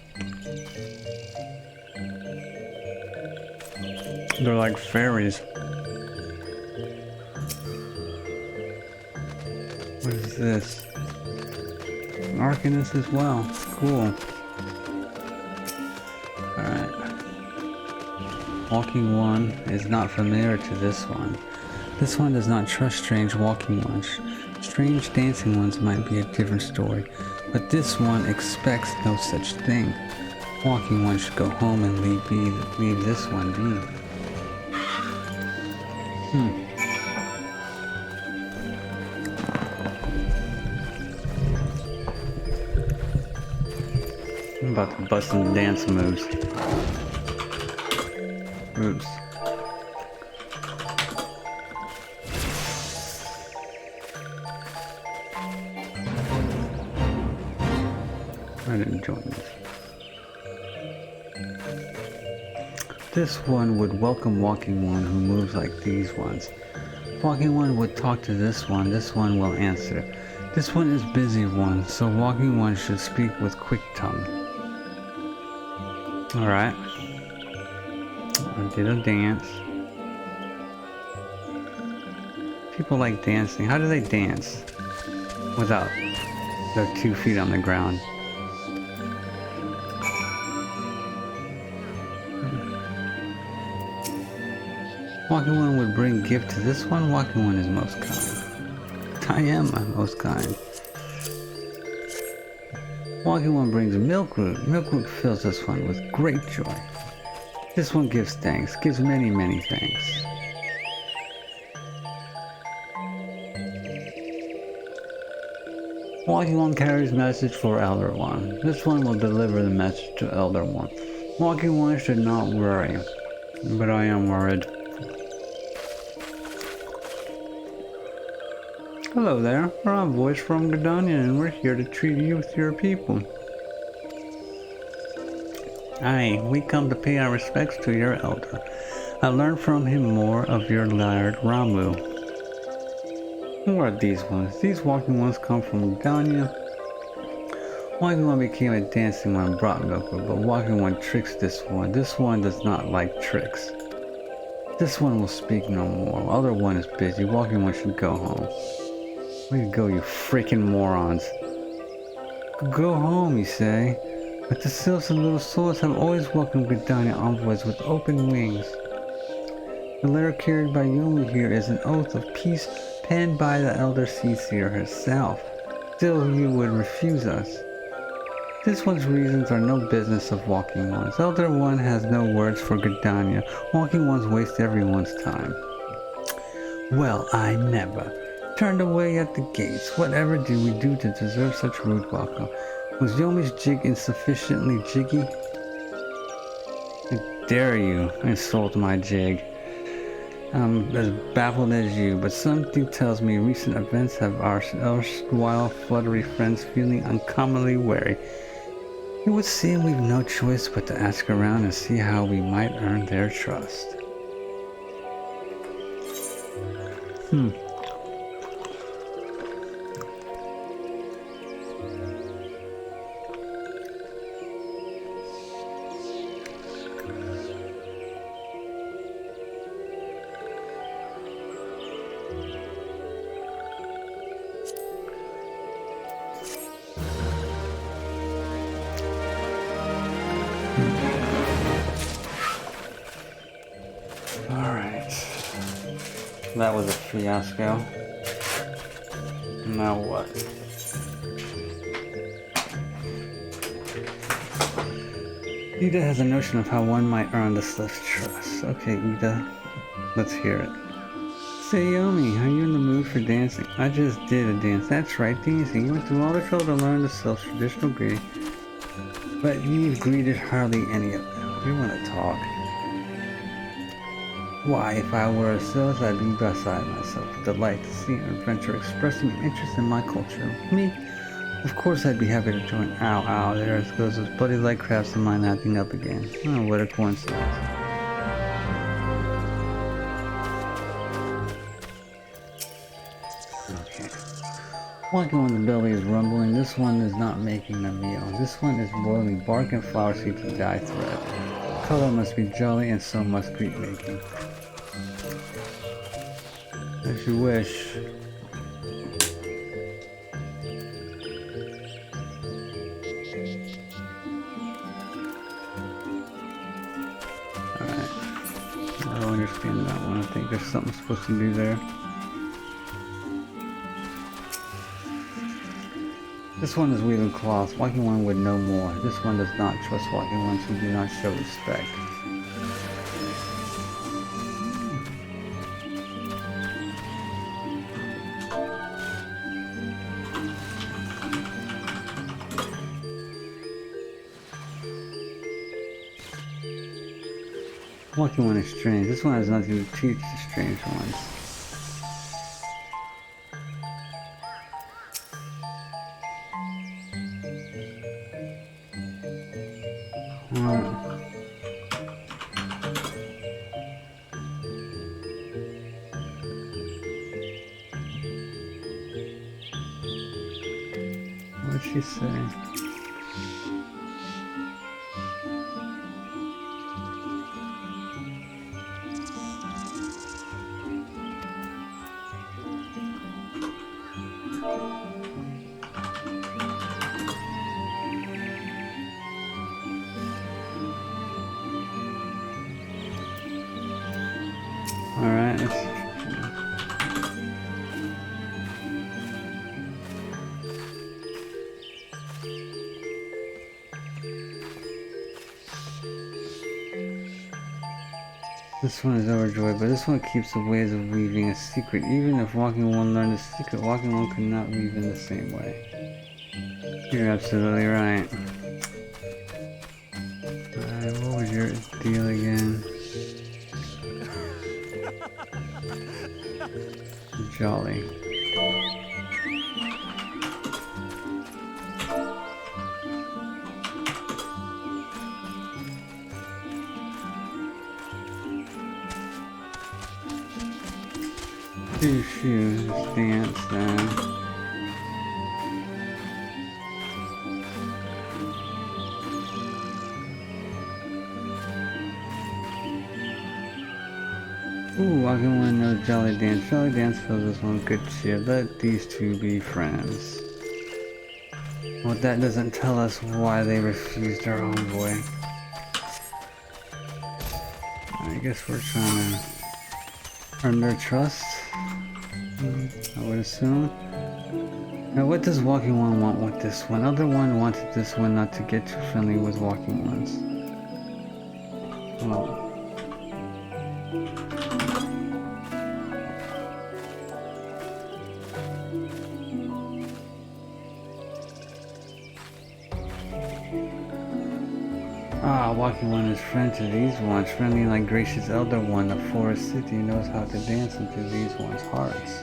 They're like fairies. What is this? Arcanist as well. Cool. Alright. Walking one is not familiar to this one. This one does not trust strange walking ones. Strange dancing ones might be a different story, but this one expects no such thing. Walking one should go home and leave this one be. I'm about to bust some dance moves. Oops. I didn't join this. This one would welcome Walking One who moves like these ones. Walking One would talk to this one will answer. This one is busy one, so Walking One should speak with quick tongue. Alright. I did a dance. People like dancing. How do they dance? Without their 2 feet on the ground. Walking One would bring gift to this one. Walking One is most kind. I am most kind. Walking One brings Milkroot. Milkroot fills this one with great joy. This one gives thanks, gives many, many thanks. Walking One carries message for Elder One. This one will deliver the message to Elder One. Walking One should not worry, but I am worried. Hello there, we're envoys from Gridania and we're here to treat you with your people. Aye, we come to pay our respects to your elder. I learned from him more of your laird Ramu. Who are these ones? These walking ones come from Gridania. Walking One became a dancing one and brought Milkroot, but Walking One tricks this one. This one does not like tricks. This one will speak no more. Other one is busy. Walking One should go home. Way to go, you freaking morons. Go home, you say? But the Sylphs and Little Souls have always welcomed Gridania envoys with open wings. The letter carried by Yomi here is an oath of peace penned by the Elder Seaseer herself. Still, you would refuse us. This one's reasons are no business of Walking One's. Elder One has no words for Gridania. Walking Ones waste everyone's time. Well, I never. Turned away at the gates. Whatever did we do to deserve such rude welcome? Was Yomi's jig insufficiently jiggy? How dare you insult my jig? I'm as baffled as you, but something tells me recent events have our erstwhile fluttery friends feeling uncommonly wary. It would seem we've no choice but to ask around and see how we might earn their trust. Alright. That was a fiasco. Now what? Ida has a notion of how one might earn the Sylph's trust. Okay, Ida, let's hear it. Sayomi, are you in the mood for dancing? I just did a dance. That's right, dancing. You went through all the trouble to learn the Sylph's traditional greeting, but you've greeted hardly any of them. We want to talk. Why, if I were a Sylph, I'd be beside myself with delight to see an adventurer expressing interest in my culture. Me? Of course I'd be happy to join. Ow, ow, there goes those bloody leg crafts of mine acting up again. Oh, what a coincidence. Okay. Walking when the belly is rumbling, this one is not making a meal. This one is boiling bark and flower seeds to dye thread. Color must be jolly and so must greet making. As you wish. Alright. I don't understand that one. I think there's something supposed to do there. This one is weaving cloth. Walking one would know more. This one does not trust walking ones who do not show respect. Walking one is strange. This one has nothing to teach the strange ones. What'd she say? Alright, this one is overjoyed, but this one keeps the ways of weaving a secret. Even if Walking One learned the secret, Walking One could not weave in the same way. You're absolutely right. Alright, what was your deal again? Jolly. Two shoes, dance then. Ooh, Walking One knows Jolly Dance. Jolly Dance fills this one good cheer. Let these two be friends. Well, that doesn't tell us why they refused our envoy. I guess we're trying to earn their trust, I would assume. Now, what does Walking One want with this one? Other one wanted this one not to get too friendly with Walking Ones. Oh. Ah, Walking One is friend to these ones, friendly like gracious Elder One of Forest City knows how to dance into these ones' hearts.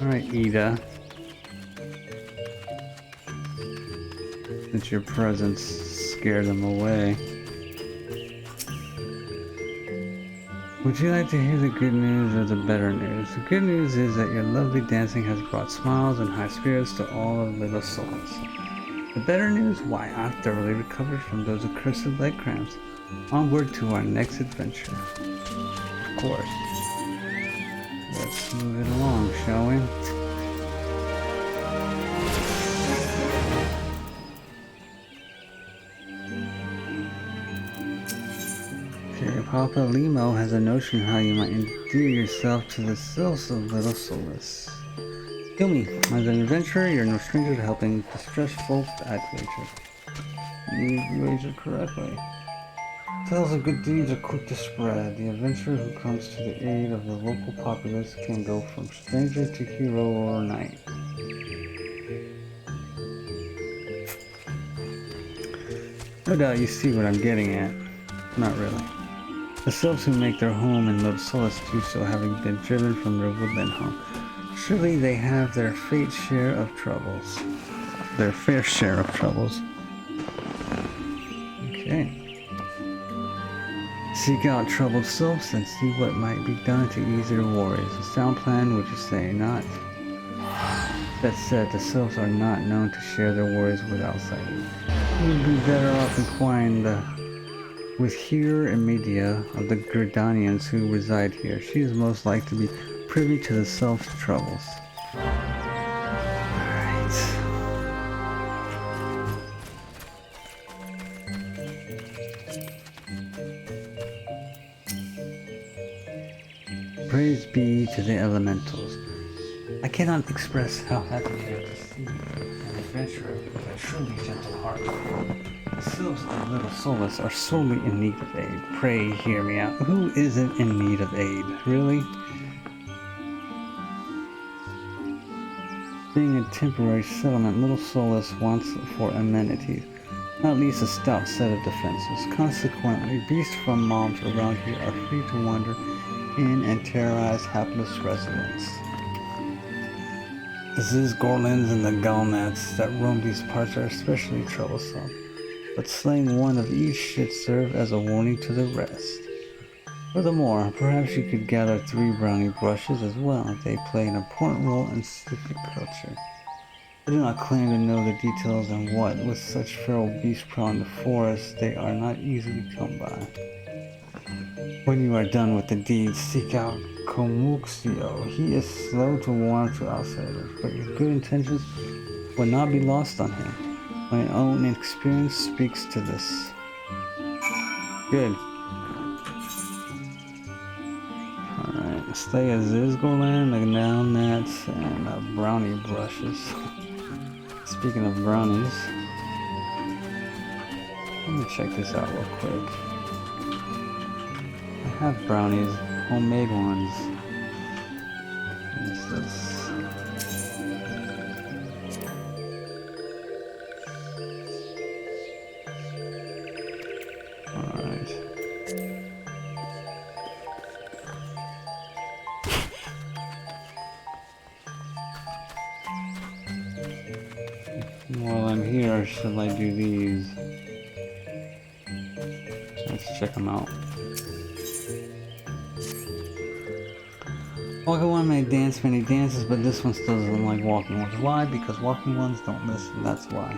Alright, Ida. Since your presence scared them away. Would you like to hear the good news or the better news? The good news is that your lovely dancing has brought smiles and high spirits to all of Little Souls. The better news? Why, I've thoroughly recovered from those accursed leg cramps. Onward to our next adventure. Of course. Let's move it along, shall we? Okay, Papa Limo has a notion how you might endear yourself to the Sylphs of Little Solace. Kill me. As an adventurer, you're no stranger to helping distressed folks at wager. You wager correctly. Tales of good deeds are quick to spread. The adventurer who comes to the aid of the local populace can go from stranger to hero overnight. No doubt you see what I'm getting at. Not really. The Sylphs who make their home in Little Solace do so having been driven from their woodland home. Surely they have their fair share of troubles. Okay. Seek out troubled Sylphs and see what might be done to ease their worries. A sound plan, would you say not? That said, the Sylphs are not known to share their worries with outsiders. You would be better off inquiring with Hira and Media of the Gridanians who reside here. She is most likely to be privy to the Sylphs' troubles. Alright. Praise be to the elementals. I cannot express how happy I am to see an adventurer with a truly gentle heart. The Sylphs of Little Solace are sorely in need of aid. Pray hear me out. Who isn't in need of aid? Really? Being a temporary settlement, Little Solace wants for amenities, not least a stout set of defenses. Consequently, beasts from mobs around here are free to wander in and terrorize hapless residents. The Zizgorlins and the Galnats that roam these parts are especially troublesome, but slaying one of each should serve as a warning to the rest. Furthermore, perhaps you could gather 3 brownie brushes as well. They play an important role in Sylphic culture. I do not claim to know the details and what, with such feral beasts prowling the forest, they are not easily come by. When you are done with the deed, seek out Komuxio. He is slow to warm to outsiders, but your good intentions will not be lost on him. My own experience speaks to this. Good. Alright, stay at Zizgorland, the Galnats, and brownie brushes. Speaking of brownies, let me check this out real quick. I have brownies, homemade ones. What's this? Alright. While I'm here, should I do these? Let's check them out. Walking one may dance many dances, but this one still doesn't like walking ones. Why? Because walking ones don't listen, that's why.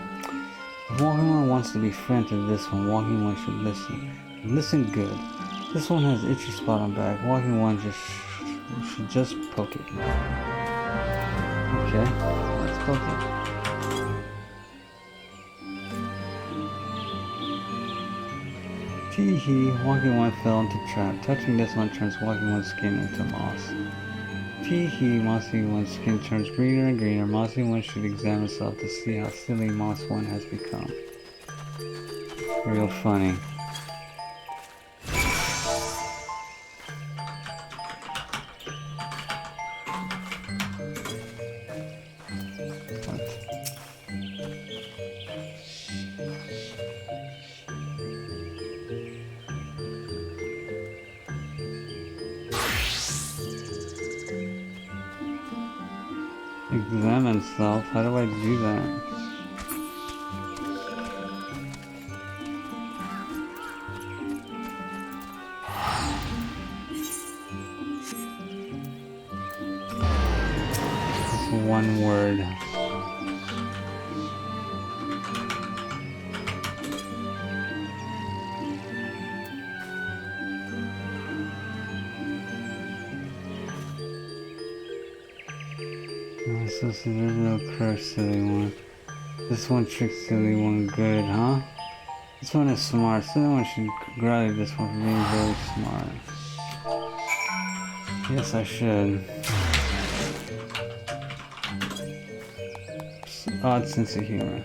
If walking one wants to be friend to this one, walking one should listen. Listen good. This one has itchy spot on back. Walking one should just poke it. Okay, let's poke it. Tee-hee, walking one fell into trap. Touching this one turns walking one's skin into moss. Tee-hee, mossy one's skin turns greener and greener. Mossy one should examine itself to see how silly moss one has become. Real funny. Examine self. How do I do that? It's one word. So there's no curse, silly one. This one tricks silly one good, huh? This one is smart, so no one should congratulate this one for being very smart. Yes, I should. Odd sense of humor.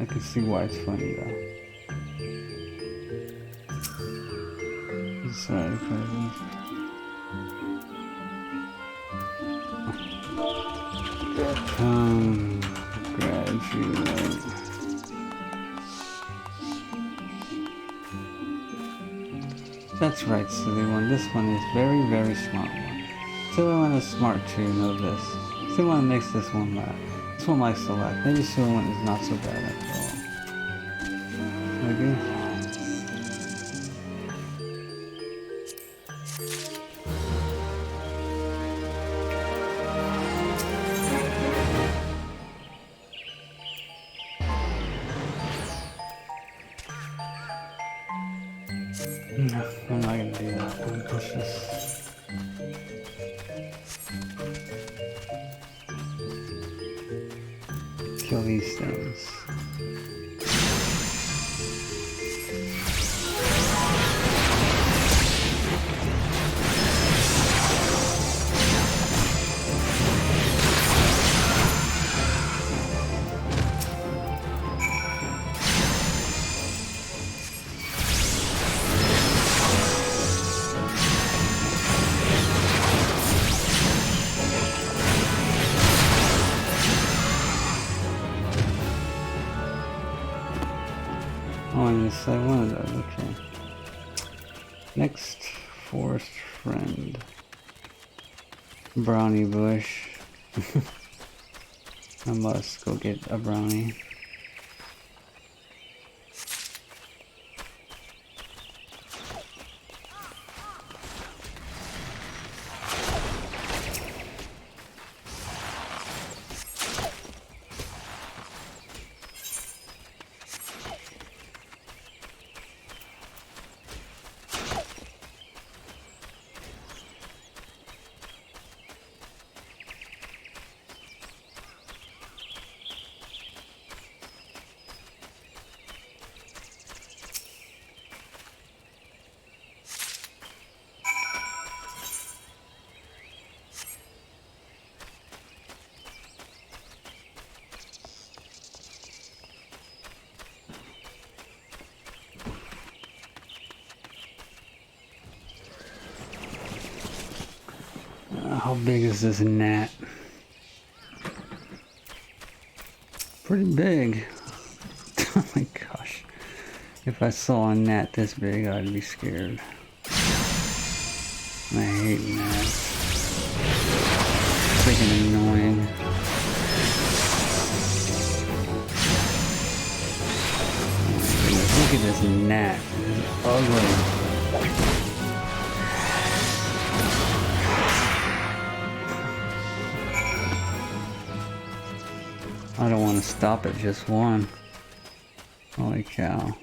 I can see why it's funny though. Sorry, presents. Graduate. That's right, silly one. This one is very, very smart one. Silly one is smart too, know this. Silly one makes this one laugh. This one likes to laugh. Maybe silly one is not so bad after all. Maybe? No, I'm not gonna do that. I'm gonna push this. Kill these things. Oh, I missed one of those, okay. Next, forest friend. Brownie bush. I must go get a brownie. How big is this gnat? Pretty big. Oh my gosh. If I saw a gnat this big, I'd be scared. I hate gnats. Freaking annoying. Oh my goodness, look at this gnat. It's ugly. I don't want to stop at just one. Holy cow.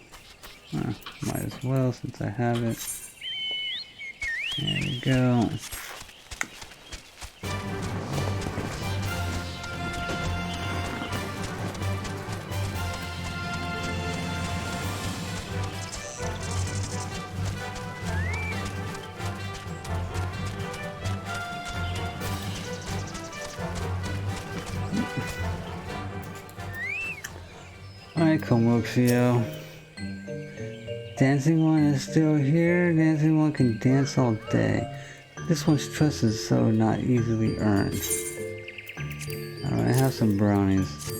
Might as well since I have it. There we go. Alright, Komoxio. Dancing one is still here. Dancing one can dance all day. This one's trust is so not easily earned. Alright, I have some brownies.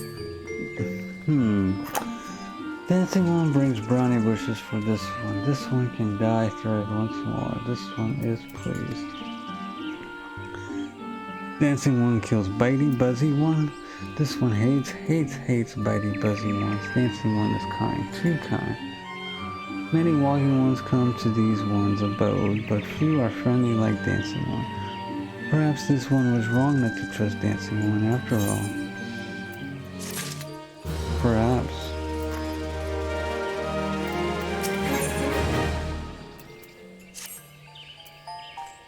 Dancing one brings brownie bushes for this one. This one can die thread once more. This one is pleased. Dancing one kills bitey buzzy one. This one hates bitey buzzy ones. Dancing one is kind, too kind. Many walking ones come to these ones' abode, but few are friendly like dancing one. Perhaps this one was wrong not to trust dancing one after all. Perhaps.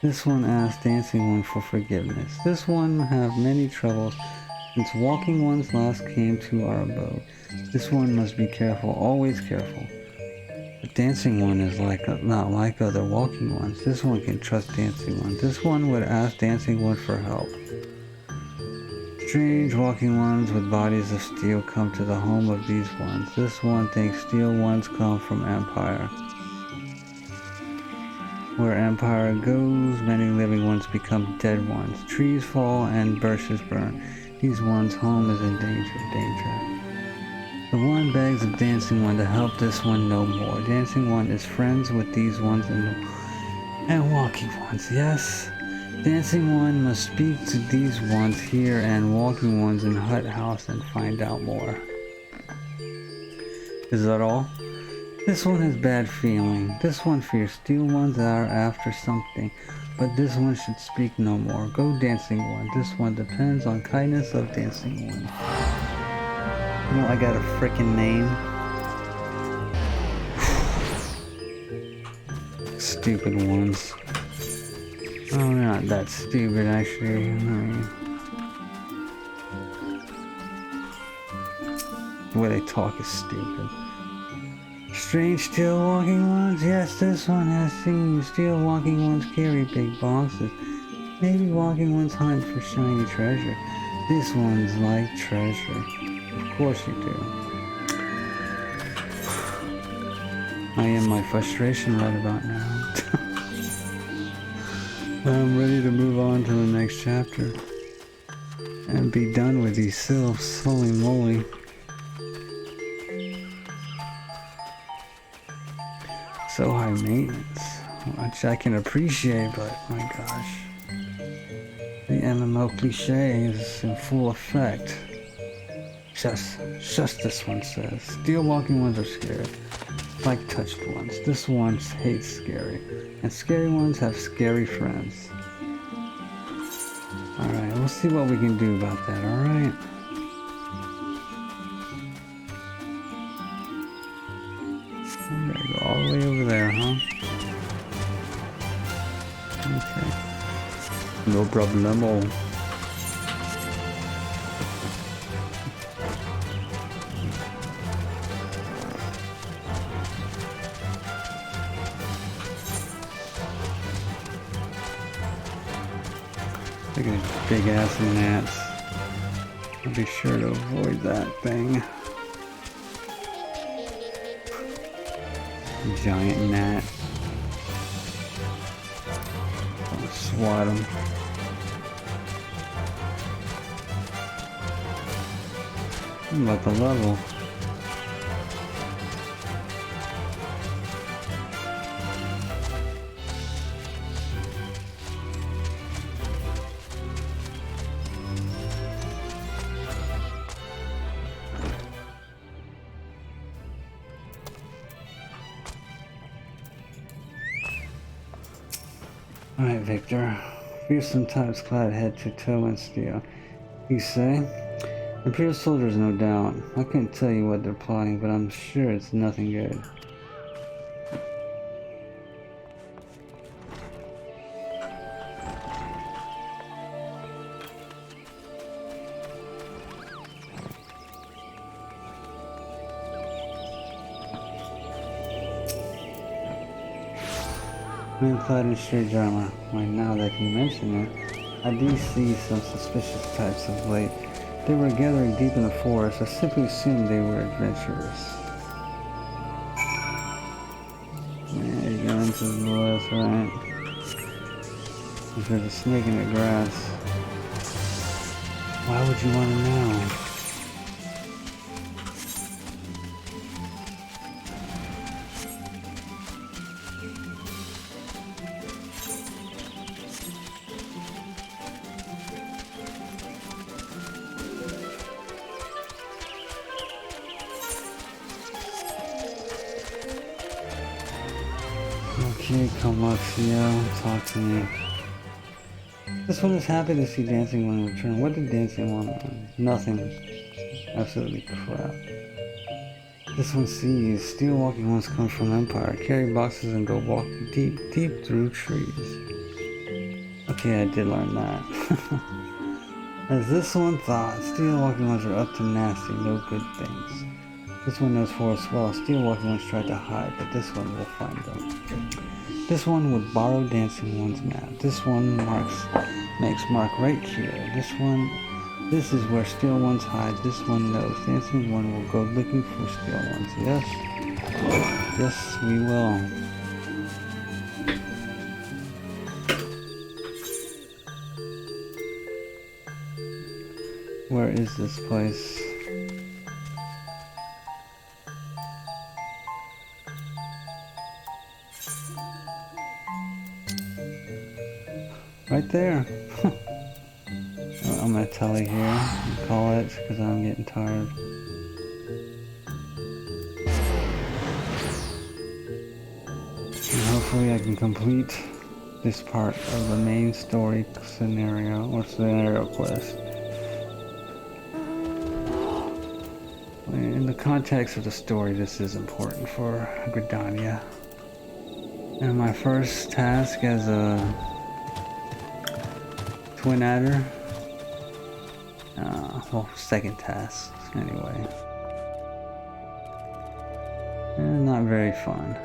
This one asked dancing one for forgiveness. This one have many troubles. Since walking ones last came to our abode, this one must be careful, always careful. The dancing one is not like other walking ones. This one can trust dancing one. This one would ask dancing one for help. Strange walking ones with bodies of steel come to the home of these ones. This one thinks steel ones come from Empire. Where Empire goes, many living ones become dead ones. Trees fall and bushes burn. These ones' home is in danger. The one begs of Dancing One to help this one no more. Dancing One is friends with these ones and walking ones. Yes, Dancing One must speak to these ones here and walking ones in Hut House and find out more. Is that all? This one has bad feeling. This one fears steel ones are after something, but this one should speak no more. Go Dancing One. This one depends on kindness of Dancing One. You know, I got a freaking name. Stupid ones. Oh, they're not that stupid, actually. The way they talk is stupid. Strange steel walking ones? Yes, this one has seen you. Steel walking ones carry big boxes. Maybe walking ones hunt for shiny treasure. This one's like treasure. Of course you do. I am my frustration right about now. I'm ready to move on to the next chapter. And be done with these sylphs. Holy moly. So high maintenance, which I can appreciate, but my gosh. The MMO cliche is in full effect. Just this one says. Steel walking ones are scared, like touched ones. This one hates scary, and scary ones have scary friends. Alright, we'll see what we can do about that, alright? I'm gonna go all the way over there, huh? Okay. No problemo. Look at these big ass gnats. I'll be sure to avoid that thing. Giant gnat. I'll swat him. I'm about the level. Alright, Victor. Fearsome types clad head to toe in steel. You say? Imperial soldiers, no doubt. I couldn't tell you what they're plotting, but I'm sure it's nothing good. Men clad in strange armor. Why, now that you mention it, I do see some suspicious types of late. They were gathering deep in the forest. I simply assumed they were adventurers. Yeah, you go into the woods, right? If there's a snake in the grass. Why would you want to know? Okay, Comoxio, talk to me. This one is happy to see Dancing One return. What did Dancing One want? Nothing. Absolutely crap. This one sees steel walking ones come from Empire, carry boxes and go walking deep through trees. Okay, I did learn that. As this one thought, steel walking ones are up to nasty, no good things. This one knows forest well. Steel walking ones tried to hide, but this one will find them. This one would borrow dancing one's map. This one makes mark right here. This is where steel ones hide. This one knows. Dancing one will go looking for steel ones. Yes. Yes, we will. Where is this place? Right there. I'm gonna tally here and call it because I'm getting tired. And hopefully I can complete this part of the main story scenario or scenario quest. In the context of the story, this is important for Gridania. And my first task as a Twin Adder. Well, second task, anyway. And not very fun.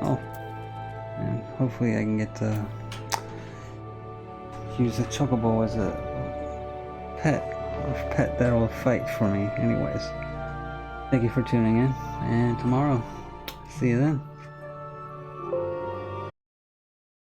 Oh. And hopefully I can get to use the Chocobo as a pet that will fight for me. Anyways. Thank you for tuning in, and tomorrow, see you then.